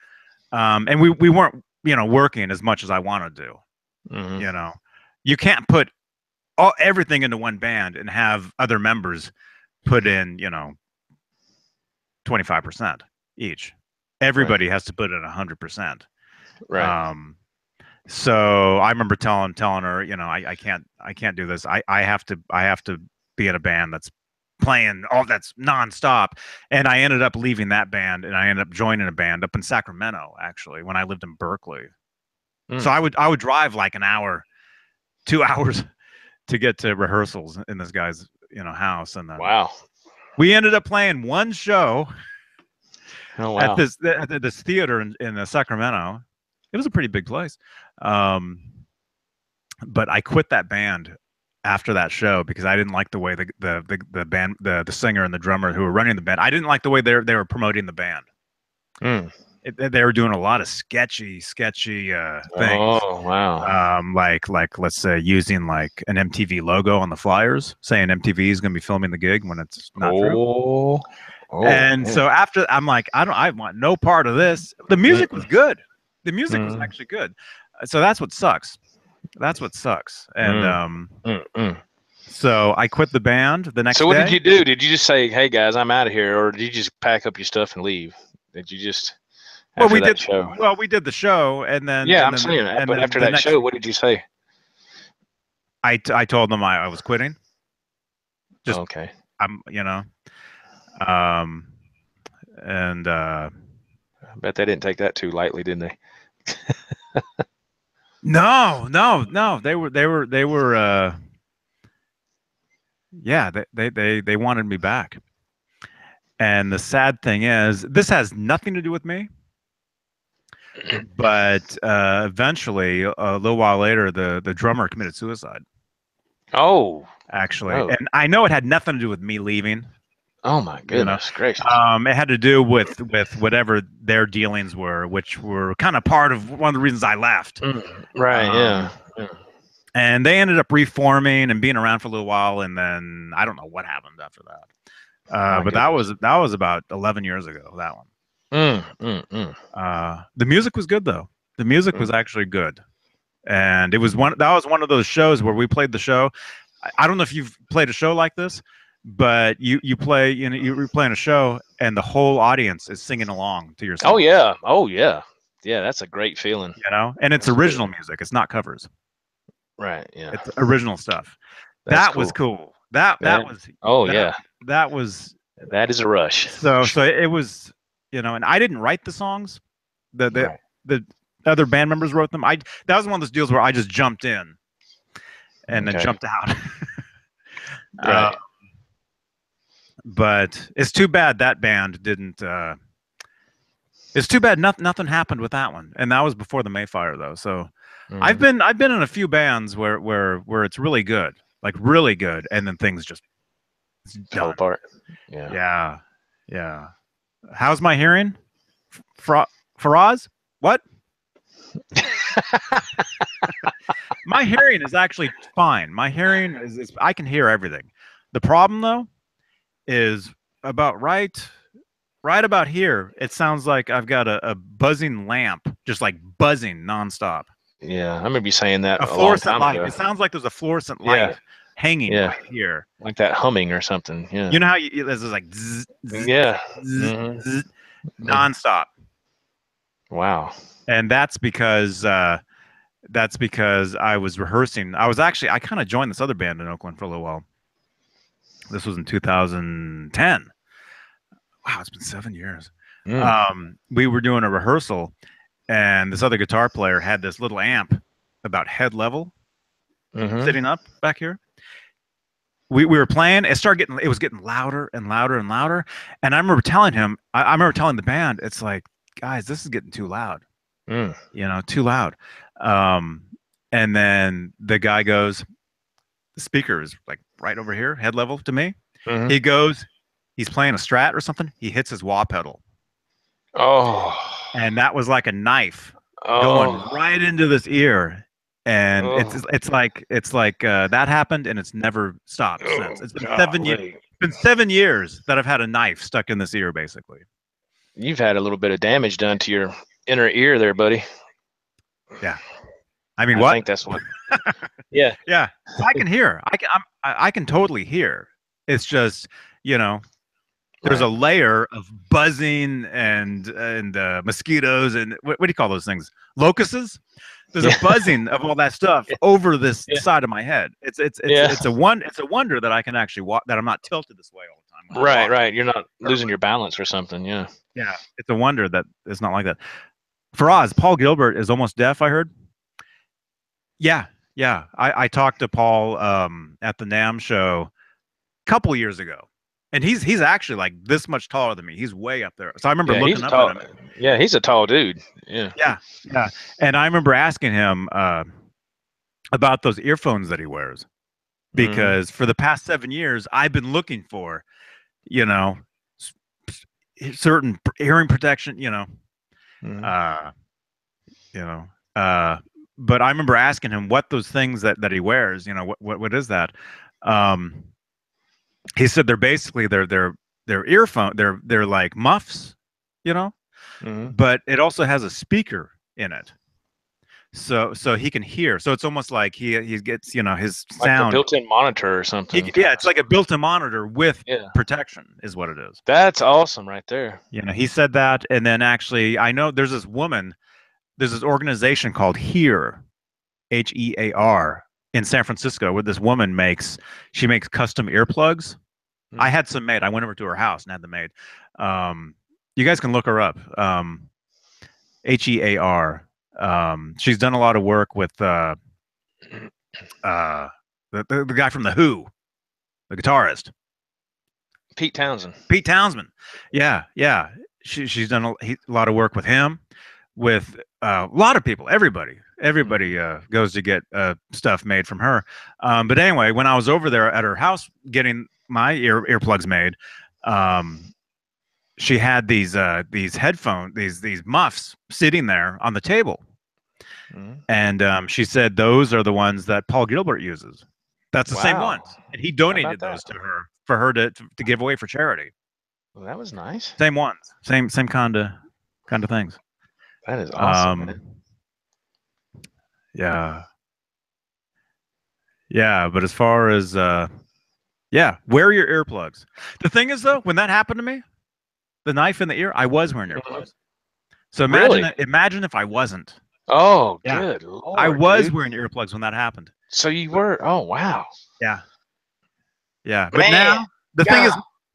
And we weren't, working as much as I wanted to. You can't put everything into one band and have other members put in, 25% each. Everybody has to put in 100%. Right. So I remember telling her, I can't do this. I have to be in a band that's playing all that's nonstop. And I ended up leaving that band, and I ended up joining a band up in Sacramento, actually, when I lived in Berkeley. So I would drive like an hour, 2 hours to get to rehearsals in this guy's, house. And then wow, we ended up playing one show at this theater in Sacramento. It was a pretty big place. But I quit that band after that show because I didn't like the way the band, the singer and the drummer who were running the band, I didn't like the way they were promoting the band. They were doing a lot of sketchy things. Oh, wow. Like let's say using like an MTV logo on the flyers, saying MTV is going to be filming the gig when it's not true. So after, I'm like, I want no part of this. The music was good. The music was actually good. So that's what sucks. And so I quit the band the next day. So what did you do? Did you just say, "Hey guys, I'm out of here," or did you just pack up your stuff and leave? Did you just? Well, we did the show, and then I'm saying that. But after that show, what did you say? I told them I was quitting. Just okay. And I bet they didn't take that too lightly, didn't they? No. They were. Yeah, they wanted me back. And the sad thing is, this has nothing to do with me. But eventually, a little while later, the drummer committed suicide. Oh, actually, and I know it had nothing to do with me leaving. Oh my goodness gracious! It had to do with whatever their dealings were, which were kind of part of one of the reasons I left. Right. Yeah. And they ended up reforming and being around for a little while, and then I don't know what happened after that. But that was about 11 years ago. That one. The music was good though. The music was actually good, and it was one of those shows where we played the show. I don't know if you've played a show like this, but you're playing a show and the whole audience is singing along to your song. Oh yeah. That's a great feeling. And it's original music. It's not covers. Right. Yeah. It's original stuff. That was cool. That was. Oh yeah. That was That is a rush. So it was, and I didn't write the songs. The other band members wrote them. That was one of those deals where I just jumped in and then jumped out. Right. But it's too bad that band didn't. It's too bad nothing happened with that one, and that was before the Mayfire, though. So I've been in a few bands where it's really good, like really good, and then things just fell apart. Yeah. Yeah. How's my hearing, Faraz? What? My hearing is actually fine. My hearing is I can hear everything. The problem though is about right about here. It sounds like I've got a buzzing lamp, just like buzzing nonstop. Yeah, I remember you saying that a fluorescent light. It sounds like there's a fluorescent light hanging right here, like that humming or something. Yeah, you know how there's like zzz, zzz, zzz, zzz, nonstop. Wow. And that's because I was rehearsing. I kind of joined this other band in Oakland for a little while. This was in 2010. Wow, it's been 7 years. We were doing a rehearsal, and this other guitar player had this little amp about head level sitting up back here. We were playing. It was getting louder and louder and louder. And I remember telling him, I remember telling the band, it's like, guys, this is getting too loud. Too loud. And then the guy goes, the speaker is like right over here, head level to me. He goes, he's playing a Strat or something. He hits his wah pedal. Oh. And that was like a knife going right into this ear. And it's like that happened, and it's never stopped since. It's been 7 years. It's been 7 years that I've had a knife stuck in this ear, basically. You've had a little bit of damage done to your inner ear there, buddy. Yeah. I mean, I think that's what. Yeah. Yeah. I can hear. I can totally hear. It's just, there's a layer of buzzing and mosquitoes and what do you call those things? Locusts. There's a buzzing of all that stuff over this side of my head. It's a wonder that I can actually walk, that I'm not tilted this way all the time. Right. You're not losing your balance or something. Yeah. Yeah. It's a wonder that it's not like that. Faraz, Paul Gilbert is almost deaf, I heard. Yeah. I talked to Paul at the NAMM show a couple years ago. And he's actually like this much taller than me. He's way up there. So I remember looking up at him. Yeah, he's a tall dude. Yeah. And I remember asking him about those earphones that he wears, because for the past 7 years I've been looking for, certain hearing protection. But I remember asking him what those things that he wears. What is that? He said they're basically they're earphone. They're like muffs, but it also has a speaker in it, so he can hear. So it's almost like he gets his sound, like a built-in monitor or something. It's like a built-in monitor with protection is what it is. That's awesome right there. He said that, and then actually I know there's this organization called HEAR, HEAR. In San Francisco, where this woman makes custom earplugs. I had some made. I went over to her house and had them made. You guys can look her up. HEAR. She's done a lot of work with the guy from the Who, the guitarist, Pete Townsend. Yeah. She's done a lot of work with him, with a lot of people. Everybody goes to get stuff made from her. But anyway, when I was over there at her house getting my earplugs made, she had these headphones, these muffs sitting there on the table. And she said those are the ones that Paul Gilbert uses. That's the same ones. And he donated those to her for her to give away for charity. Well, that was nice. Same ones. Same kind of things. That is awesome. Man. Yeah, but as far as wear your earplugs. The thing is though, when that happened to me, the knife in the ear, I was wearing earplugs. So imagine if I wasn't. Oh, good Lord, I was wearing earplugs when that happened. So you were? Oh, wow. Yeah. But now the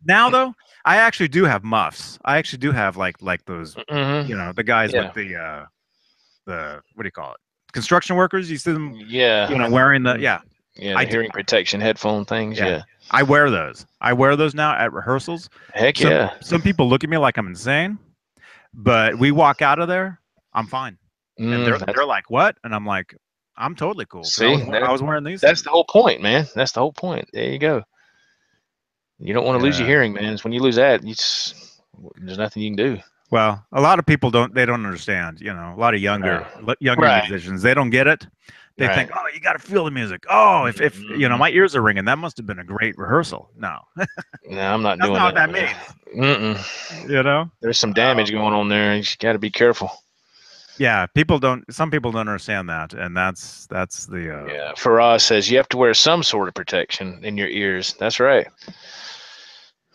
Now though, I actually do have muffs. I actually do have like those, Mm-hmm. the guys Yeah. with the what do you call it? Construction workers. You see them, Yeah. wearing the Yeah, I the do. hearing protection headphone things. Yeah. Yeah. I wear those. I wear those now at rehearsals. Heck Some yeah. some people look at me like I'm insane, but we walk out of there, I'm fine. And they're like, "What?" And I'm like, "I'm totally cool because See, I was wearing these that's things." the whole point, man. That's the whole point. There you go. You don't want to lose your Yeah. hearing, man. It's when you lose that, there's nothing you can do. Well, a lot of people don't understand, a lot of younger Right. musicians, they don't get it. They Right. think, "Oh, you got to feel the music. Oh, if Mhm. my ears are ringing, that must have been a great rehearsal." No. No, I'm not That's doing not what that, that man. means. There's some damage going on there. You got to be careful. Yeah, some people don't understand that, and that's the Yeah. Faraz says you have to wear some sort of protection in your ears. That's right.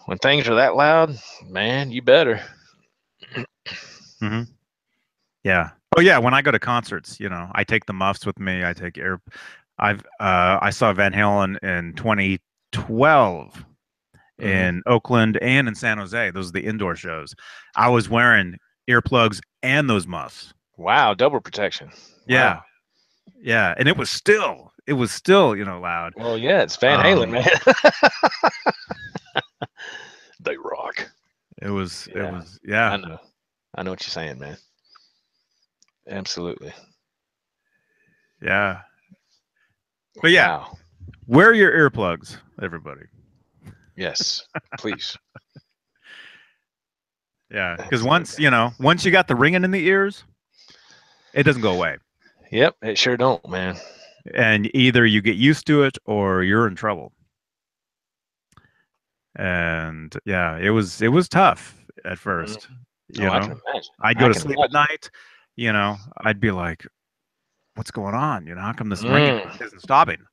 When things are that loud, man, you better. Mhm. Yeah. Oh yeah, when I go to concerts, I take the muffs with me. I saw Van Halen in 2012 in Oakland and in San Jose. Those are the indoor shows. I was wearing earplugs and those muffs. Wow, double protection. Yeah. Wow. Yeah, and it was still loud. Well, yeah, it's Van Halen, man. They rock. It was I yeah. know. I know what you're saying, man. Absolutely. Yeah. But yeah, Wow. wear your earplugs, everybody. Yes, please. Yeah, because Absolutely. once you got the ringing in the ears, it doesn't go away. Yep, it sure don't, man. And either you get used to it or you're in trouble. And yeah, it was tough at first. Oh, I can imagine. I'd go to sleep at night. I'd be like, "What's going on? How come this ringing isn't stopping?"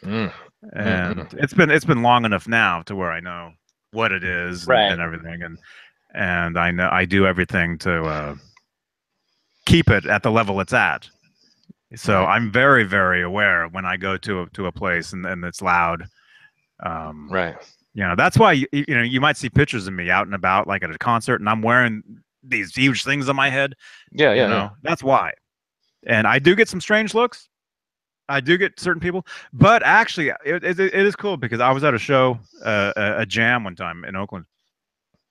And it's been long enough now to where I know what it is and everything, and I know I do everything to keep it at the level it's at. So I'm very, very aware when I go to a place and it's loud. Right. That's why you might see pictures of me out and about, like at a concert, and I'm wearing these huge things on my head. Yeah. That's why. And I do get some strange looks. I do get certain people, but actually, it is cool because I was at a show, a jam one time in Oakland,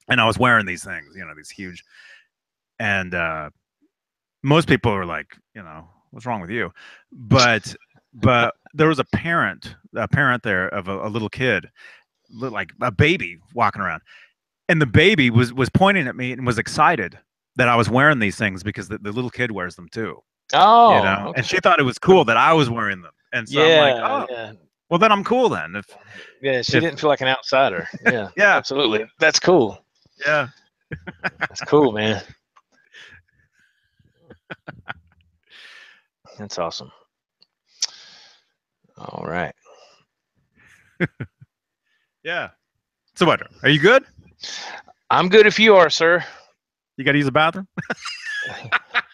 and I was wearing these things, these huge, and most people are like, what's wrong with you? But there was a parent there of a little kid, like a baby walking around, and the baby was pointing at me and was excited that I was wearing these things because the little kid wears them too. Oh, okay. And she thought it was cool that I was wearing them, and so I'm like, oh, well then I'm cool then. She didn't feel like an outsider. Yeah, yeah, absolutely. That's cool. Yeah, that's cool, man. That's awesome. All right. Yeah. So what? Are you good? I'm good if you are, sir. You got to use the bathroom?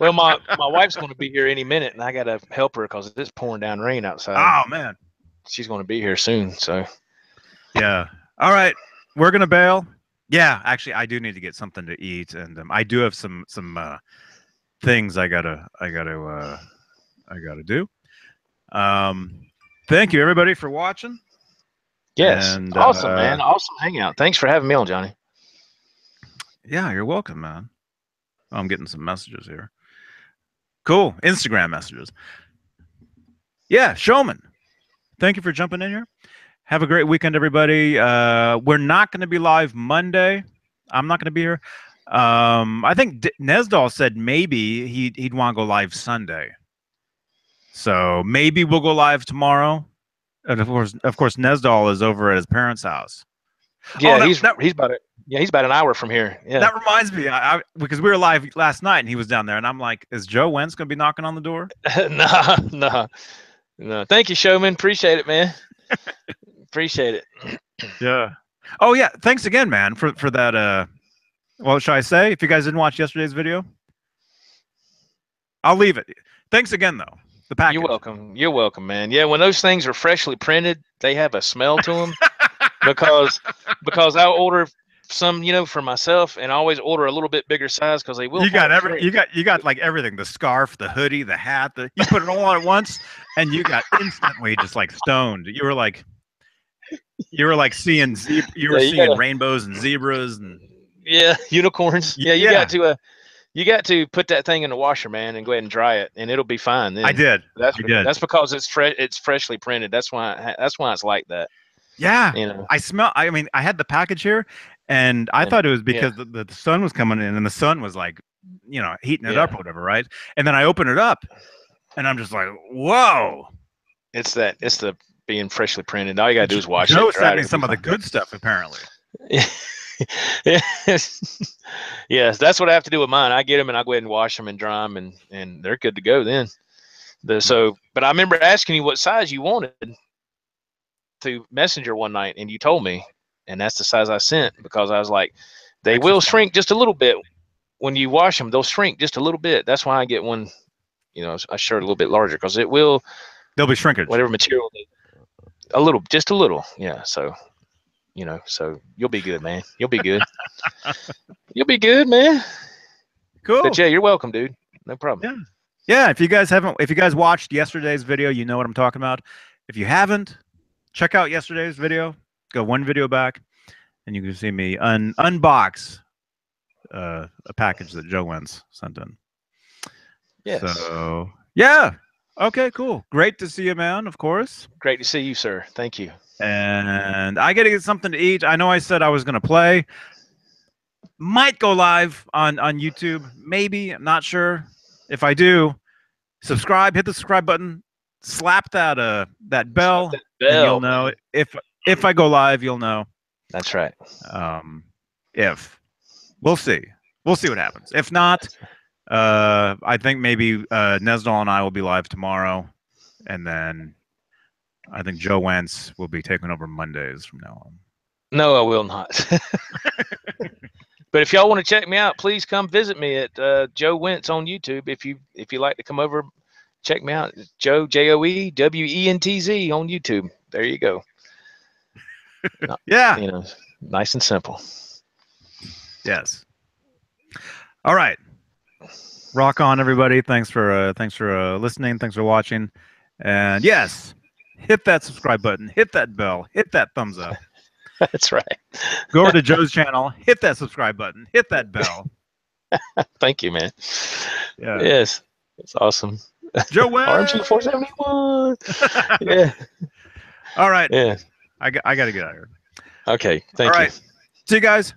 Well, my wife's going to be here any minute, and I got to help her because it's pouring down rain outside. Oh, man. She's going to be here soon, so. Yeah. All right. We're going to bail. Yeah, actually, I do need to get something to eat, and I do have some things I gotta do. Thank you, everybody, for watching. Yes. And, awesome, man. Awesome hangout. Thanks for having me on, Johnny. Yeah, you're welcome, man. Oh, I'm getting some messages here. Cool. Instagram messages. Yeah, Showman. Thank you for jumping in here. Have a great weekend, everybody. We're not going to be live Monday. I'm not going to be here. I think Nesdal said maybe he'd want to go live Sunday. So maybe we'll go live tomorrow. And of course, Nesdal is over at his parents' house. Yeah, he's about it. Yeah, he's about an hour from here. Yeah. That reminds me, because we were live last night and he was down there, and I'm like, is Joe Wentz going to be knocking on the door? No. Thank you, Showman. Appreciate it, man. Appreciate it. Yeah. Oh yeah. Thanks again, man, for that. Well, shall I say? If you guys didn't watch yesterday's video, I'll leave it. Thanks again, though. The package. You're welcome. You're welcome, man. Yeah, when those things are freshly printed, they have a smell to them. because I'll order some, for myself, and I always order a little bit bigger size because they will. You got like everything: the scarf, the hoodie, the hat. You put it all on at once, and you got instantly just like stoned. You were like seeing seeing rainbows and zebras and unicorns. Yeah, you got to put that thing in the washer, man, and go ahead and dry it, and it'll be fine. Then I did. That's because it's fresh. It's freshly printed. That's why it's like that. Yeah, I mean, I had the package here, and I thought it was because the sun was coming in, and the sun was like, heating it up or whatever, right? And then I open it up, and I'm just like, whoa! It's the being freshly printed. All you gotta do is wash Joe it. sent me some of the good stuff, apparently. Yes, that's what I have to do with mine. I get them and I go ahead and wash them and dry them, and they're good to go then. But I remember asking you what size you wanted through Messenger one night, and you told me, and that's the size I sent, because I was like, they will shrink just a little bit when you wash them. They'll shrink just a little bit. That's why I get one, a shirt a little bit larger, because it will. There'll be shrinkage. Whatever material, just a little. Yeah. So, so you'll be good, man. You'll be good. You'll be good, man. Cool. But yeah, you're welcome, dude. No problem. Yeah. If you guys watched yesterday's video, you know what I'm talking about. If you haven't, check out yesterday's video. Go one video back, and you can see me unbox a package that Joe Wentz sent in. Yes. So yeah. Okay, cool. Great to see you, man, of course. Great to see you, sir. Thank you. And I got to get something to eat. I know I said I was going to play. Might go live on YouTube. Maybe. I'm not sure. If I do, subscribe. Hit the subscribe button. Slap that bell. And you'll know. If I go live, you'll know. That's right. If. We'll see. We'll see what happens. If not, I think maybe Nesdal and I will be live tomorrow, and then I think Joe Wentz will be taking over Mondays from now on. No, I will not. But if y'all want to check me out, please come visit me at Joe Wentz on YouTube. If you like to come over, check me out. Joe, JoeWentz on YouTube. There you go. Yeah. Nice and simple. Yes. All right. Rock on, everybody. Thanks for listening. Thanks for watching. And yes, hit that subscribe button, hit that bell, hit that thumbs up. That's right. Go over to Joe's channel, hit that subscribe button, hit that bell. Thank you, man. Yeah. Yes. It's awesome. Joe Wentz. RMG 471. Yeah. All right. Yeah. I got to get out of here. Okay. Thank you. All right. See you guys.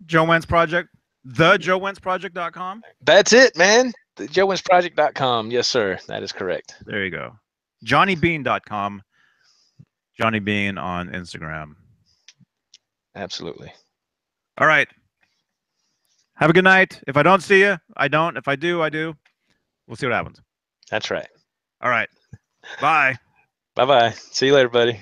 Joe Wentz Project. TheJoeWentzProject.com. That's it, man. TheJoeWentzProject.com. Yes, sir. That is correct. There you go. JohnnyBeane.com. Johnny Beane on Instagram. Absolutely. All right. Have a good night. If I don't see you, I don't. If I do, I do. We'll see what happens. That's right. All right. Bye. Bye-bye. See you later, buddy.